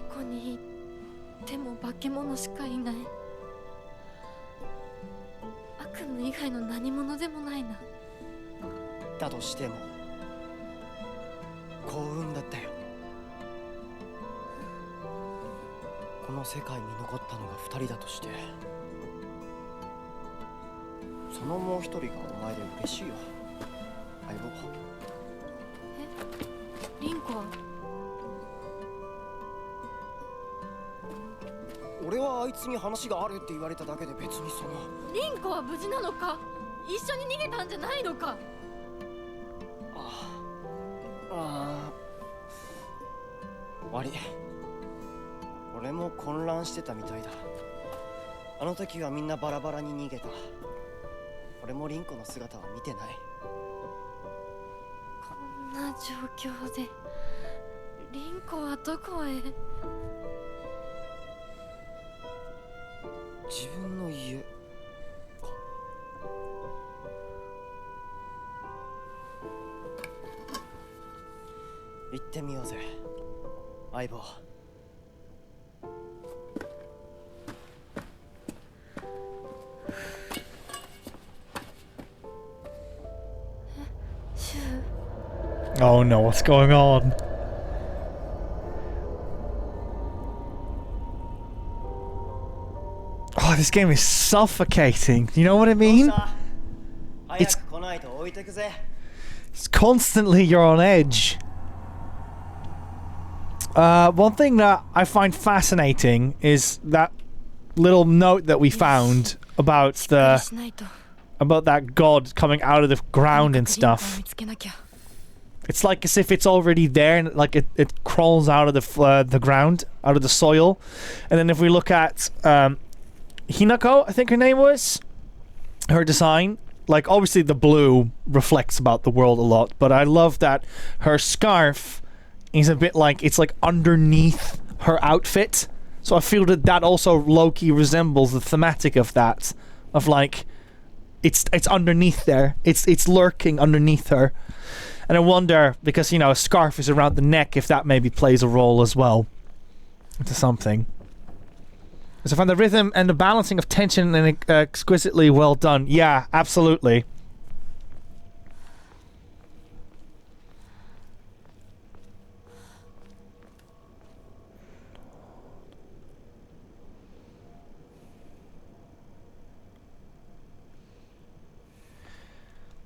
どこに行っても化け物しかいない。悪夢以外の何者でもないな。だとしても幸運だったよ。この世界に残ったのが2人だとして、そのもう1人がお前で嬉しいよ。相棒。え、リンコは？俺はあいつに話があるって言われただけで別にその。リンコは無事なのか？一緒に逃げたんじゃないのか？悪い。俺も混乱してたみたいだ。あの時はみんなバラバラに逃げた。俺もリンコの姿は見てない。こんな状況でリンコはどこへ？自分の家か。行ってみようぜ、相棒。Oh no, what's going on? Oh, this game is suffocating. You know what I mean? It's constantly you're on edge. One thing that I find fascinating is that little note that we found about that god coming out of the ground and stuff. It's like as if it's already there, and like it crawls out of the ground, out of the soil. And then if we look at Hinako, I think her name was, her design, like obviously the blue reflects about the world a lot, but I love that her scarf is a bit like, it's like underneath her outfit. So I feel that that also low-key resembles the thematic of that, of like it's underneath there, it's lurking underneath her. And I wonder, because, you know, a scarf is around the neck, if that maybe plays a role as well into something. So I find the rhythm and the balancing of tension and exquisitely well done. Yeah, absolutely.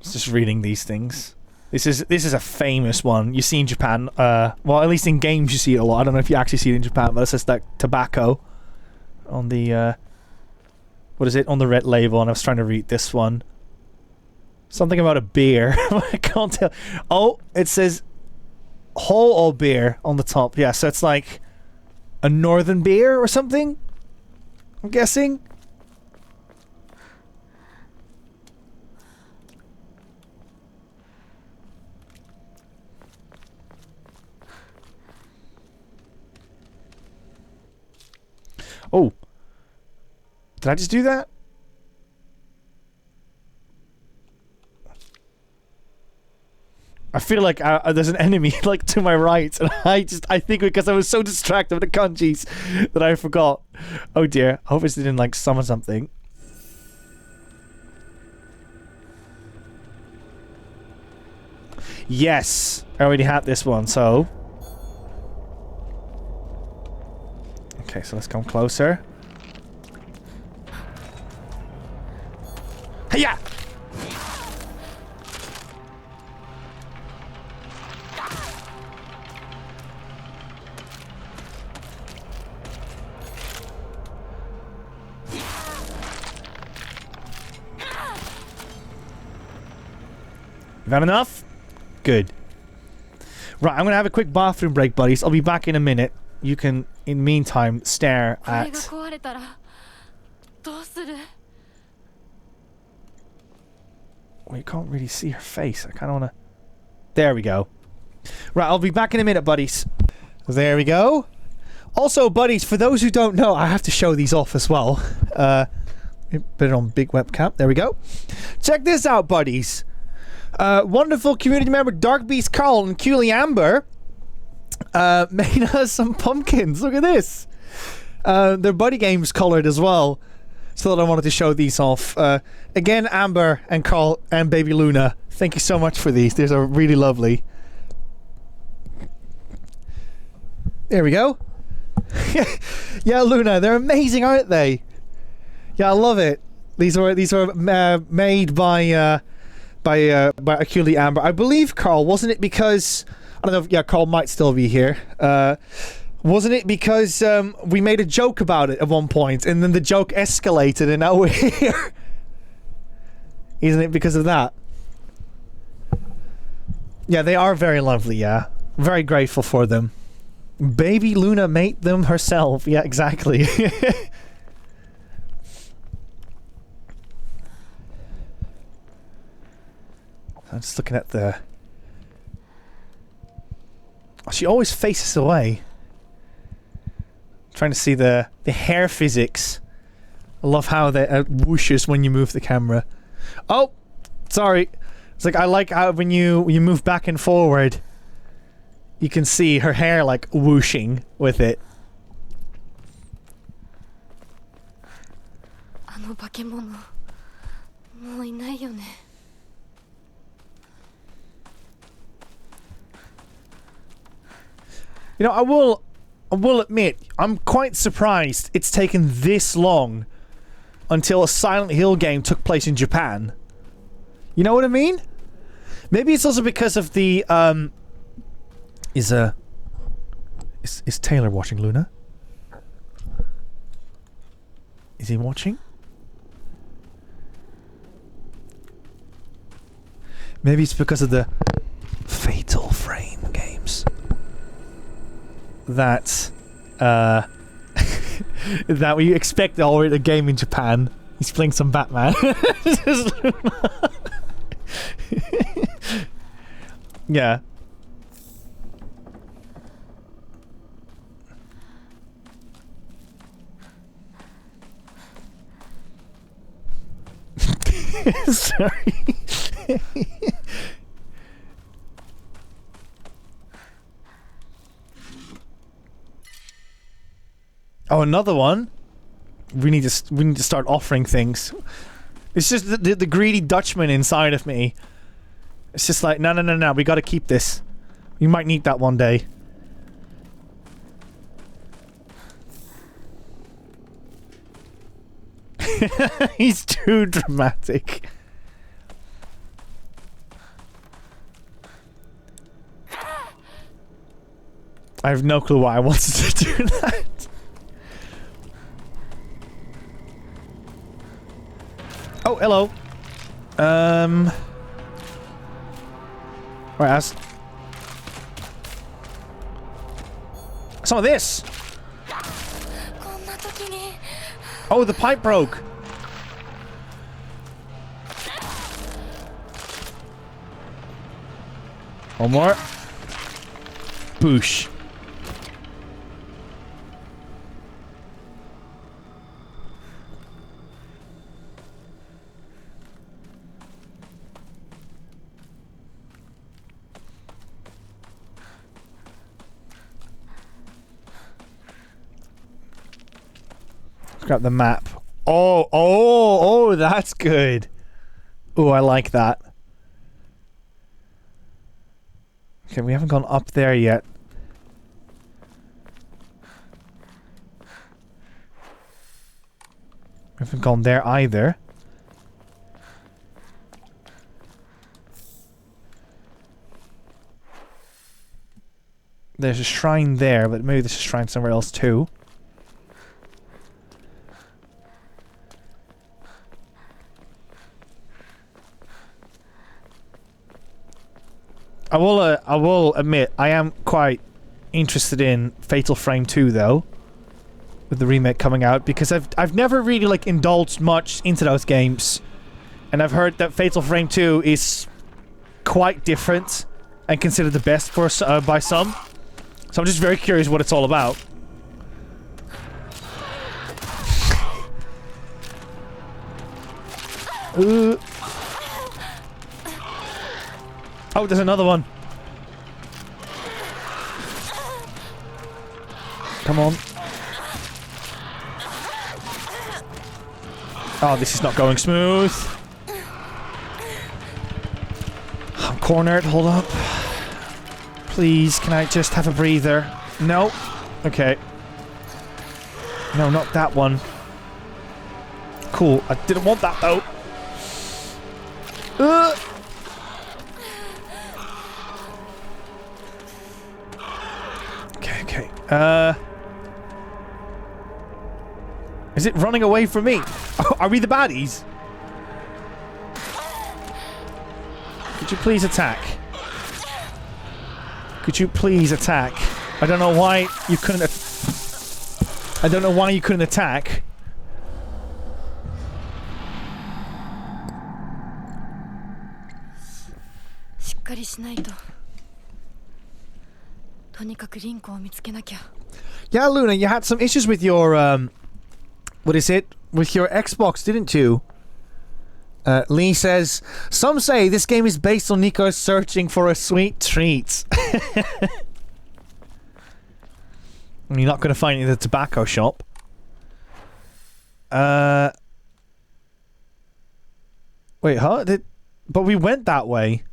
Just reading these things. This is a famous one you see in Japan. Well, at least in games you see it a lot. I don't know if you actually see it in Japan, but it says that tobacco on the what is it, on the red label, and I was trying to read this one. Something about a beer. I can't tell. Oh, it says whole or beer on the top. Yeah, so it's like a northern beer or something, I'm guessing. Oh, did I just do that? I feel like there's an enemy like to my right, and I think because I was so distracted with the kanjis that I forgot. Oh dear, I hope it didn't like summon something. Yes, I already had this one, so. Okay, so let's come closer. Hiya! Is that enough? Good. Right, I'm gonna have a quick bathroom break, buddies. I'll be back in a minute. You can, in the meantime, stare at... Well, you can't really see her face. I kind of want to... There we go. Right, I'll be back in a minute, buddies. There we go. Also, buddies, for those who don't know, I have to show these off as well. Put it on big webcam. There we go. Check this out, buddies. Wonderful community member Dark Beast Carl and Cooley Amber made us some pumpkins. Look at this. They're BuddyGames colored as well. So that I wanted to show these off. Again, Amber and Carl and Baby Luna, thank you so much for these. These are really lovely. There we go. Yeah, Luna, they're amazing, aren't they? Yeah, I love it. These were made by Aculi Amber. I believe, Carl, wasn't it because... I don't know if... Yeah, Carl might still be here. Wasn't it because we made a joke about it at one point, and then the joke escalated, and now we're here? Isn't it because of that? Yeah, they are very lovely, yeah. Very grateful for them. Baby Luna made them herself. Yeah, exactly. I'm just looking at the... She always faces away. Trying to see the hair physics. I love how they whooshes when you move the camera. Oh, sorry. It's like I like how when you move back and forward, you can see her hair like whooshing with it. あの化け物もういないよね。You know, I will admit, I'm quite surprised it's taken this long until a Silent Hill game took place in Japan. You know what I mean? Maybe it's also because of the Is Taylor watching, Luna? Is he watching? Maybe it's because of the Fatal Frame games that that we expect already a game in Japan. He's playing some Batman. Yeah. Sorry. Oh, another one. We need to start offering things. It's just the greedy Dutchman inside of me. It's just like no. We got to keep this. We might need that one day. He's too dramatic. I have no clue why I wanted to do that. Oh, hello. Right, some of this. Oh, the pipe broke. One more. Boosh. Grab the map. Oh, that's good. Oh, I like that. Okay, we haven't gone up there yet. We haven't gone there either. There's a shrine there, but maybe there's a shrine somewhere else too. I will admit, I am quite interested in Fatal Frame 2 though, with the remake coming out, because I've never really like indulged much into those games, and I've heard that Fatal Frame 2 is quite different and considered the best for by some. So I'm just very curious what it's all about. Oh, there's another one. Come on. Oh, this is not going smooth. I'm cornered. Hold up. Please, can I just have a breather? No. Okay. No, not that one. Cool. I didn't want that, though. Okay. Is it running away from me? Are we the baddies? Could you please attack? Could you please attack? I don't know why you couldn't. I don't know why you couldn't attack. とにかくリンコを見つけなきゃ。 Yeah, Luna, you had some issues with your, what is it? With your Xbox, didn't you? Lee says, some say this game is based on Nico searching for a sweet treat. You're not going to find it in the tobacco shop. Wait, huh? But we went that way.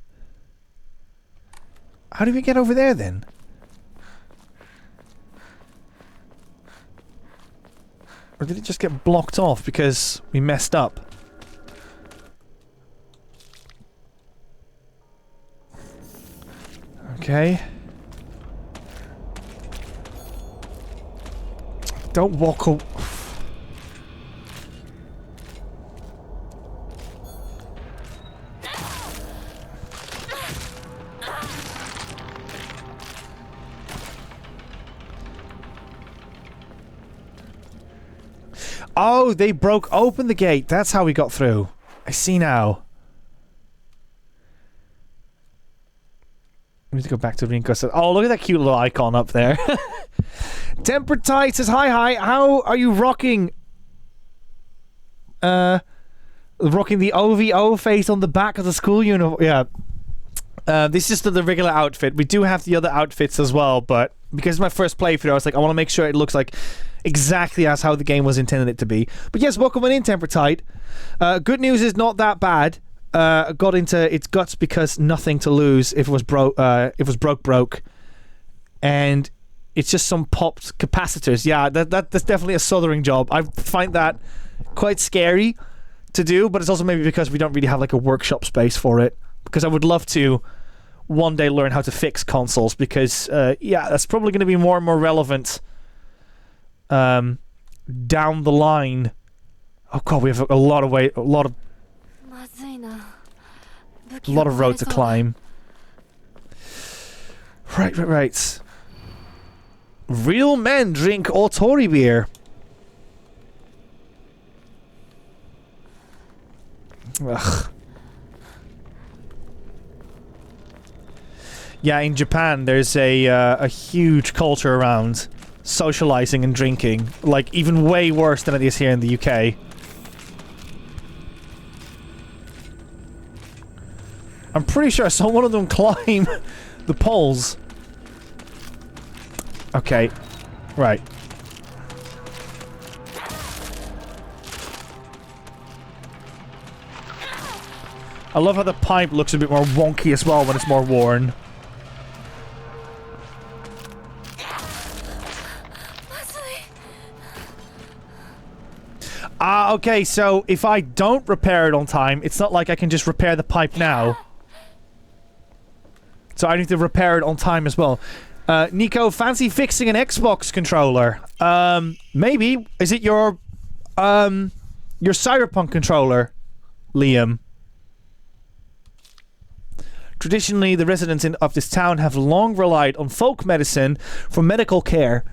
How did we get over there then? Or did it just get blocked off because we messed up? Okay. Don't walk away. Oh, they broke open the gate. That's how we got through. I see now. We need to go back to Rinko. Oh, look at that cute little icon up there. Tempered Tide says, hi. How are you rocking? Rocking the OVO face on the back of the school uniform. Yeah. This is the regular outfit. We do have the other outfits as well, but because it's my first playthrough, I was like, I want to make sure it looks like exactly as how the game was intended it to be. But yes, welcome on in, Tempered Tide. Good news is not that bad. Got into its guts because nothing to lose if it was broke. And it's just some popped capacitors. Yeah, that's definitely a soldering job. I find that quite scary to do, but it's also maybe because we don't really have like a workshop space for it. Because I would love to one day learn how to fix consoles, because yeah, that's probably going to be more and more relevant down the line. Oh god, we have a lot of road to climb. Right. Real men drink Otori beer. Ugh. Yeah, in Japan, there's a huge culture around socializing and drinking, like even way worse than it is here in the UK. I'm pretty sure I saw one of them climb the poles. Okay, right. I love how the pipe looks a bit more wonky as well when it's more worn. Okay, so if I don't repair it on time, it's not like I can just repair the pipe now. So I need to repair it on time as well. Nico, fancy fixing an Xbox controller? Maybe. Is it your Cyberpunk controller, Liam? Traditionally, the residents of this town have long relied on folk medicine for medical care.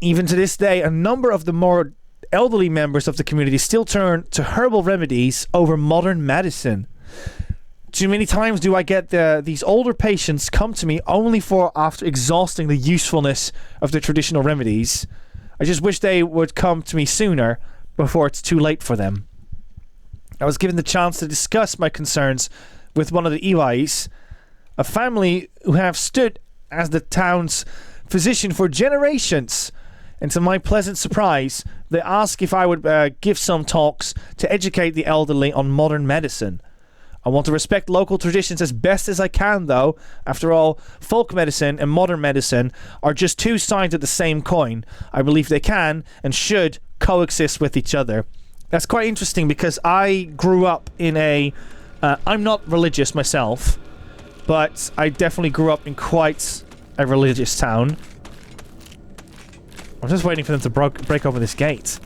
Even to this day, a number of the more elderly members of the community still turn to herbal remedies over modern medicine. Too many times do I get these older patients come to me only after exhausting the usefulness of the traditional remedies. I just wish they would come to me sooner, before it's too late for them. I was given the chance to discuss my concerns with one of the Iwais, a family who have stood as the town's physician for generations. And to my pleasant surprise, they asked if I would give some talks to educate the elderly on modern medicine. I want to respect local traditions as best as I can, though. After all, folk medicine and modern medicine are just two sides of the same coin. I believe they can and should coexist with each other. That's quite interesting, because I grew up in I'm not religious myself, but I definitely grew up in quite a religious town. I'm just waiting for them to break open this gate.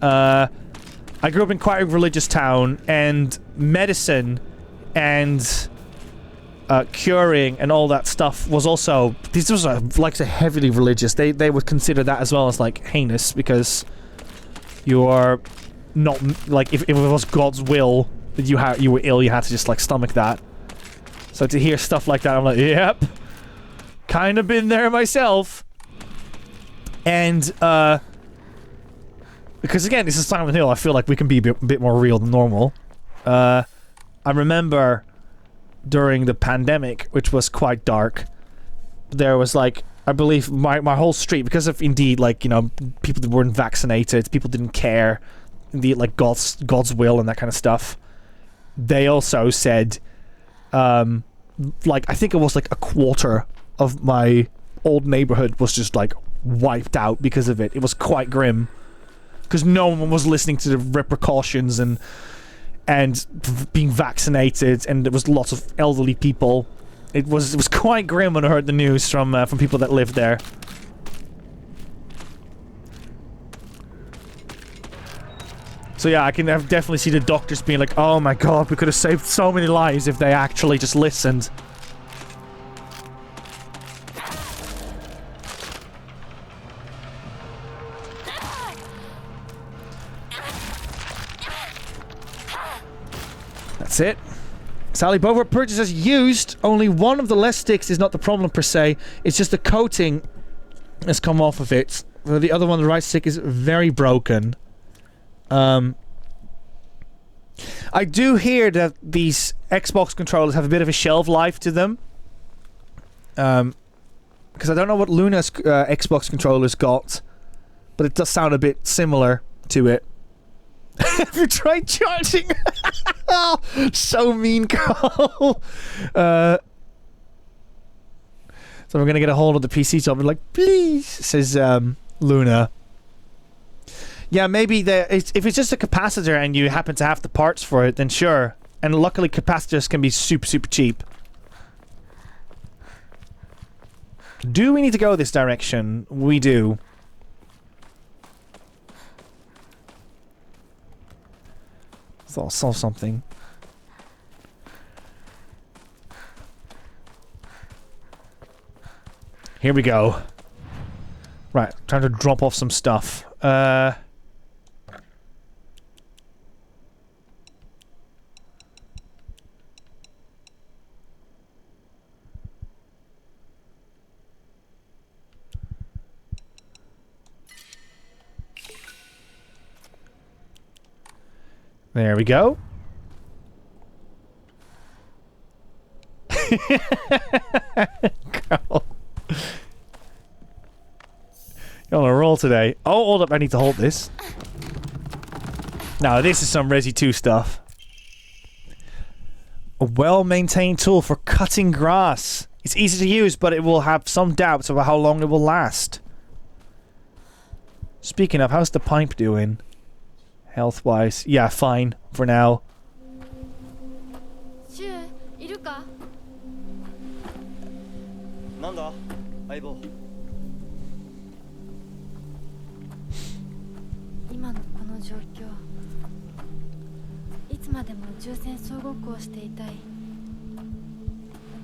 I grew up in quite a religious town, and medicine and curing and all that stuff was also... This was like heavily religious. They would consider that as well as like heinous, because you are not... Like, if it was God's will that you were ill, you had to just like stomach that. So to hear stuff like that, I'm like, yep. kind of been there myself. And, because again, this is Silent Hill, I feel like we can be a bit more real than normal. I remember during the pandemic, which was quite dark, there was like, I believe my whole street, because of indeed, like, you know, people that weren't vaccinated, people didn't care, indeed, like God's will and that kind of stuff. They also said, like, I think it was like a quarter of my old neighborhood was just like wiped out because of it. It was quite grim because no one was listening to the repercussions and being vaccinated, and there was lots of elderly people. It was quite grim when I heard the news from people that lived there. So yeah, I can definitely see the doctors being like, "Oh my God, we could have saved so many lives if they actually just listened." That's it. Sally, both were purchased as used. Only one of the less sticks is not the problem per se. It's just the coating has come off of it. The other one, the right stick, is very broken. I do hear that these Xbox controllers have a bit of a shelf life to them. Because I don't know what Luna's Xbox controller's got, but it does sound a bit similar to it. Have you tried charging? Oh, so mean, Carl. So we're gonna get a hold of the PC shop and like, please, says Luna. Yeah, maybe if it's just a capacitor and you happen to have the parts for it, then sure. And luckily capacitors can be super, super cheap. Do we need to go this direction? We do. So I'll solve something. Here we go. Right, time to drop off some stuff. There we go. Carl. You're on a roll today. Oh, hold up, I need to hold this. Now, this is some Resi 2 stuff. A well-maintained tool for cutting grass. It's easy to use, but it will have some doubts about how long it will last. Speaking of, how's the pipe doing? Health-wise. Yeah, fine. For now. Nanda, Aibo. 今のこの状況、いつまでも宇宙船総ごっこをしていたい。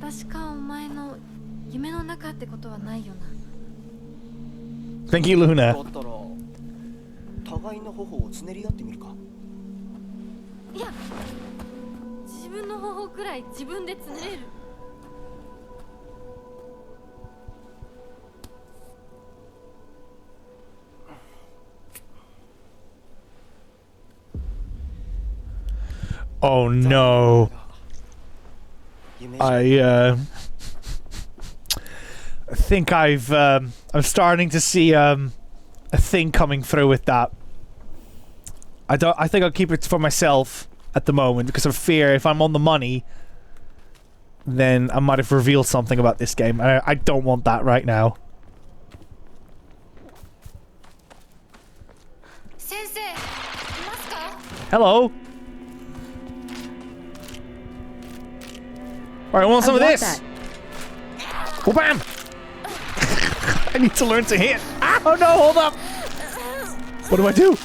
私かお前の夢の中ってことはないよな。Thank you, Luna. だったら互いの頬をつねり合ってみるか。いや、自分の頬くらい自分でつねれる。Oh no. I think I'm starting to see a thing coming through with that. I think I'll keep it for myself at the moment because of fear. If I'm on the money, then I might have revealed something about this game. I don't want that right now. Hello. Alright, I want some of this! Oh, bam! I need to learn to hit! Ah, oh no, hold up! What do I do?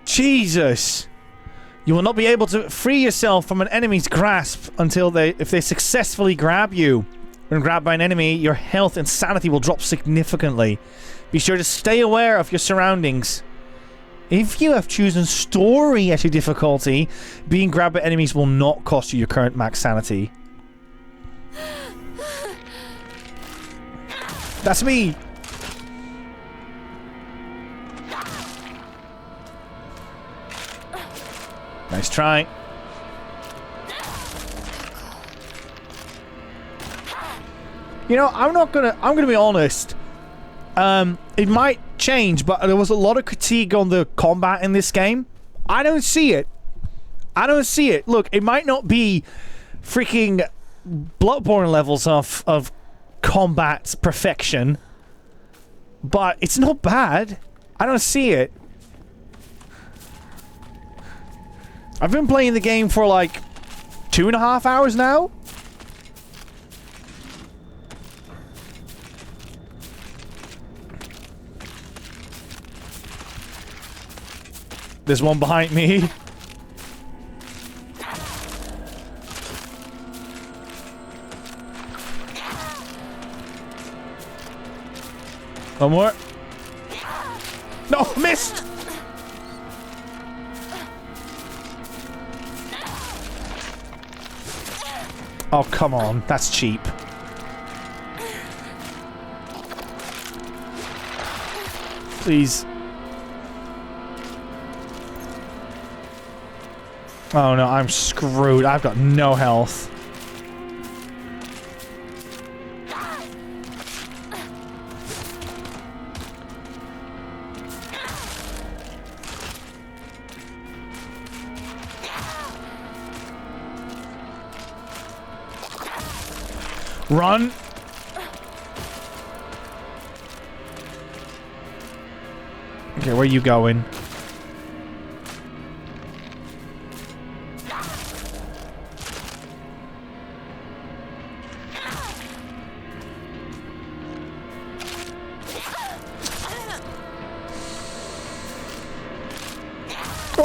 Jesus! You will not be able to free yourself from an enemy's grasp until if they successfully grab you. When grabbed by an enemy, your health and sanity will drop significantly. Be sure to stay aware of your surroundings. If you have chosen story as your difficulty, being grabbed by enemies will not cost you your current max sanity. That's me. Nice try. You know, I'm gonna be honest. It might change, but there was a lot of critique on the combat in this game. I don't see it. I don't see it. Look, it might not be freaking Bloodborne levels of combat perfection, but it's not bad. I don't see it. I've been playing the game for like 2.5 hours now. There's one behind me. One more. No, missed! Oh, come on. That's cheap. Please. Oh no, I'm screwed. I've got no health. Run. Okay, where are you going?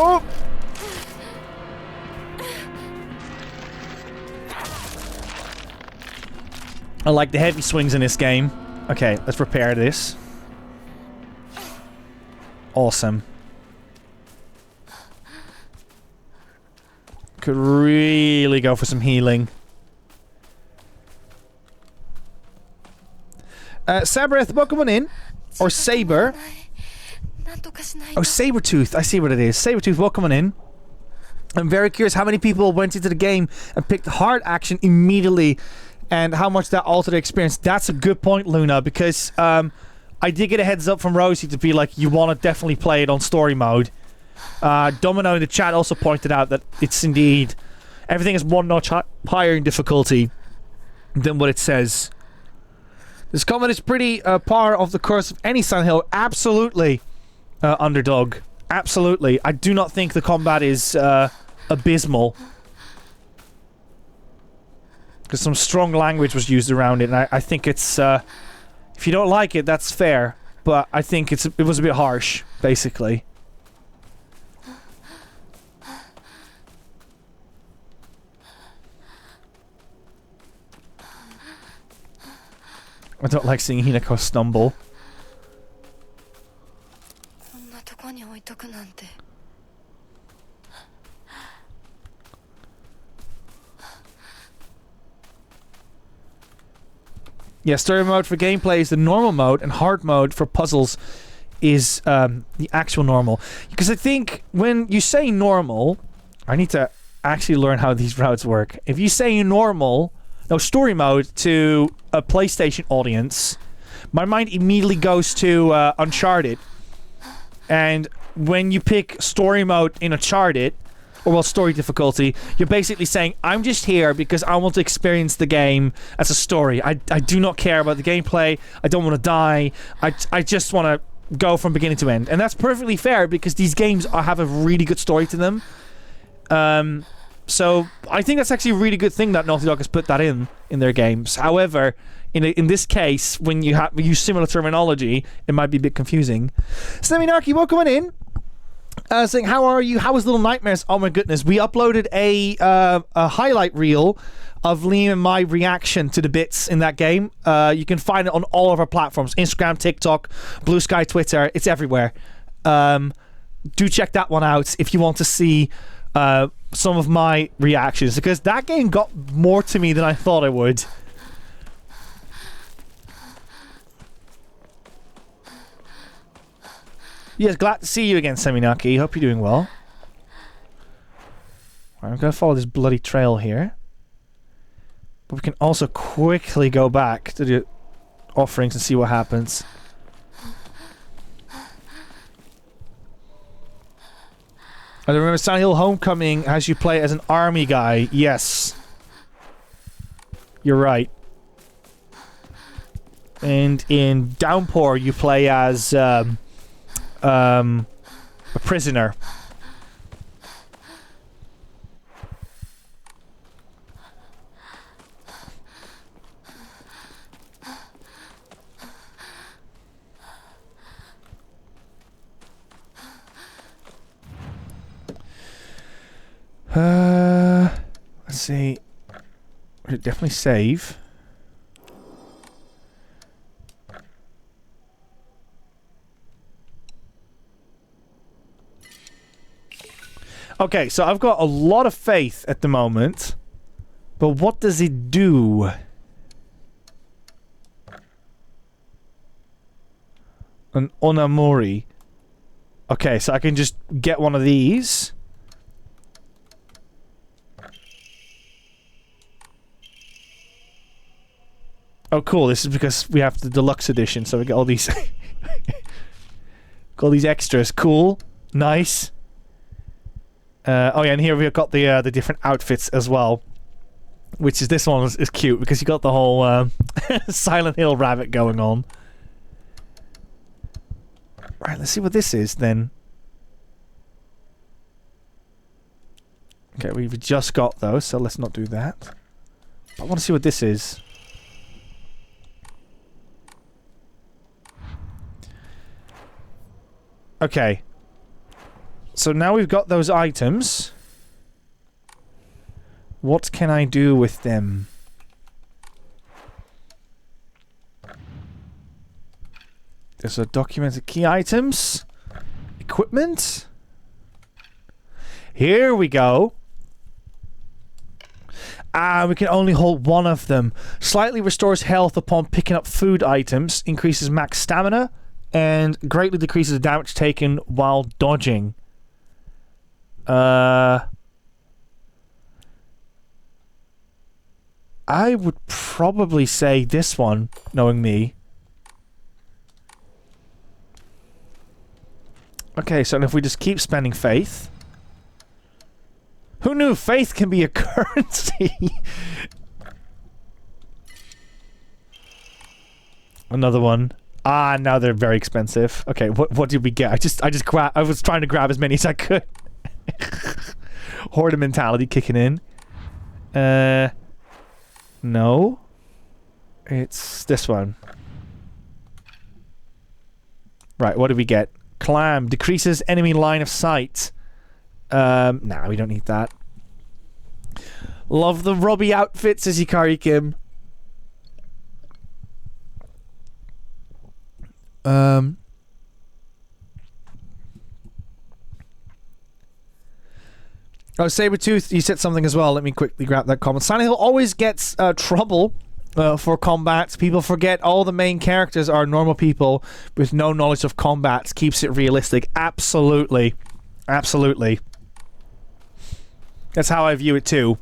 Oh! I like the heavy swings in this game. Okay, let's repair this. Awesome. Could really go for some healing. Sabreth, welcome on in. Or Saber. Oh, Sabertooth. I see what it is. Sabertooth, welcome on in. I'm very curious how many people went into the game and picked hard action immediately and how much that altered their experience. That's a good point, Luna, because I did get a heads up from Rosie to be like, you want to definitely play it on story mode. Domino in the chat also pointed out that it's indeed... everything is one notch higher in difficulty than what it says. This comment is pretty par of the course of any Silent Hill. Absolutely, Underdog. Absolutely. I do not think the combat is abysmal. Because some strong language was used around it, and I think it's... if you don't like it, that's fair. But I think it was a bit harsh, basically. I don't like seeing Hinako stumble. Yeah, story mode for gameplay is the normal mode, and hard mode for puzzles is the actual normal. Because I think when you say normal, I need to actually learn how these routes work. If you say normal, no, story mode to a PlayStation audience, my mind immediately goes to Uncharted. And when you pick story mode in Uncharted, or well, story difficulty, you're basically saying, I'm just here because I want to experience the game as a story. I do not care about the gameplay. I don't want to die. I just want to go from beginning to end. And that's perfectly fair because these games have a really good story to them. So I think that's actually a really good thing that Naughty Dog has put that in their games. However, in this case, when you use similar terminology, it might be a bit confusing. Seminarchy, welcome on in. Saying, how are you? How was Little Nightmares? Oh my goodness, we uploaded a highlight reel of Liam and my reaction to the bits in that game. You can find it on all of our platforms: Instagram, TikTok, Blue Sky, Twitter. It's everywhere. Do check that one out if you want to see some of my reactions, because that game got more to me than I thought it would. Yes, glad to see you again, Seminaki. Hope you're doing well. Right, I'm going to follow this bloody trail here. But we can also quickly go back to the offerings and see what happens. I remember Silent Hill Homecoming has you play as an army guy. Yes. You're right. And in Downpour you play as a prisoner. Let's see. We should definitely save. Okay, so I've got a lot of faith at the moment. But what does it do? An Onamori. Okay, so I can just get one of these. Oh, cool. This is because we have the deluxe edition, so we get all these... got all these extras. Cool. Nice. Oh yeah, and here we've got the different outfits as well. Which is, this one is cute, because you got the whole Silent Hill rabbit going on. Right, let's see what this is, then. Okay, we've just got those, so let's not do that. I want to see what this is. Okay. So now we've got those items. What can I do with them? There's a documented key items. Equipment. Here we go. Ah, we can only hold one of them. Slightly restores health upon picking up food items. Increases max stamina. And greatly decreases the damage taken while dodging. I would probably say this one, knowing me. Okay, so if we just keep spending faith... Who knew faith can be a currency? Another one. Ah, now they're very expensive. Okay, what did we get? I was trying to grab as many as I could. Hoarder mentality kicking in. No. It's this one. Right, what did we get? Clam. Decreases enemy line of sight. Nah, we don't need that. Love the Robbie outfits, says Hikari Kim. Oh, Sabretooth, you said something as well. Let me quickly grab that comment. Silent Hill always gets trouble for combat. People forget all the main characters are normal people with no knowledge of combat. Keeps it realistic. Absolutely. Absolutely. That's how I view it too.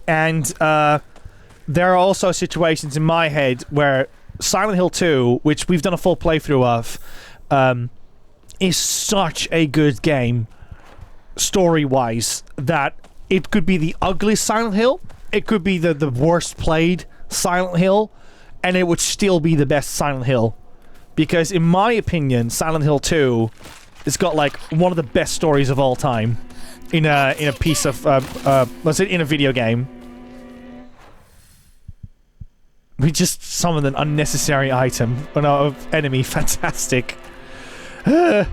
And there are also situations in my head where Silent Hill 2, which we've done a full playthrough of, is such a good game, story-wise, that it could be the ugliest Silent Hill, it could be the worst played Silent Hill, and it would still be the best Silent Hill. Because in my opinion, Silent Hill 2 has got like one of the best stories of all time in a piece of let's say in a video game. We just summoned an unnecessary item. Oh no, enemy. Fantastic. Let's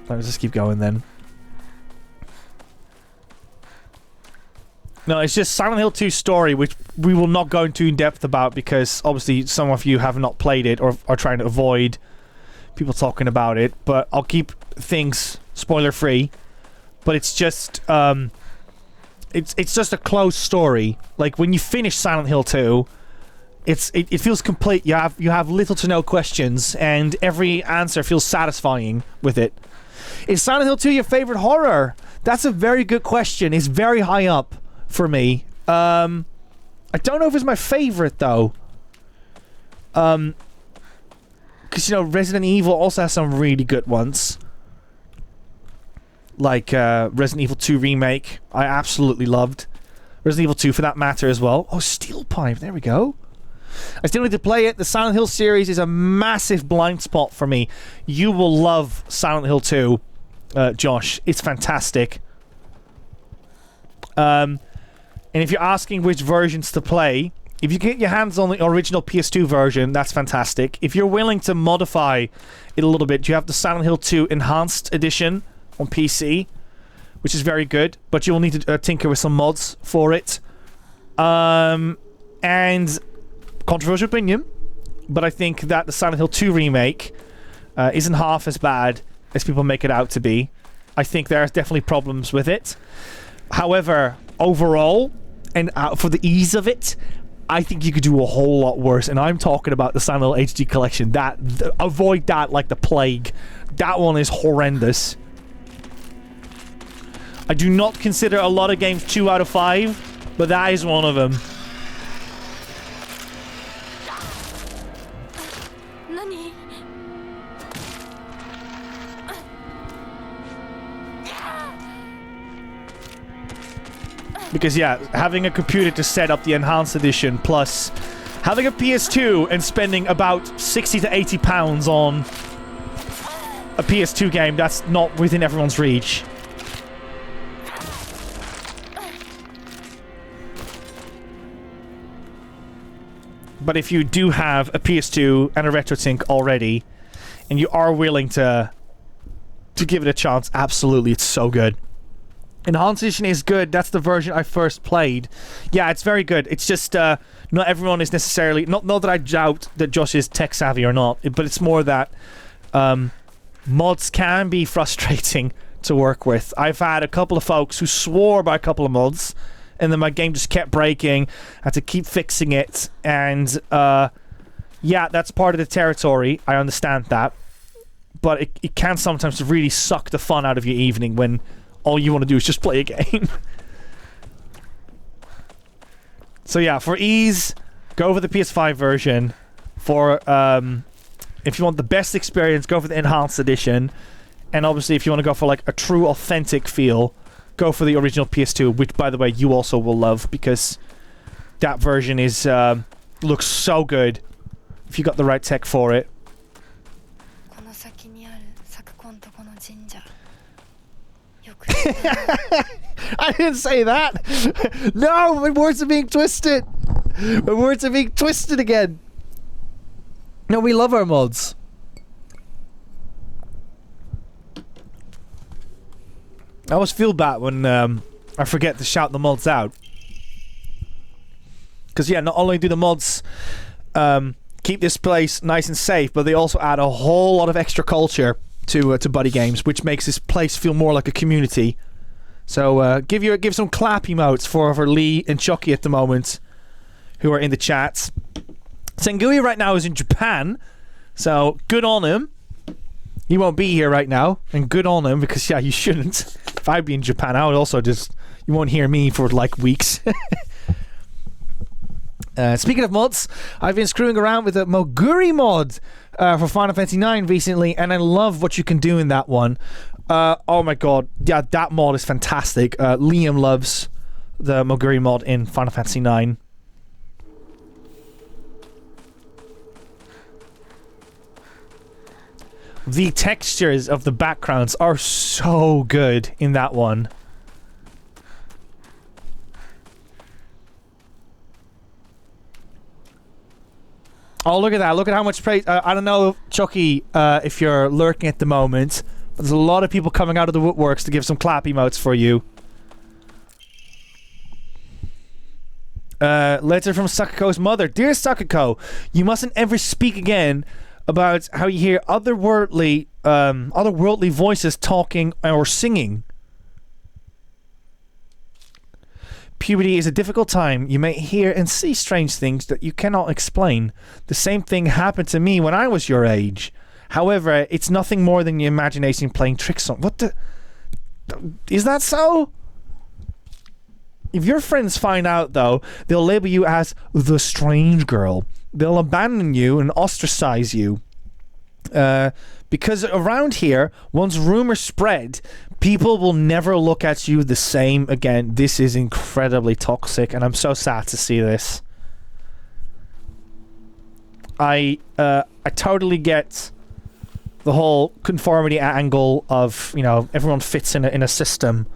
just keep going then. No, it's just Silent Hill 2's story, which we will not go into in depth about because obviously some of you have not played it or are trying to avoid people talking about it. But I'll keep things spoiler free. But it's just it's just a closed story. Like when you finish Silent Hill 2, it feels complete. You have little to no questions, and every answer feels satisfying with it. Is Silent Hill 2 your favorite horror? That's a very good question. It's very high up for me. I don't know if it's my favorite though. Because Resident Evil also has some really good ones. Like Resident Evil 2 Remake, I absolutely loved. Resident Evil 2 for that matter as well. Oh, Steel Pipe, there we go. I still need to play it. The Silent Hill series is a massive blind spot for me. You will love Silent Hill 2, Josh. It's fantastic. And if you're asking which versions to play, if you get your hands on the original PS2 version, that's fantastic. If you're willing to modify it a little bit, you have the Silent Hill 2 Enhanced Edition on PC, which is very good, but you'll need to tinker with some mods for it. And controversial opinion, but I think that the Silent Hill 2 remake isn't half as bad as people make it out to be. I think there are definitely problems with it. However, overall, and for the ease of it, I think you could do a whole lot worse, and I'm talking about the Silent Hill HD collection. Avoid that like the plague. That one is horrendous. I do not consider a lot of games 2 out of 5, but that is one of them. Because yeah, having a computer to set up the Enhanced Edition, plus having a PS2 and spending about 60 to 80 pounds on a PS2 game, that's not within everyone's reach. But if you do have a PS2 and a RetroTink already, and you are willing to give it a chance, absolutely, it's so good. Enhanced Edition is good. That's the version I first played. Yeah, it's very good. It's just not everyone is necessarily... Not that I doubt that Josh is tech savvy or not, but it's more that mods can be frustrating to work with. I've had a couple of folks who swore by a couple of mods, and then my game just kept breaking. I had to keep fixing it, and yeah, that's part of the territory. I understand that. But it can sometimes really suck the fun out of your evening when all you want to do is just play a game. So yeah, for ease, go for the PS5 version. For if you want the best experience, go for the Enhanced Edition. And obviously, if you want to go for like a true authentic feel, go for the original PS2, which by the way you also will love, because that version is looks so good if you got the right tech for it. I didn't say that. No, my words are being twisted. My words are being twisted again. No, we love our mods. I always feel bad when I forget to shout the mods out. Because yeah, not only do the mods keep this place nice and safe, but they also add a whole lot of extra culture to BuddyGames, which makes this place feel more like a community. So give some clap emotes for Lee and Chucky at the moment, who are in the chat. Sengui right now is in Japan, so good on him. He won't be here right now, and good on him, because yeah, you shouldn't. If I'd be in Japan, I would also just... You won't hear me for like weeks. Speaking of mods, I've been screwing around with the Moguri mod for Final Fantasy IX recently, and I love what you can do in that one. Oh my god, yeah, that mod is fantastic. Liam loves the Moguri mod in Final Fantasy IX. The textures of the backgrounds are so good in that one. Oh, look at that. Look at how much praise. I don't know, Chucky, if you're lurking at the moment, but there's a lot of people coming out of the woodworks to give some clap emotes for you. Letter from Sakako's mother. Dear Sakako, you mustn't ever speak again about how you hear otherworldly voices talking or singing. Puberty is a difficult time. You may hear and see strange things that you cannot explain. The same thing happened to me when I was your age. However, it's nothing more than your imagination playing tricks on... What the... Is that so? If your friends find out, though, they'll label you as the strange girl. They'll abandon you and ostracize you. Because around here, once rumors spread, people will never look at you the same again. This is incredibly toxic, and I'm so sad to see this. I totally get the whole conformity angle of, you know, everyone fits in a system,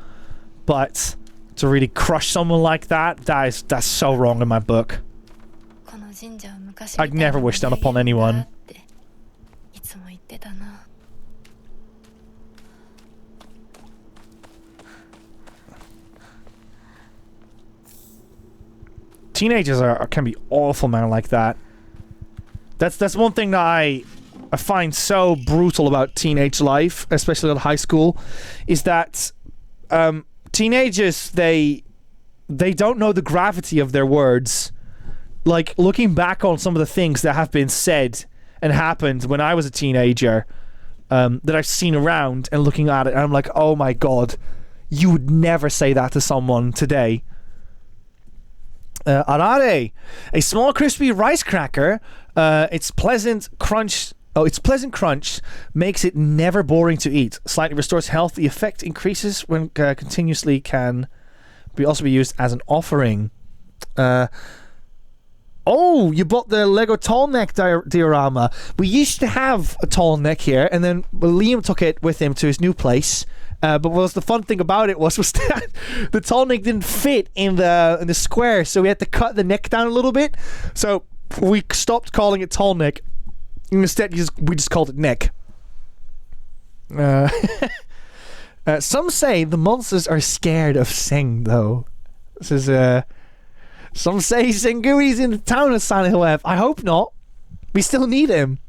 but to really crush someone like that's so wrong in my book. I'd never wish that upon anyone. Teenagers can be awful, man, like that. That's one thing that I find so brutal about teenage life, especially at high school, is that teenagers, they don't know the gravity of their words. Like, looking back on some of the things that have been said and happened when I was a teenager, that I've seen around, and looking at it, and I'm like, oh my god, you would never say that to someone today. Arare, a small crispy rice cracker. Its pleasant crunch makes it never boring to eat. Slightly restores health. The effect increases when continuously can also be used as an offering. Oh, you bought the Lego tall neck diorama. We used to have a tall neck here, and then Liam took it with him to his new place. But what was the fun thing about it was that the tall neck didn't fit in the square, so we had to cut the neck down a little bit. So we stopped calling it tall neck. Instead, we just called it neck. Some say the monsters are scared of Seng, though. This is some say Sengui's in the town of Silent Hill F. I hope not. We still need him.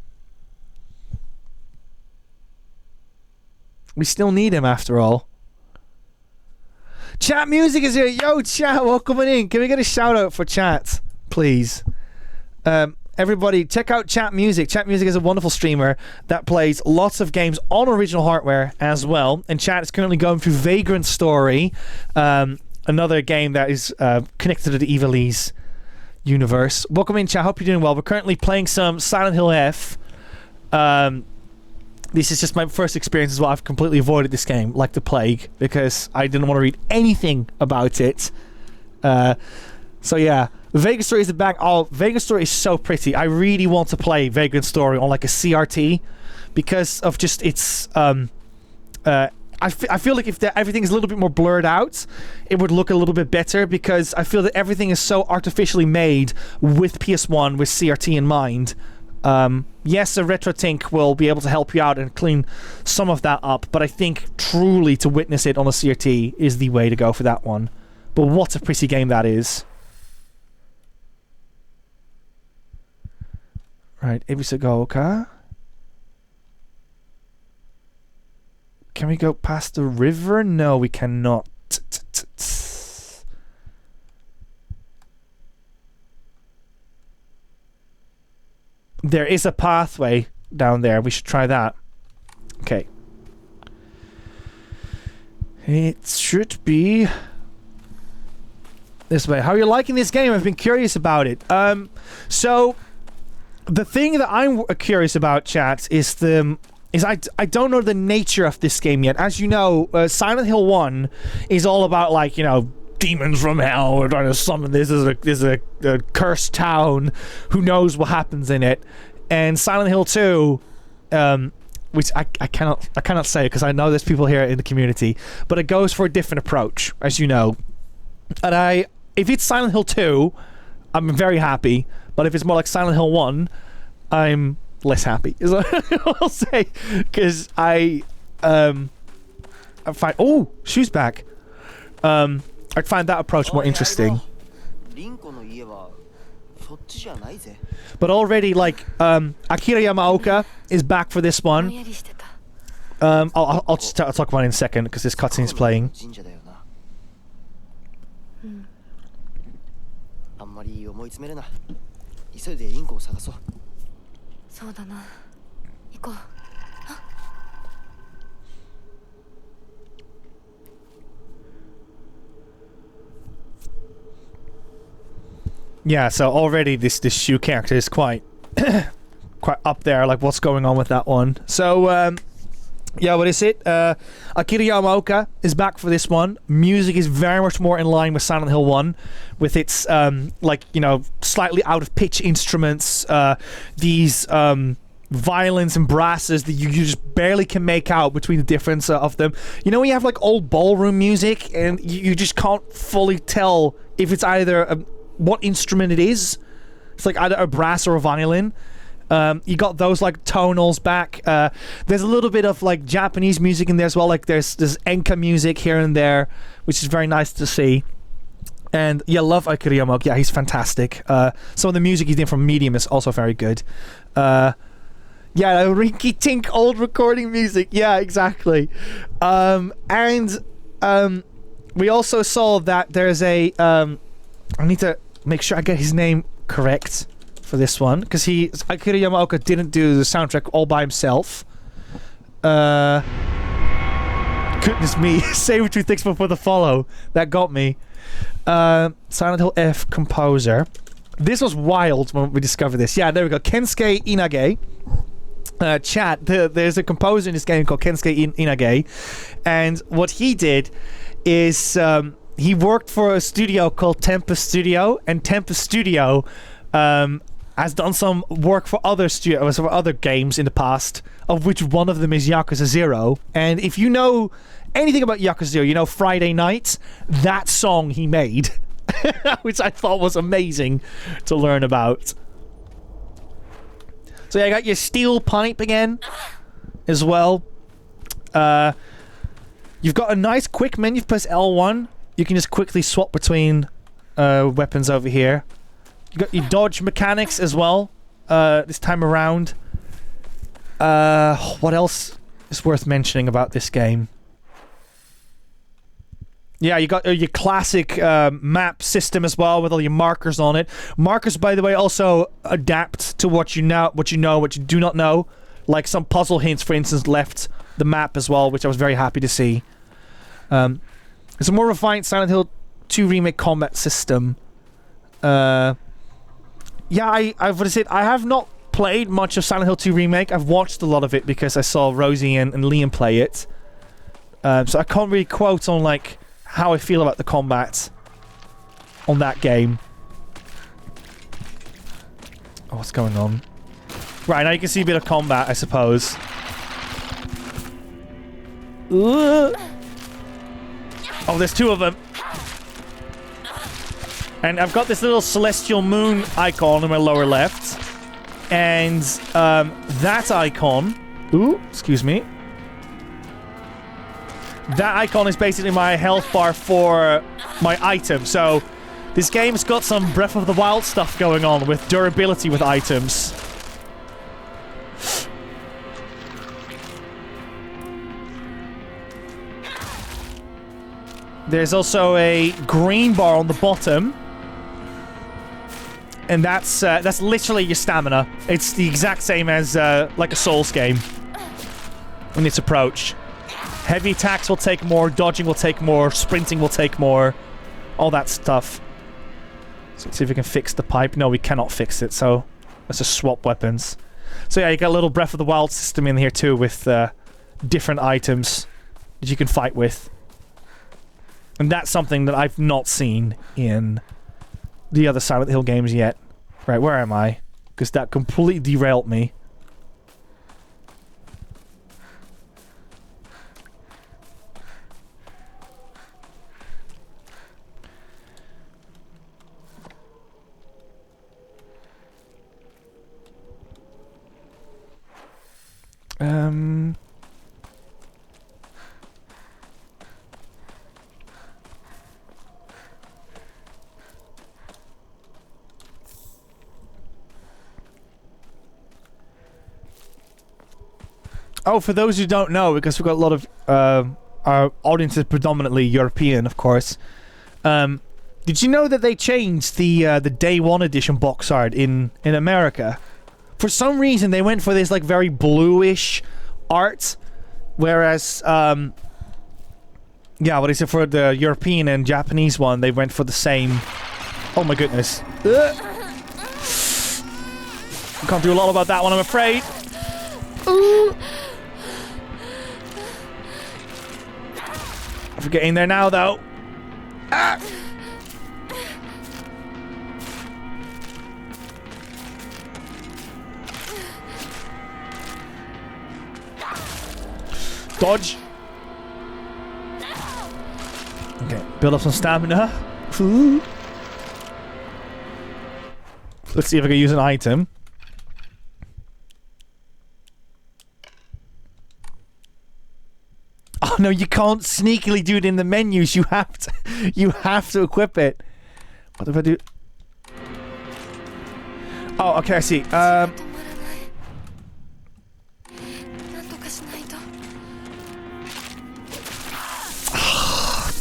We still need him, after all. Chat Music is here. Yo, chat, welcome in. Can we get a shout out for chat, please? Everybody, check out Chat Music. Chat Music is a wonderful streamer that plays lots of games on original hardware as well. And chat is currently going through Vagrant Story, another game that is connected to the Evilise universe. Welcome in, chat. Hope you're doing well. We're currently playing some Silent Hill F. This is just my first experience as well. I've completely avoided this game like the plague because I didn't want to read anything about it. So yeah, Vegas Story is the back. Oh, Vegas Story is so pretty. I really want to play Vagrant Story on like a CRT because of just its. I feel like if everything is a little bit more blurred out, it would look a little bit better because I feel that everything is so artificially made with PS1 with CRT in mind. Yes, a RetroTink will be able to help you out and clean some of that up, but I think truly to witness it on a CRT is the way to go for that one. But what a pretty game that is. Right, Ibisagoka. Can we go past the river? No, we cannot. There is a pathway down there. We should try that. Okay. It should be this way. How are you liking this game? I've been curious about it. So the thing that I'm curious about, chat, is I don't know the nature of this game yet. As you know, Silent Hill 1 is all about, like, you know, demons from hell. We're trying to summon this. There's a cursed town. Who knows what happens in it? And Silent Hill 2, which I cannot say because I know there's people here in the community, but it goes for a different approach, as you know. And if it's Silent Hill 2, I'm very happy. But if it's more like Silent Hill 1, I'm less happy, is what I'll say. Because I find... Oh, Shoe's back. I'd find that approach more interesting. But already, like, Akira Yamaoka is back for this one. I'll talk about it in a second because this cutscene's playing. まり思い詰めるな。急いでインコを探そう。そうだな。行こう。Yeah, so already this Shu character is quite quite up there, like what's going on with that one. So yeah, what is it? Akira Yamaoka is back for this one. Music is very much more in line with Silent Hill 1, with its like, you know, slightly out of pitch instruments, these violins and brasses that you just barely can make out between the difference of them. You know when you have like old ballroom music and you just can't fully tell if it's either what instrument it is. It's like either a brass or a violin. You got those like tonals back. There's a little bit of like Japanese music in there as well. Like there's enka music here and there, which is very nice to see. And yeah, love Akira Yamaoka. Yeah, he's fantastic. Some of the music he did from Medium is also very good. Yeah, rinky-tink old recording music. Yeah, exactly. And we also saw that there's a... I need to make sure I get his name correct for this one, because Akira Yamaoka didn't do the soundtrack all by himself. Goodness me, Saber Tooth thanks for the follow. That got me. Silent Hill F composer. This was wild when we discovered this. Yeah, there we go. Kensuke Inage. Chat, there's a composer in this game called Kensuke Inage, and what he did is he worked for a studio called Tempest Studio, and Tempest Studio has done some work for other studios, for other games in the past, of which one of them is Yakuza 0. And if you know anything about Yakuza 0, you know Friday Night, that song he made, which I thought was amazing to learn about. So yeah, I got your steel pipe again, as well. You've got a nice quick menu. Press L1. You can just quickly swap between weapons over here. You got your dodge mechanics as well. This time around. What else is worth mentioning about this game? Yeah, you got your classic map system as well with all your markers on it. Markers, by the way, also adapt to what you know, what you do not know. Like some puzzle hints, for instance, left the map as well, which I was very happy to see. It's a more refined Silent Hill 2 Remake combat system. Yeah, I have not played much of Silent Hill 2 Remake. I've watched a lot of it because I saw Rosie and Liam play it. So I can't really quote on like how I feel about the combat on that game. Oh, what's going on? Right, now you can see a bit of combat, I suppose. Oh, there's two of them. And I've got this little celestial moon icon in my lower left. And that icon... Ooh, excuse me. That icon is basically my health bar for my item. So this game's got some Breath of the Wild stuff going on with durability with items. There's also a green bar on the bottom. And that's literally your stamina. It's the exact same as like a Souls game in its approach. Heavy attacks will take more, dodging will take more, sprinting will take more, all that stuff. So let's see if we can fix the pipe. No, we cannot fix it, so let's just swap weapons. So yeah, you got a little Breath of the Wild system in here too with different items that you can fight with. And that's something that I've not seen in the other Silent Hill games yet. Right, where am I? Because that completely derailed me. Oh, for those who don't know, because we've got a lot of our audience is predominantly European, of course. Did you know that they changed the Day 1 edition box art in America? For some reason, they went for this like very bluish art, whereas yeah, what is it for the European and Japanese one? They went for the same. Oh my goodness! Can't do a lot about that one, I'm afraid. We're getting there now, though. Ah! Dodge. Okay, build up some stamina. Ooh. Let's see if I can use an item. Oh no, you can't sneakily do it in the menus. You have to equip it. What if I do? Oh, okay, I see.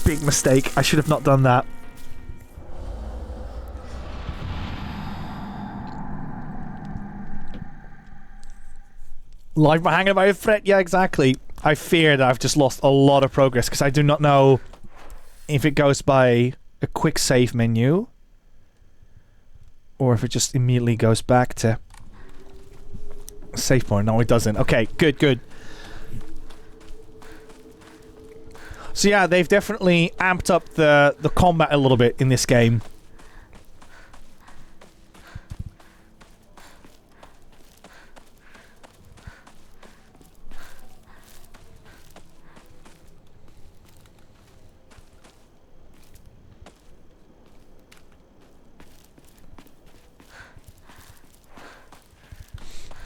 Big mistake. I should have not done that. Live by hanging by a thread. Yeah, exactly. I fear that I've just lost a lot of progress because I do not know if it goes by a quick save menu or if it just immediately goes back to save point. No, it doesn't. Okay, good, good. So yeah, they've definitely amped up the combat a little bit in this game.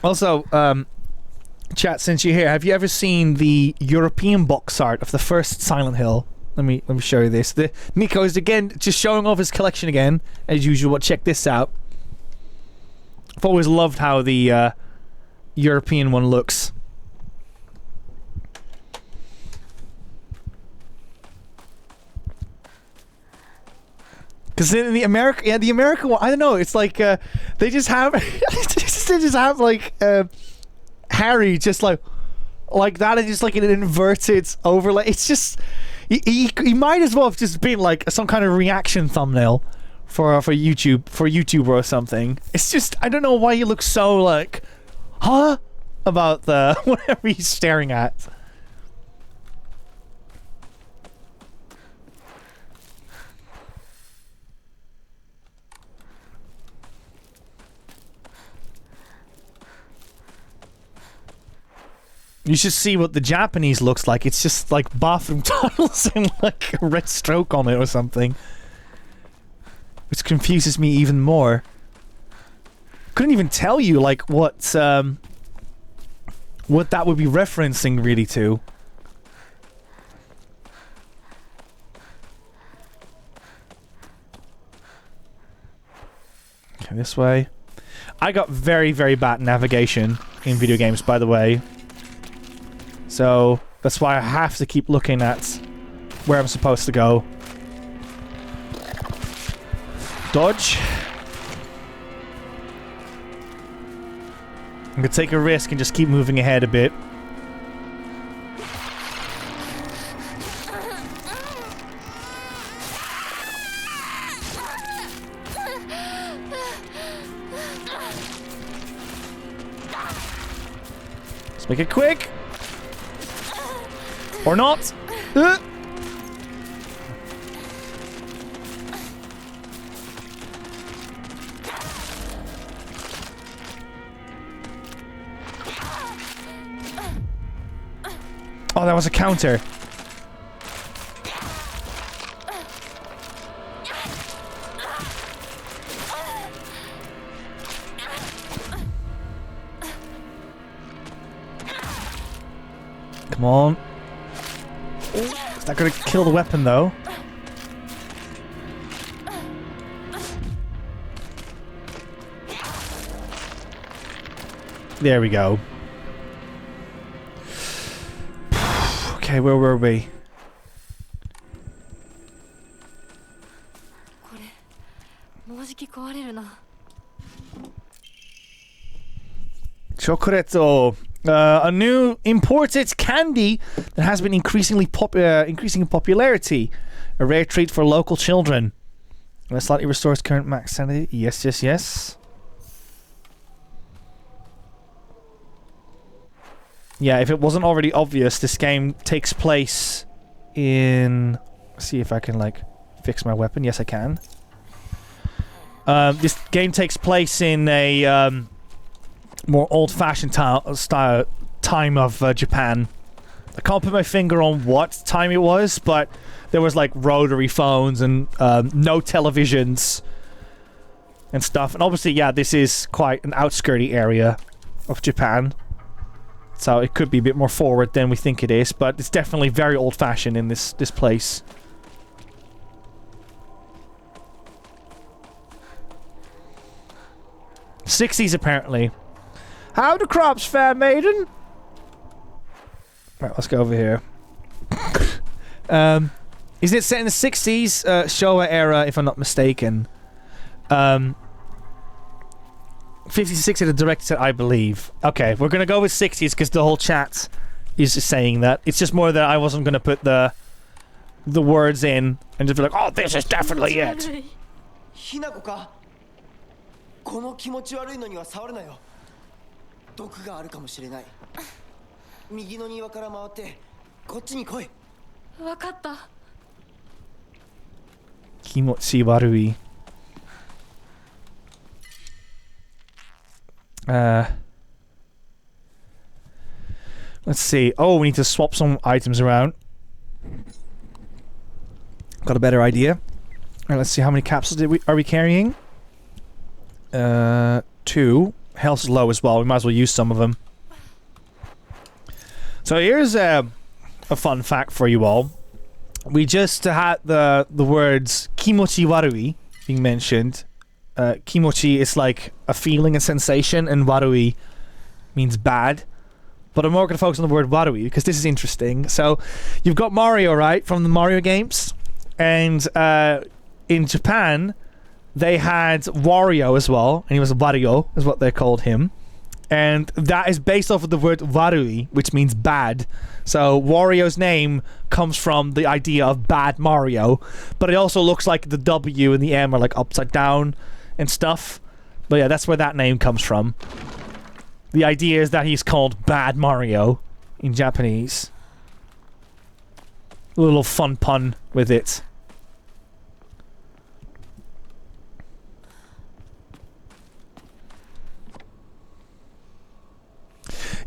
Also, chat, since you're here, have you ever seen the European box art of the first Silent Hill? Let me show you this. Nico is again just showing off his collection again, as usual. But check this out. I've always loved how the European one looks. Because in the American one, I don't know. It's like they just have, they just have like Harry just like that, and just like an inverted overlay. It's just he might as well have just been like some kind of reaction thumbnail for YouTuber or something. It's just I don't know why he looks so like, huh, about the whatever he's staring at. You should see what the Japanese looks like. It's just like bathroom tiles and like a red stroke on it or something. Which confuses me even more. Couldn't even tell you like what that would be referencing really to. Okay, this way. I got very, very bad navigation in video games, by the way. So that's why I have to keep looking at where I'm supposed to go. Dodge. I'm gonna take a risk and just keep moving ahead a bit. Let's make it quick. Or not. Oh, that was a counter. Come on. Is that gonna kill the weapon though? There we go. Okay, where were we? Chocoretto. A new imported candy that has been increasing in popularity. A rare treat for local children. It slightly restores current max sanity. Yes, yes, yes. Yeah, if it wasn't already obvious, this game takes place in... Let's see if I can, like, fix my weapon. Yes, I can. This game takes place in a more old-fashioned time of Japan. I can't put my finger on what time it was, but there was, like, rotary phones and no televisions and stuff. And obviously, yeah, this is quite an outskirty area of Japan. So it could be a bit more forward than we think it is, but it's definitely very old-fashioned in this place. '60s apparently. How the crops, fair maiden? Right, let's go over here. Is it set in the '60s, Showa era, if I'm not mistaken? 56 at the director, I believe. Okay, we're gonna go with 60s because the whole chat is just saying that. It's just more that I wasn't gonna put the words in and just be like, oh, this is definitely it. ひなこかこの気持ち悪いのには触るなよ毒があるかもしれない右の庭から回ってこっちに来いわかった。気持ち悪い。Let's see. Oh, we need to swap some items around. Got a better idea. Alright, let's see how many capsules are we carrying? 2. Health's low as well. We might as well use some of them. So here's a fun fact for you all. We just had the words kimochi warui being mentioned. Kimochi is like a feeling, a sensation, and warui means bad. But I'm more going to focus on the word warui because this is interesting. So you've got Mario, right, from the Mario games, and in Japan they had Wario as well, and he was Wario, is what they called him. And that is based off of the word warui, which means bad. So Wario's name comes from the idea of bad Mario, but it also looks like the W and the M are like upside down and stuff. But yeah, that's where that name comes from. The idea is that he's called Bad Mario in Japanese. A little fun pun with it.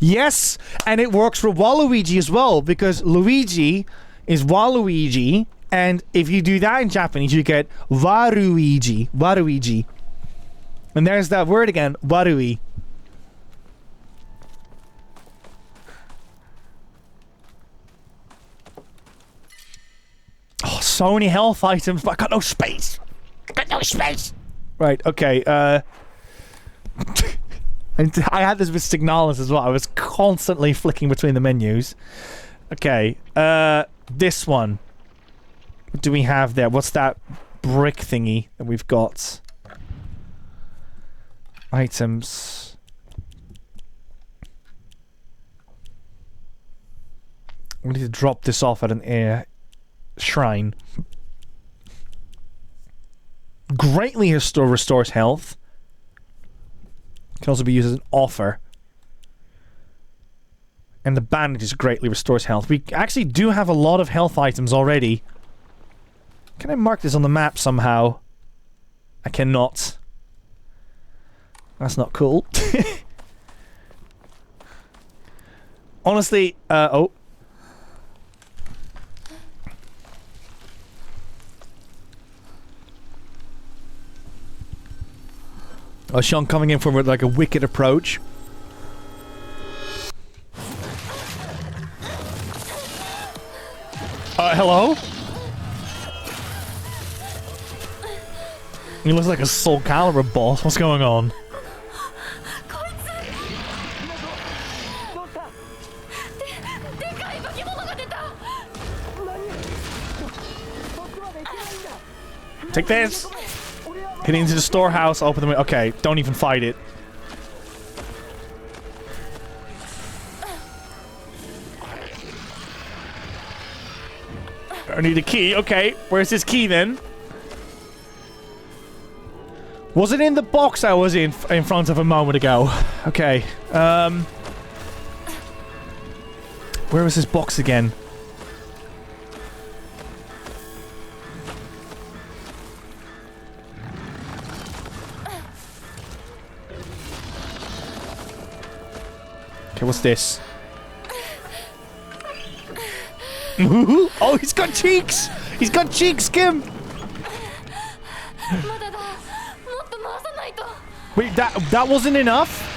Yes, and it works for Waluigi as well, because Luigi is Waluigi, and if you do that in Japanese, you get Waruigi. Waruigi. And there's that word again, warui. Oh, so many health items, but I got no space. I got no space. Right, okay, I had this with Signalis as well. I was constantly flicking between the menus. Okay, this one. What do we have there? What's that brick thingy that we've got? Items. We need to drop this off at an shrine. Greatly restores health. Can also be used as an offer. And the bandages greatly restores health. We actually do have a lot of health items already. Can I mark this on the map somehow? I cannot. That's not cool. Honestly, oh. Oh, Sean coming in for like a wicked approach. Hello? He looks like a Soul Calibur boss. What's going on? Take this! Get into the storehouse, open the window. Okay, don't even fight it. I need a key. Okay, where's this key then? Was it in the box I was in front of a moment ago? Okay. Where was this box again? Okay, what's this? Oh, he's got cheeks! He's got cheeks, Kim! Wait, that wasn't enough?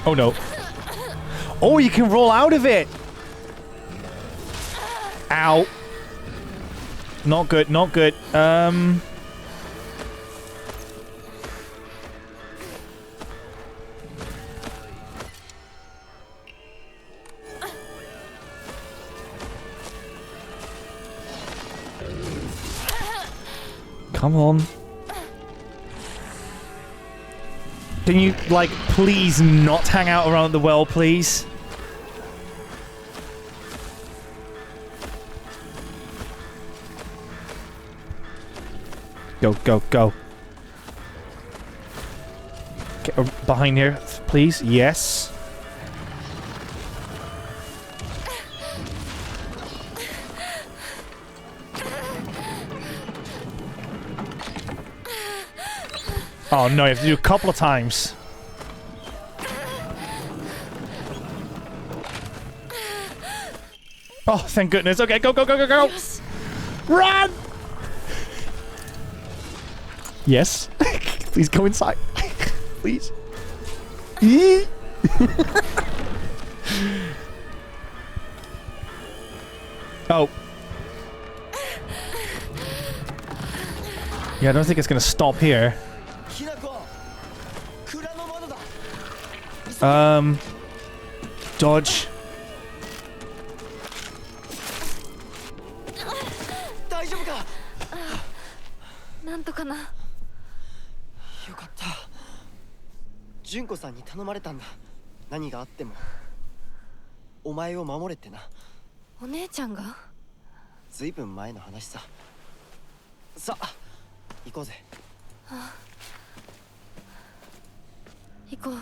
Oh no. Oh, you can roll out of it! Ow. Not good, not good. Come on. Can you, like, please not hang out around the well, please? Go, go, go. Get behind here, please. Yes. Oh no, you have to do it a couple of times. Oh, thank goodness. Okay, go, go, go, go, go. Yes. Run! Yes. Please go inside. Please. Oh. Yeah, I don't think it's gonna stop here. Dodge.純子さんに頼まれたんだ。何があってもお前を守れってな。お姉ちゃんが？ずいぶん前の話さ。さあ、行こうぜ。ああ、行こう。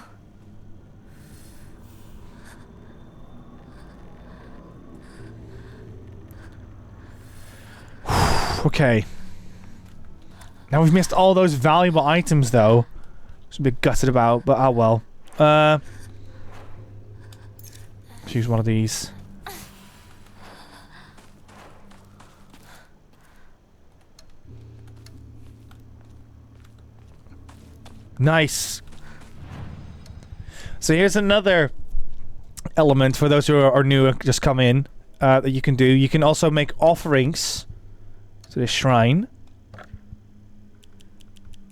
Okay. Now we've missed all those valuable items, though. Just a bit gutted about, but oh well. Choose one of these. Nice. So here's another element for those who are new, just come in, that you can do. You can also make offerings to the shrine.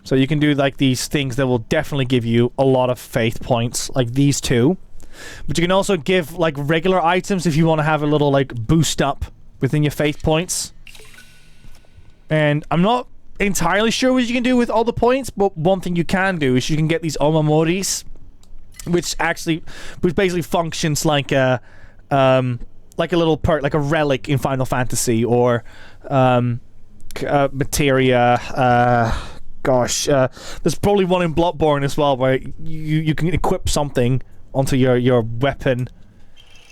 So you can do like these things that will definitely give you a lot of faith points, like these two. But you can also give like regular items if you want to have a little like boost up within your faith points. And I'm not entirely sure what you can do with all the points, but one thing you can do is you can get these omamoris, which basically functions like a little perk, like a relic in Final Fantasy, or materia. There's probably one in Bloodborne as well, where you can equip something onto your weapon,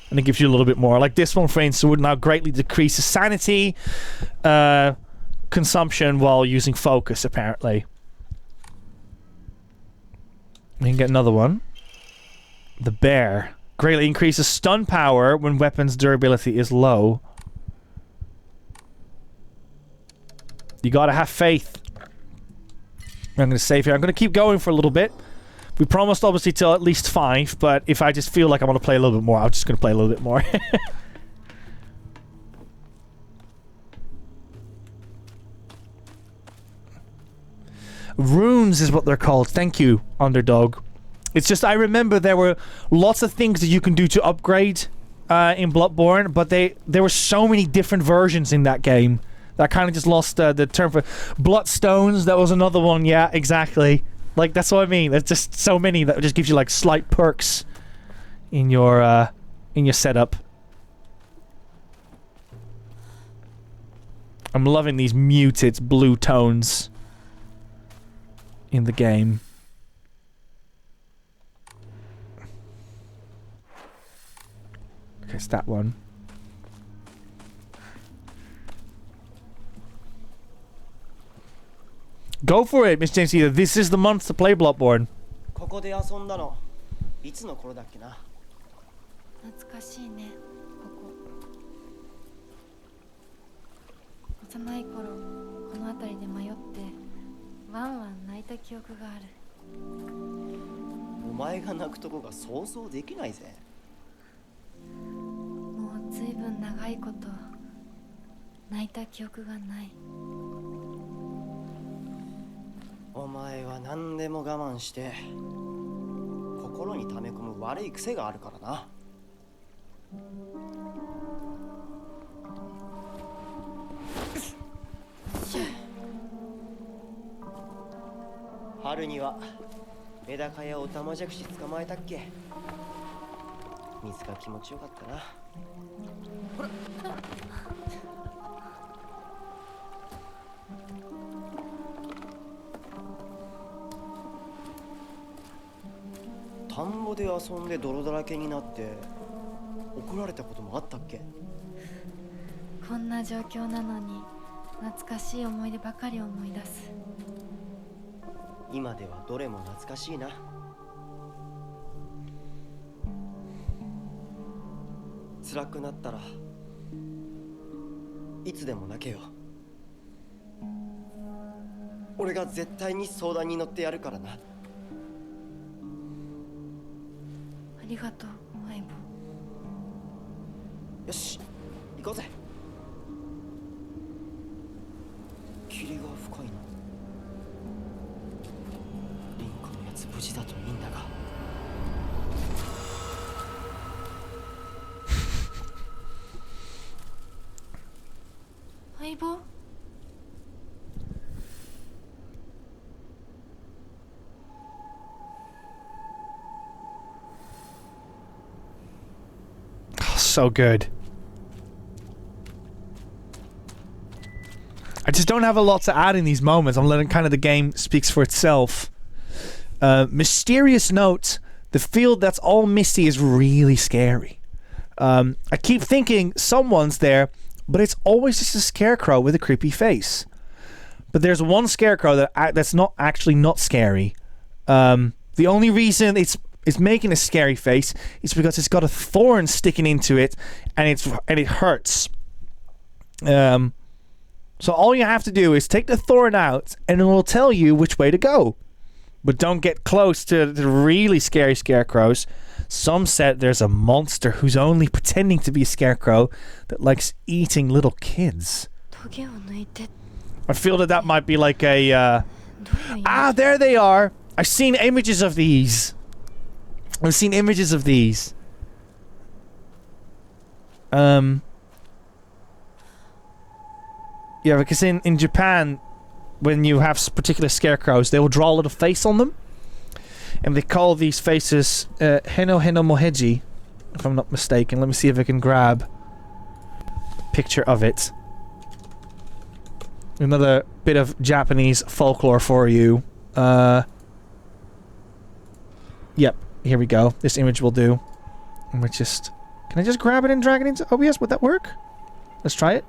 and it gives you a little bit more. Like this one, for instance, would now greatly decrease the sanity consumption while using focus, apparently. We can get another one. The bear. Greatly increases stun power when weapons durability is low. You gotta have faith. I'm gonna save here. I'm gonna keep going for a little bit. We promised obviously till at least 5, but if I just feel like I want to play a little bit more, I'm just gonna play a little bit more. Runes is what they're called. Thank you, Underdog. It's just I remember there were lots of things that you can do to upgrade in Bloodborne, but there were so many different versions in that game That kind of just lost the term for bloodstones. That was another one. Yeah, exactly. Like, that's what I mean. There's just so many that just gives you like slight perks in your setup. I'm loving these muted blue tones in the game. Okay, it's that one. Go for it, Miss James. This is the month to play Bloodborne. ここで遊んだのいつの頃だっけな。懐かしいね、ここ。幼い頃この辺りで迷ってワンワン泣いた記憶がある。お前が泣くとこが想像できないぜ。もうずいぶん長いこと泣いた記憶がない。お前は何でも我慢して心に溜め込む悪い癖があるからな。春にはメダカやオタマジャクシ捕まえたっけ。水が気持ちよかったな。ほら。田んぼで遊んで泥だらけになって怒られたこともあったっけ。こんな状況なのに懐かしい思い出ばかり思い出す。今ではどれも懐かしいな。辛くなったらいつでも泣けよ。俺が絶対に相談に乗ってやるからな。ありがとう、相棒。よし、行こうぜ。霧が深いな。リンクのやつ無事だといいんだが。相棒？So good. I just don't have a lot to add in these moments. I'm letting kind of the game speaks for itself. Mysterious note. The field that's all misty is really scary. I keep thinking someone's there, but it's always just a scarecrow with a creepy face. But there's one scarecrow that's not actually not scary. The only reason it's making a scary face is because it's got a thorn sticking into it, and it hurts. So all you have to do is take the thorn out, and it will tell you which way to go. But don't get close to the really scary scarecrows. Some said there's a monster who's only pretending to be a scarecrow that likes eating little kids. I feel that might be like a... there they are! I've seen images of these. Yeah, because in Japan, when you have particular scarecrows, they will draw a little face on them. And they call these faces Heno Moheji, if I'm not mistaken. Let me see if I can grab a picture of it. Another bit of Japanese folklore for you. Yep, here we go. This image will do. And we just... Can I just grab it and drag it into OBS? Would that work? Let's try it.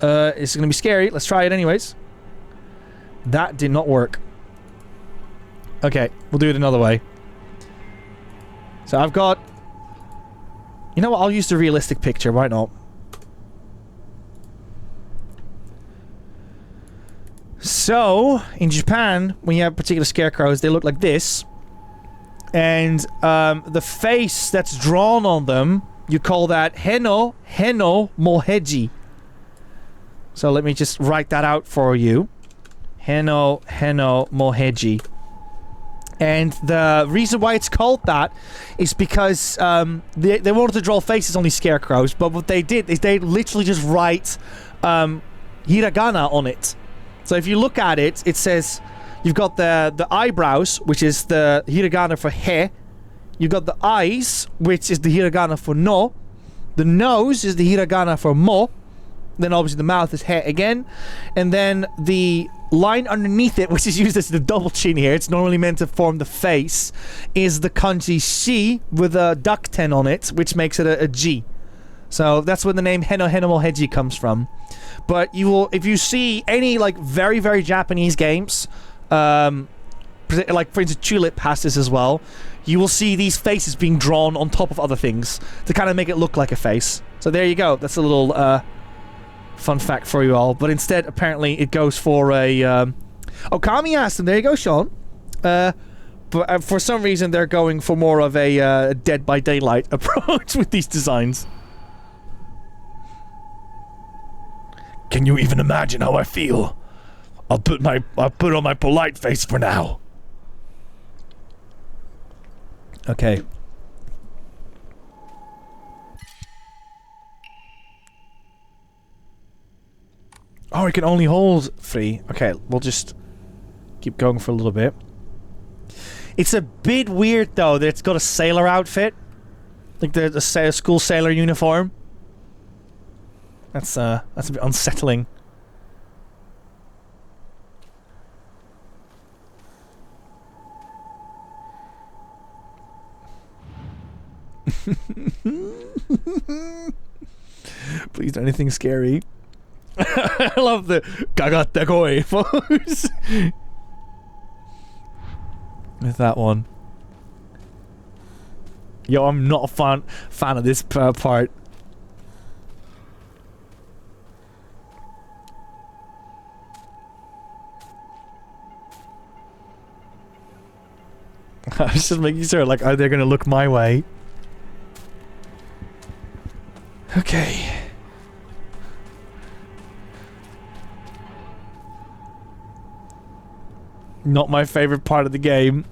It's gonna be scary. Let's try it anyways. That did not work. Okay, we'll do it another way. So I've got... You know what? I'll use the realistic picture. Why not? So, in Japan, when you have particular scarecrows, they look like this. And the face that's drawn on them, you call that Heno Moheji. So let me just write that out for you. Heno Moheji. And the reason why it's called that is because they wanted to draw faces on these scarecrows, but what they did is they literally just write hiragana on it. So if you look at it, it says you've got the eyebrows, which is the hiragana for he. You've got the eyes, which is the hiragana for no. The nose is the hiragana for mo. Then obviously the mouth is he again. And then the line underneath it, which is used as the double chin here, it's normally meant to form the face, is the kanji shi with a dakten on it, which makes it a G. So that's where the name Heno Henemo Heiji comes from. But you will, if you see any like very, very Japanese games, like for instance Tulip has this as well, you will see these faces being drawn on top of other things to kind of make it look like a face. So there you go. That's a little fun fact for you all. But instead, apparently, it goes for a... Oh, Kami asked him. There you go, Sean. But for some reason, they're going for more of a Dead by Daylight approach with these designs. Can you even imagine how I feel? I'll put on my polite face for now. Okay. Oh, we can only hold 3. Okay, we'll just keep going for a little bit. It's a bit weird, though, that it's got a sailor outfit. Like the school sailor uniform. That's a bit unsettling. Please don't anything scary. I love the Gagatta Koi pose. With that one. Yo, I'm not a fan of this part. I was just making sure, like, are they gonna look my way? Okay. Not my favorite part of the game.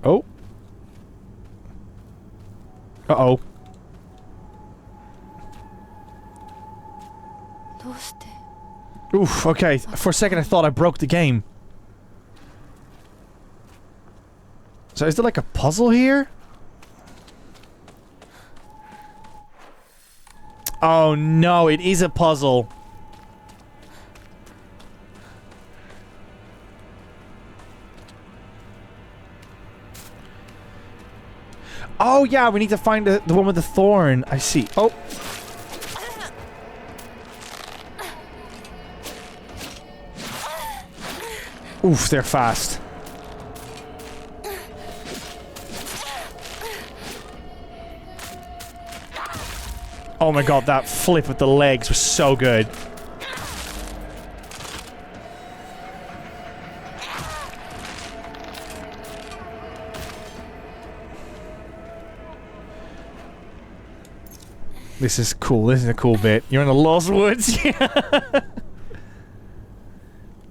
Oh. Uh-oh. Oof, okay. For a second I thought I broke the game. So is there like a puzzle here? Oh no, it is a puzzle. Oh yeah, we need to find the one with the thorn. I see. Oh. Oof, they're fast. Oh my god, that flip with the legs was so good. This is cool. This is a cool bit. You're in the Lost Woods.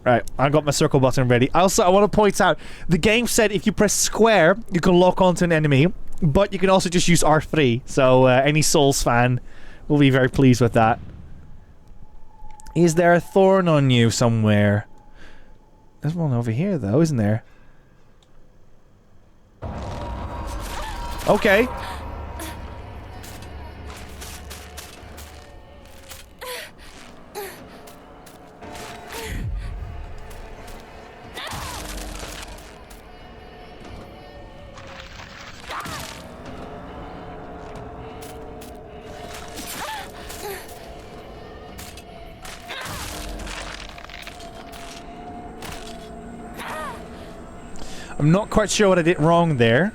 Right, I got my circle button ready. Also, I want to point out, the game said if you press square, you can lock onto an enemy, but you can also just use R3. So any Souls fan will be very pleased with that. Is there a thorn on you somewhere? There's one over here, though, isn't there? Okay. I'm not quite sure what I did wrong there.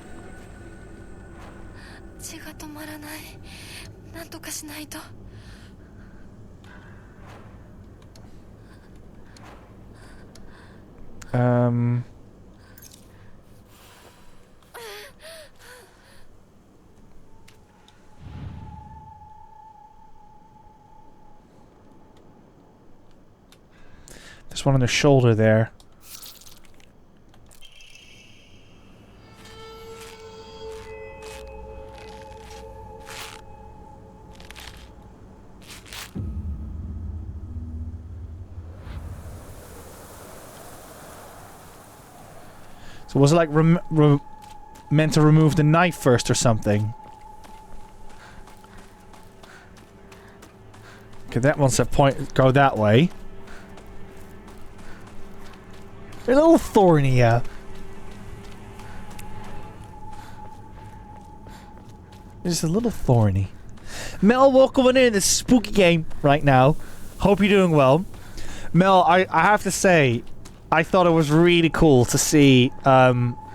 There's one on the shoulder there. So was it like meant to remove the knife first or something? Okay, that wants to go that way. A little thorny, yeah. Just a little thorny. Mel, welcome in this spooky game right now. Hope you're doing well. Mel, I have to say, I thought it was really cool to see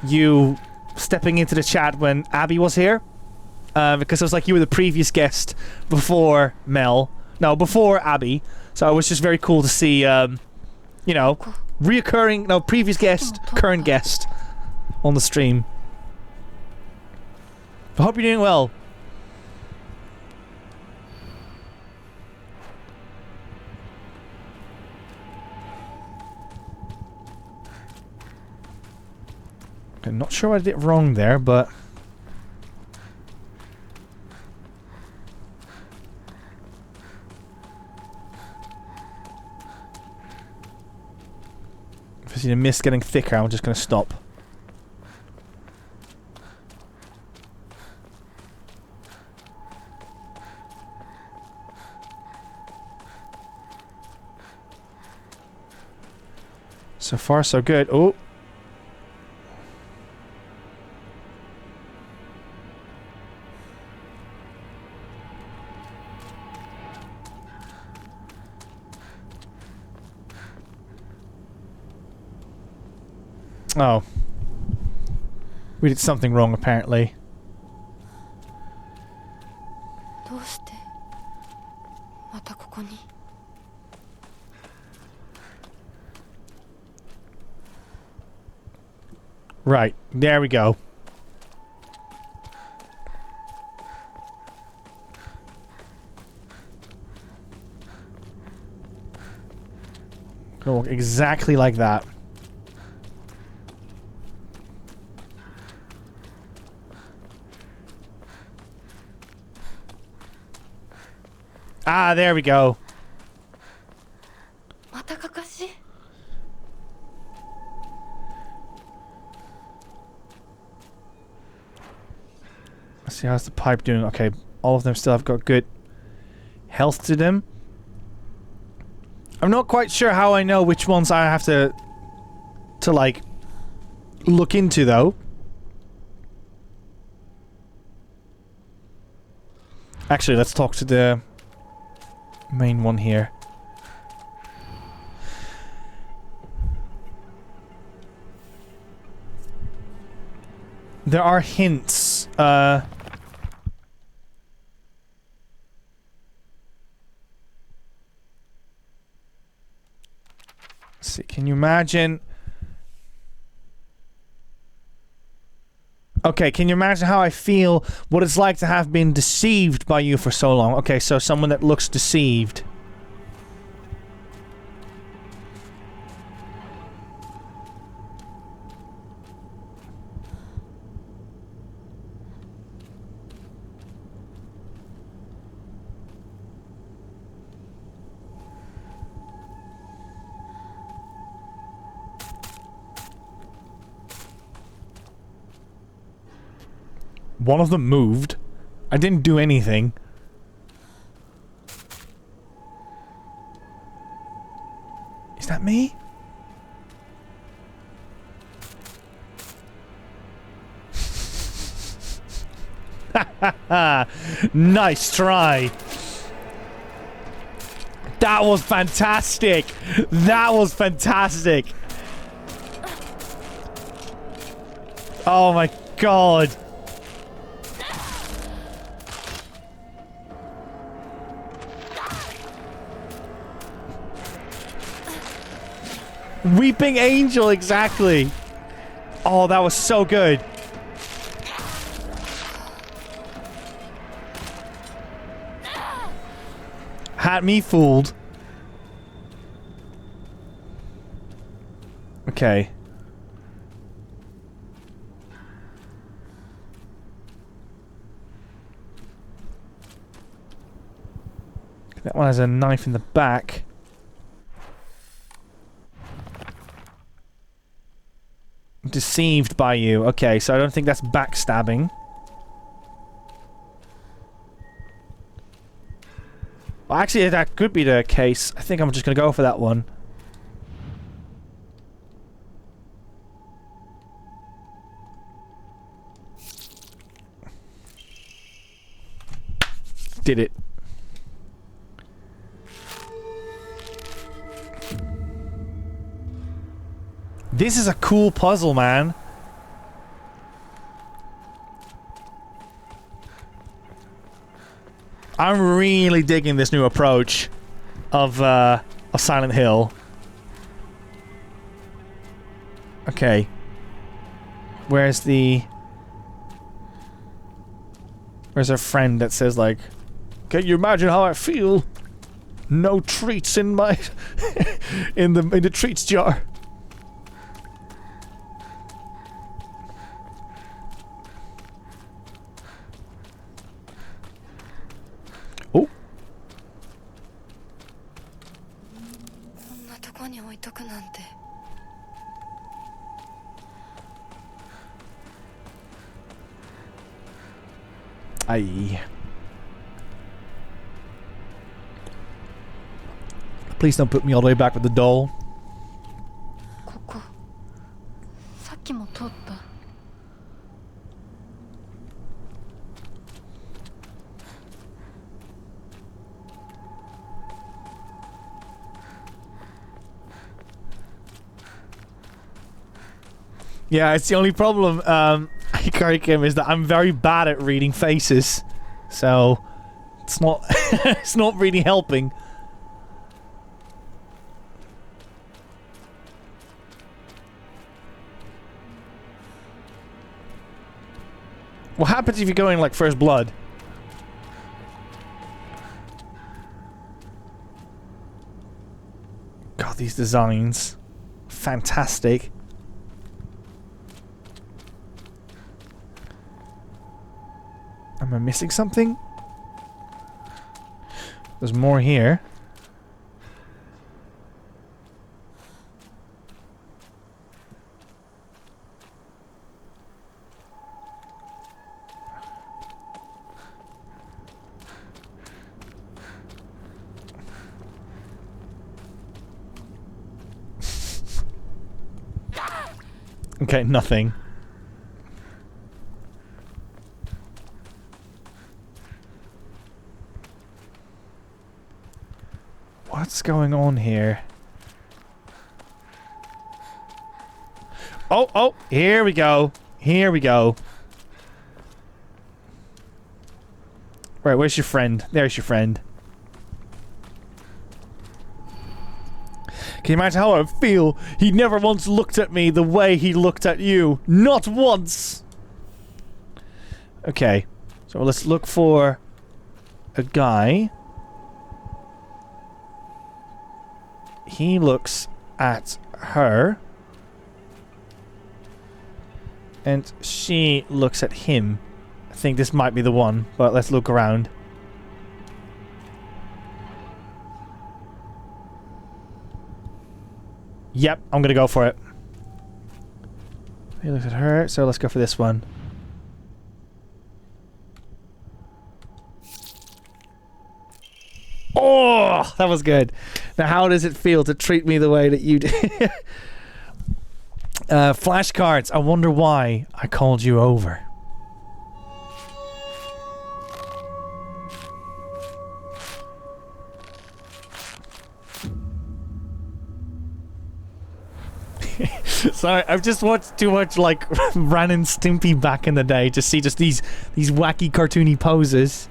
you stepping into the chat when Abby was here. Because it was like you were the previous guest before Mel. No, before Abby. So it was just very cool to see, you know, previous guest, current guest on the stream. I hope you're doing well. I'm not sure what I did wrong there, but... if I see the mist getting thicker, I'm just going to stop. So far, so good. Oh! Oh. We did something wrong, apparently. どうしてまたここに Right, there we go. Gonna walk exactly like that. Ah, there we go. またかかし Let's see, how's the pipe doing? Okay, all of them still have got good health to them. I'm not quite sure how I know which ones I have to like look into though. Actually, let's talk to the main one here. There are hints. Let's see, can you imagine? Okay, can you imagine how I feel, what it's like to have been deceived by you for so long? Okay, so someone that looks deceived. One of them moved. I didn't do anything. Is that me? Nice try. That was fantastic. That was fantastic. Oh my god. Weeping Angel, exactly. Oh, that was so good. Had me fooled. Okay. That one has a knife in the back. deceived by you. Okay, so I don't think that's backstabbing. Well, actually, that could be the case. I think I'm just gonna go for that one. Did it. This is a cool puzzle, man. I'm really digging this new approach of Silent Hill. Okay. Where's our friend that says, like, can you imagine how I feel? No treats in my in the treats jar. Oh. こんなとこに置いとくなんて。Aye. Please don't put me all the way back with the doll. ここさっきも通った。Yeah, it's the only problem, Hikari Kim, is that I'm very bad at reading faces. So, it's not, it's not really helping. What happens if you go in, like, first blood? God, these designs. Fantastic. Am I missing something? There's more here. Okay, nothing. What's going on here? Oh, oh, here we go. Here we go. Right, where's your friend? There's your friend. Can you imagine how I feel? He never once looked at me the way he looked at you. Not once! Okay. So let's look for a guy. He looks at her. And she looks at him. I think this might be the one, but let's look around. Yep, I'm gonna go for it. He looks at her, so let's go for this one. Oh, that was good. Now, how does it feel to treat me the way that you did? Flashcards. I wonder why I called you over. Sorry, I've just watched too much like Ren and Stimpy back in the day to see just these wacky cartoony poses.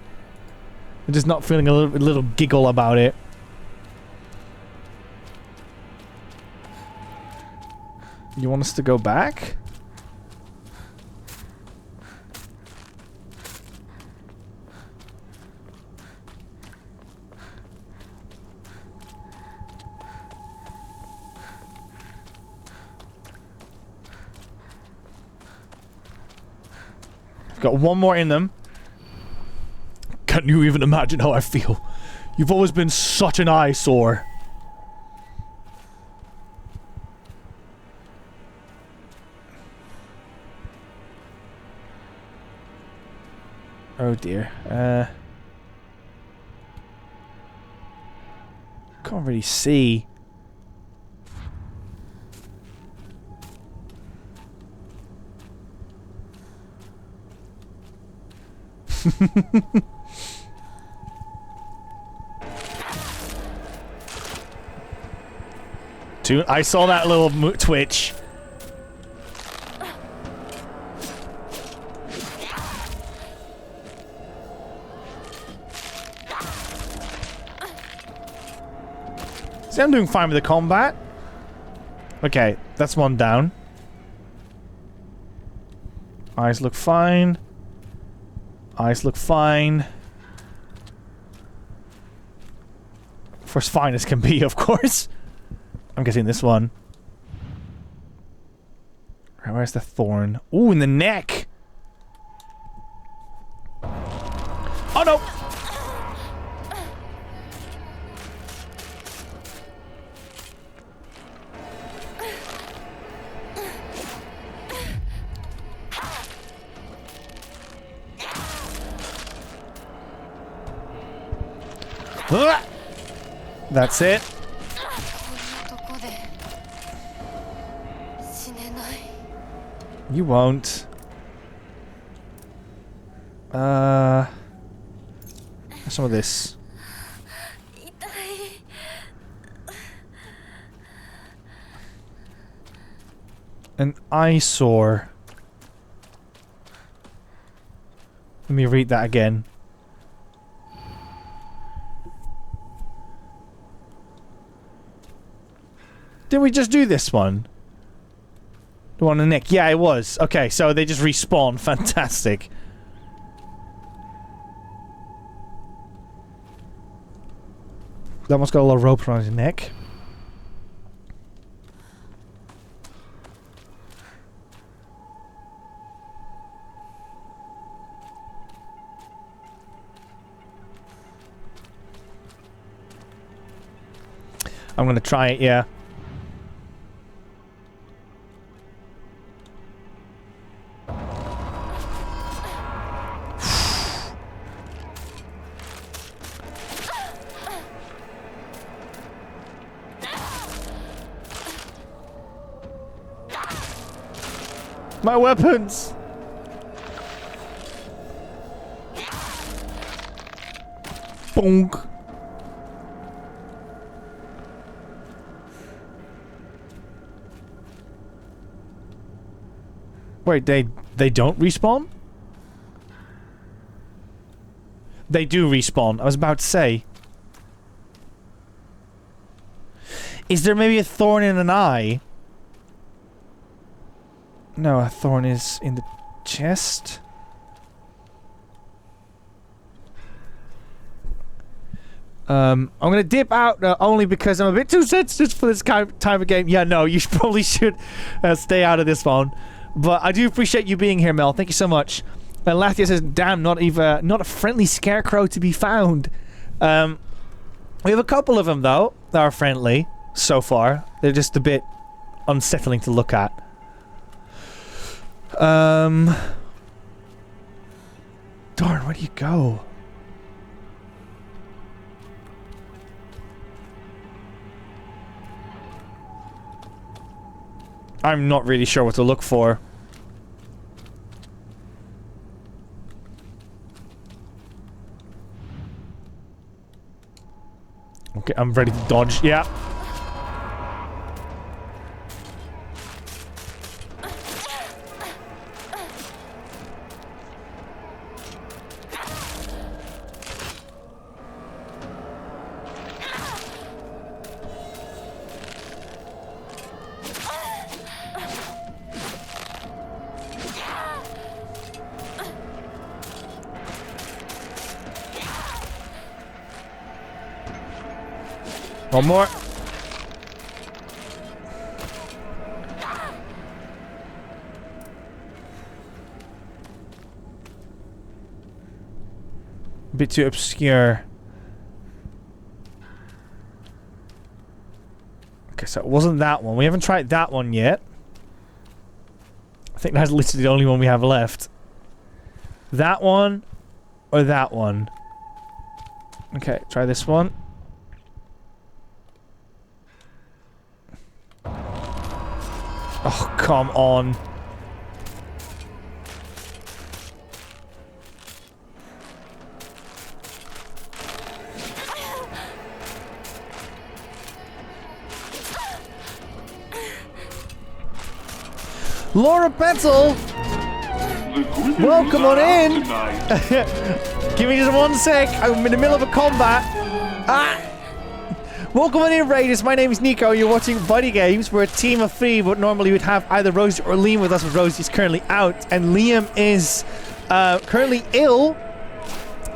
I'm just not feeling a little giggle about it. You want us to go back? Got one more in them. Can't you even imagine how I feel? You've always been such an eyesore. Oh dear. Can't really see. I saw that little twitch. See, I'm doing fine with the combat. Okay, that's one down. Eyes look fine. Eyes look fine. For as fine as can be, of course. I'm guessing this one. Right, where's the thorn? Ooh, in the neck! Oh no! That's it. You won't. Some of this. An eyesore. Let me read that again. Didn't we just do this one? The one in the neck? Yeah, it was. Okay, so they just respawn. Fantastic. That one's got a lot of rope around his neck. I'm gonna try it, yeah. My weapons! Bonk. Wait, they don't respawn? They do respawn. I was about to say. Is there maybe a thorn in an eye? No, a thorn is in the chest. I'm gonna dip out only because I'm a bit too sensitive for this type of game. Yeah, no, you probably should stay out of this one. But I do appreciate you being here, Mel. Thank you so much. And Lathia says, "Damn, not a friendly scarecrow to be found." We have a couple of them though that are friendly so far. They're just a bit unsettling to look at. Darn, where do you go? I'm not really sure what to look for. Okay, I'm ready to dodge. Yeah. One more. A bit too obscure. Okay, so it wasn't that one. We haven't tried that one yet. I think that's literally the only one we have left. That one. or that one? Okay, try this one. Oh, come on. Laura Petzl! Welcome on in! Give me just 1 sec. I'm in the middle of a combat. Ah! Welcome on in, Raiders. My name is Nico. You're watching BuddyGames. We're a team of 3, but normally we'd have either Rosie or Liam with us, but Rosie's currently out, and Liam is currently ill.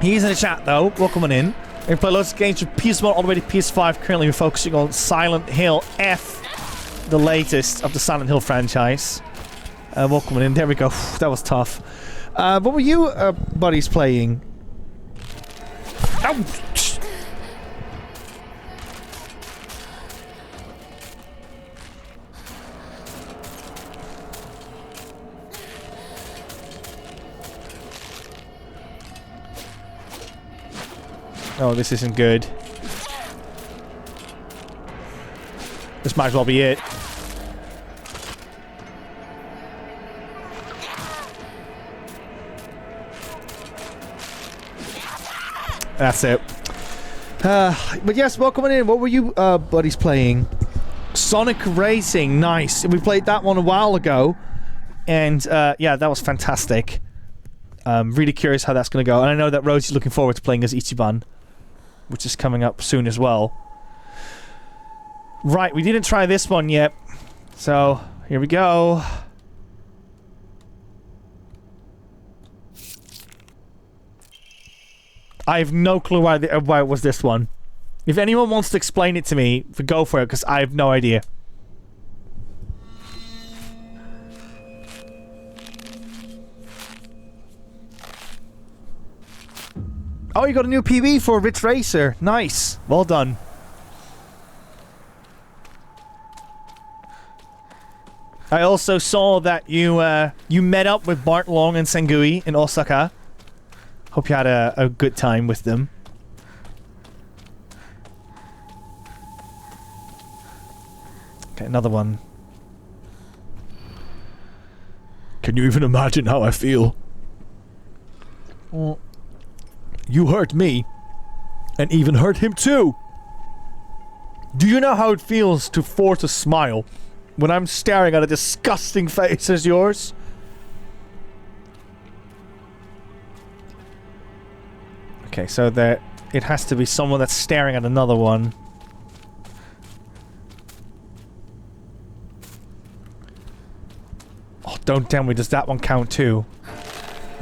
He's in the chat, though. Welcome on in. We play lots of games from PS1 all the way to PS5. Currently, we're focusing on Silent Hill F, the latest of the Silent Hill franchise. Welcome on in. There we go. That was tough. What were you buddies playing? Ow! Oh, this isn't good. This might as well be it. That's it. But yes, welcome on in. What were you buddies playing? Sonic Racing. Nice. We played that one a while ago. And yeah, that was fantastic. Really curious how that's going to go. And I know that Rosie's looking forward to playing as Ichiban, which is coming up soon as well. Right, we didn't try this one yet. So, here we go. I have no clue why it was this one. If anyone wants to explain it to me, go for it, because I have no idea. Oh, you got a new PB for Ridge Racer. Nice. Well done. I also saw that you met up with Bart Long and Sengui in Osaka. Hope you had a good time with them. Okay, another one. Can you even imagine how I feel? You hurt me, and even hurt him too. Do you know how it feels to force a smile when I'm staring at a disgusting face as yours? Okay, so there, it has to be someone that's staring at another one. Oh, don't tell me, does that one count too?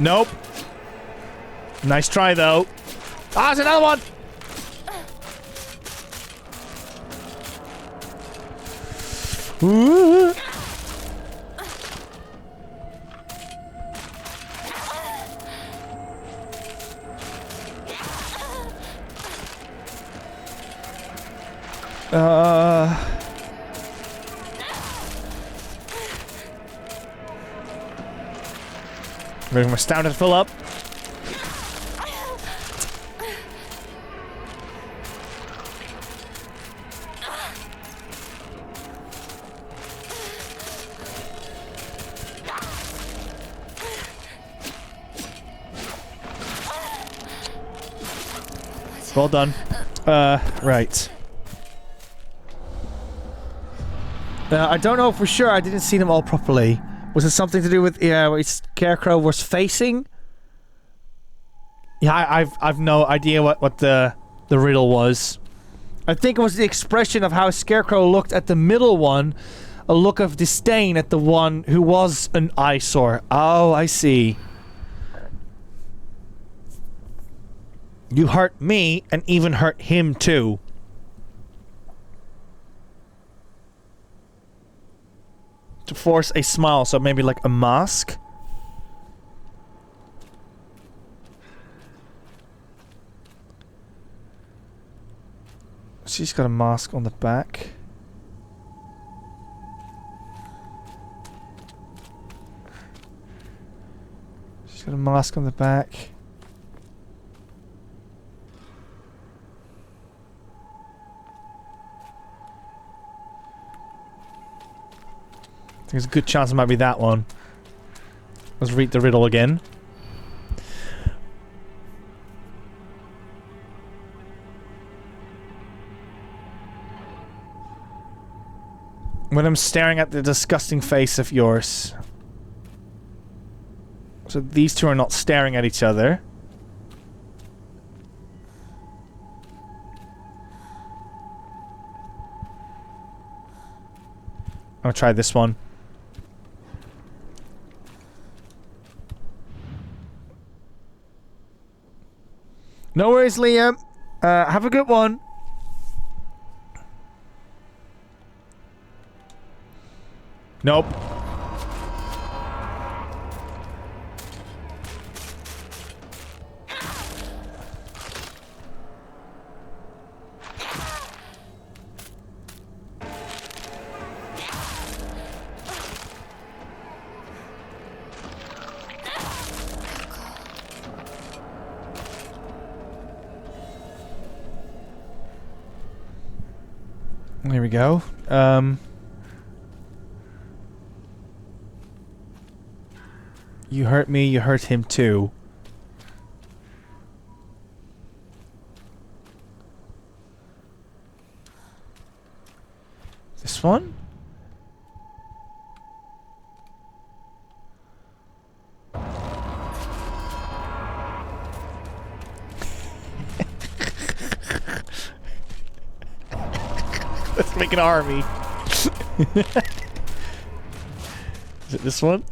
Nope. Nice try, though. Ah, there's another one! Ooh. Bring my stamina to fill up. Well done. Right. I don't know for sure. I didn't see them all properly. Was it something to do with where Scarecrow was facing? Yeah, I've no idea what the riddle was. I think it was the expression of how Scarecrow looked at the middle one, a look of disdain at the one who was an eyesore. Oh, I see. You hurt me, and even hurt him too. To force a smile, so maybe like a mask? She's got a mask on the back. She's got a mask on the back. There's a good chance it might be that one. Let's read the riddle again. When I'm staring at the disgusting face of yours. So these two are not staring at each other. I'll try this one. No worries, Liam. Have a good one. Nope. There we go. You hurt me, you hurt him too. This one? Let's make an army. Is it this one?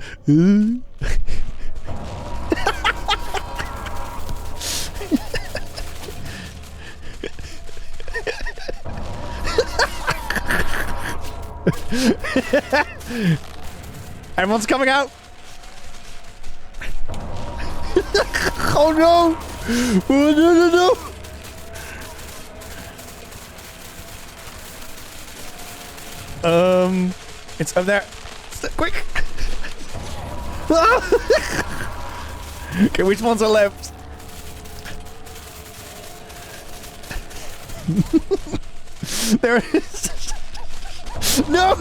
Everyone's coming out. Oh no! Oh, no, no, no! It's up there. Quick! Okay, which ones are left? There it is. No!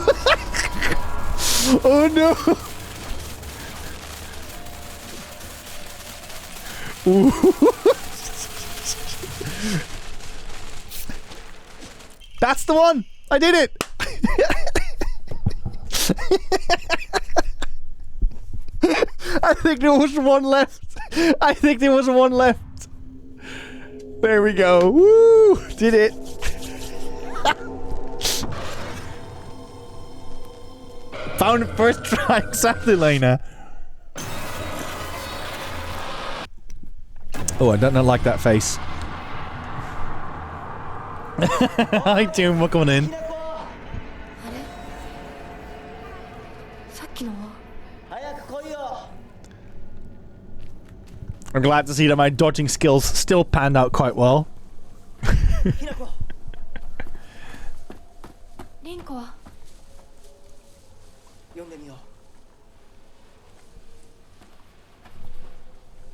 Oh no! Ooh. That's the one! I did it! I think there was one left. I think there was one left. There we go. Woo! Did it. Found it first try. Exactly, Lena. Oh, I don't like that face. Hi, Doom. Welcome in. I'm glad to see that my dodging skills still panned out quite well. Rinko. 読んでみよ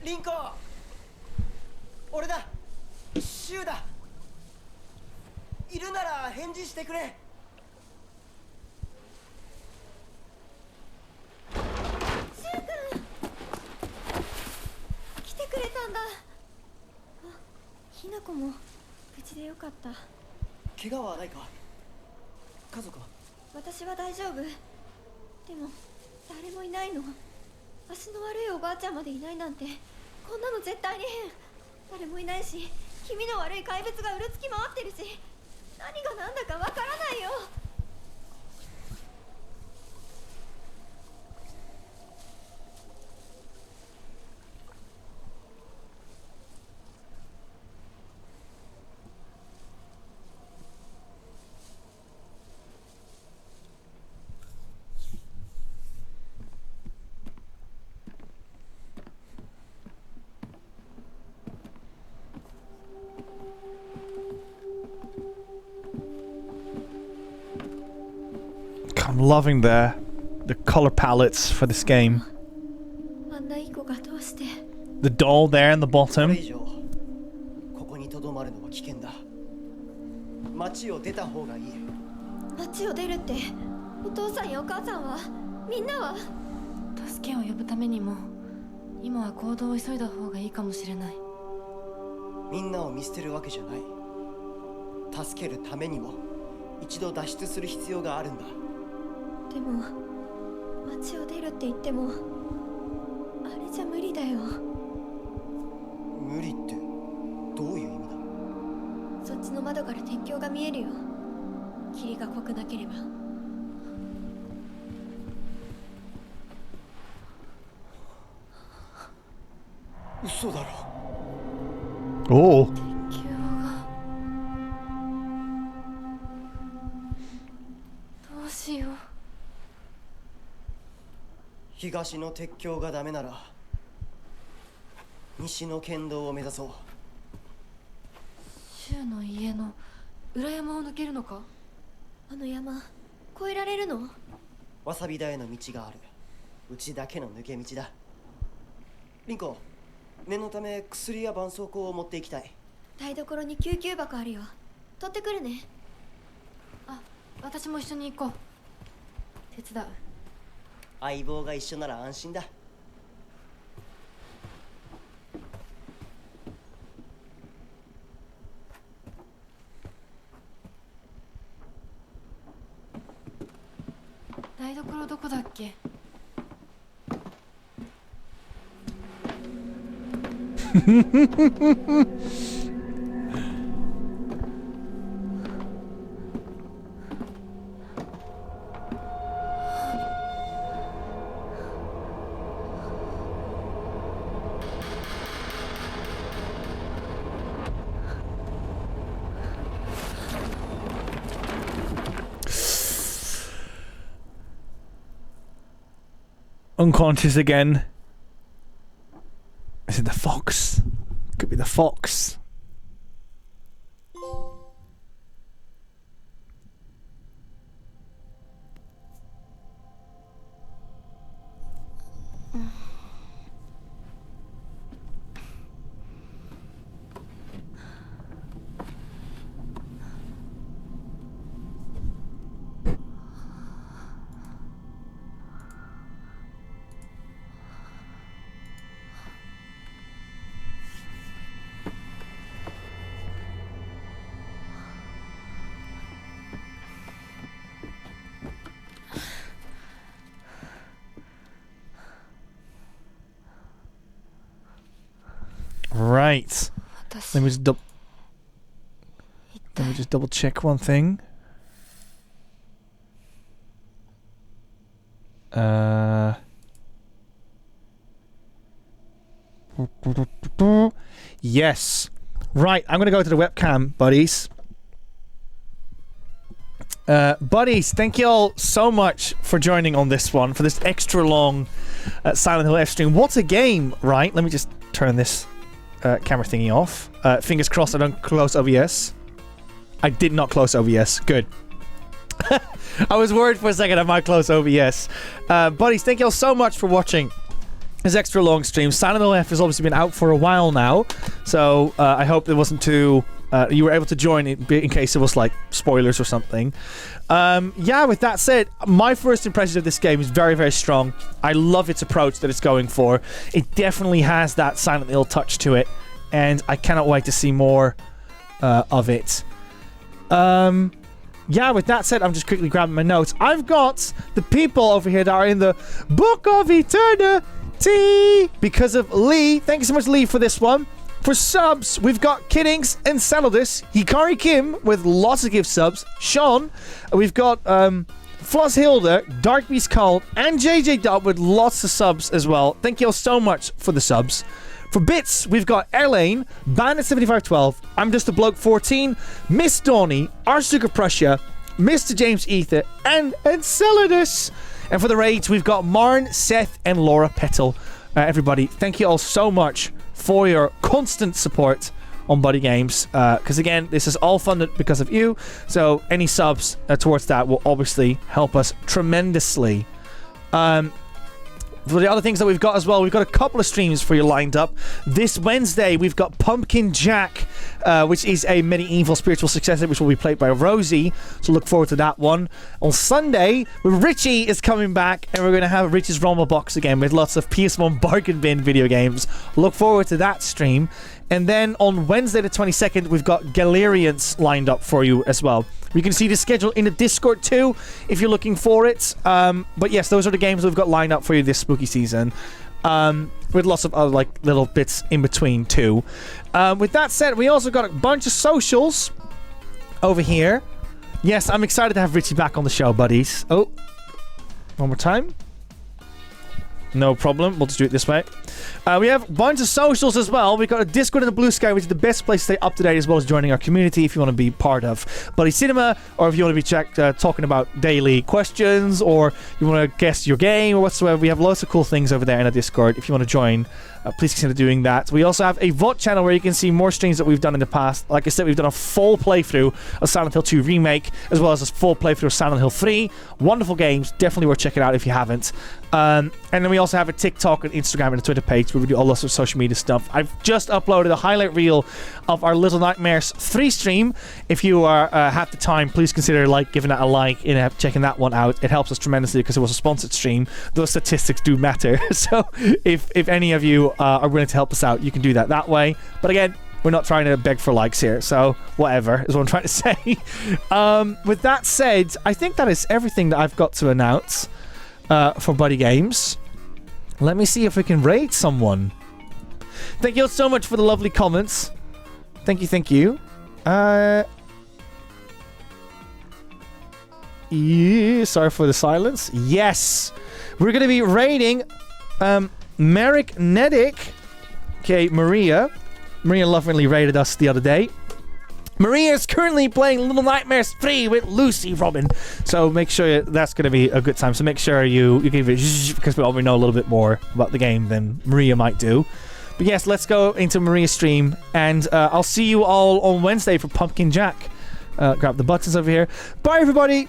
う。リンコ、俺だ。シュウだ。いるなら返事してくれ。くれたんだ。あ、ひなこも無事でよかった。怪我はないか？家族は？私は大丈夫。でも誰もいないの。足の悪いおばあちゃんまでいないなんて、こんなの絶対に変。誰もいないし、気味の悪い怪物がうるつき回ってるし、何が何だかわからないよ。I'm loving the color palettes for this game. The doll there in the bottom. ここに留まるのは危険だ。街を出た方がいい。街を出るって、お父さんやお母さんはみんなは助けを呼ぶためにも今は行動を急いだ方がいいかもしれない。みんなを見捨てるわけじゃない。助けるためにも一度脱出する必要があるんだ。でも街を出るって言ってもあれじゃ無理だよ。無理ってどういう意味だ？そっちの窓から鉄橋が見えるよ。霧が濃くなければ。嘘だろ。おお。鉄橋がどうしよう。東の鉄橋がダメなら西の県道を目指そう。柊の家の裏山を抜けるのか？あの山越えられるの？わさび田への道がある。うちだけの抜け道だ。リンコ、念のため薬や絆創膏を持っていきたい。台所に救急箱あるよ。取ってくるね。あ、私も一緒に行こう。手伝う。相棒が一緒なら安心だ。台所どこだっけ？Unconscious again. Is it the fox? Could be the fox. Right. Let me just double check one thing. Yes. Right, I'm gonna go to the webcam, buddies. Buddies, thank you all so much for joining on this one, for this extra long Silent Hill F stream. What a game, right? Let me just turn this camera thingy off. Fingers crossed I don't close OBS. I did not close OBS. Good. I was worried for a second I might close OBS. Buddies, thank you all so much for watching this extra long stream. Silent Hill F has obviously been out for a while now, so I hope it wasn't too... you were able to join in case it was like spoilers or something. Yeah, with that said, my first impressions of this game is very, very strong. I love its approach that it's going for. It definitely has that Silent Hill touch to it, and I cannot wait to see more of it. Yeah, with that said, I'm just quickly grabbing my notes. I've got the people over here that are in the Book of Eternityyy because of Lee. Thank you so much, Lee, for this one. For subs, we've got Kiddings and Celadus, Hikari Kim with lots of gift subs, Sean, we've got Floss Hilda, Dark Beast Cold, and JJ Dub with lots of subs as well. Thank you all so much for the subs. For bits, we've got Elaine, Bandit7512, I'm Just a Bloke 14, Miss Donny, Archduke Prussia, Mr. James Ether, and Celadus. And for the raids, we've got Marn, Seth, and Laura Petal. Everybody, thank you all so much for your constant support on BuddyGames, because again, this is all funded because of you, so any subs towards that will obviously help us tremendously. For the other things that we've got as well, we've got a couple of streams for you lined up. This Wednesday, we've got Pumpkin Jack, which is a medieval spiritual successor, which will be played by Rosie. So look forward to that one. On Sunday, Richie is coming back, and we're going to have Richie's Rumble Box again with lots of PS1 bargain bin video games. Look forward to that stream. And then on Wednesday the 22nd, we've got Galerians lined up for you as well. You can see the schedule in the Discord too, if you're looking for it. But yes, those are the games we've got lined up for you this spooky season. With lots of other like little bits in between too. With that said, we also got a bunch of socials over here. Yes, I'm excited to have Richie back on the show, buddies. Oh, one more time. No problem. We'll just do it this way. We have a bunch of socials as well. We've got a Discord and a Blue Sky, which is the best place to stay up to date, as well as joining our community if you want to be part of Buddy Cinema, or if you want to be talking about daily questions, or you want to guess your game or whatsoever. We have lots of cool things over there in our Discord. If you want to join, please consider doing that. We also have a VOD channel where you can see more streams that we've done in the past. Like I said, we've done a full playthrough of Silent Hill 2 Remake, as well as a full playthrough of Silent Hill 3. Wonderful games. Definitely worth checking out if you haven't. And then we also have a TikTok and Instagram and a Twitter page where we do all lots of social media stuff. I've just uploaded a highlight reel of our Little Nightmares 3 stream. If you have the time, please consider giving that a like and checking that one out. It helps us tremendously because it was a sponsored stream. Those statistics do matter. So if any of you are willing to help us out, you can do that way. But again, we're not trying to beg for likes here, so whatever is what I'm trying to say. With that said, I think that is everything that I've got to announce for BuddyGames. Let me see if we can rate someone. Thank you all so much for the lovely comments. Thank you. Yeah, sorry for the silence. Yes, we're going to be rating Merrick Nedick. Okay, Maria lovingly rated us the other day. Maria is currently playing Little Nightmares 3 with Lucy Robin. So make sure that's going to be a good time. So make sure you give it, because we already know a little bit more about the game than Maria might do. But yes, let's go into Maria's stream. And I'll see you all on Wednesday for Pumpkin Jack. Grab the buttons over here. Bye, everybody.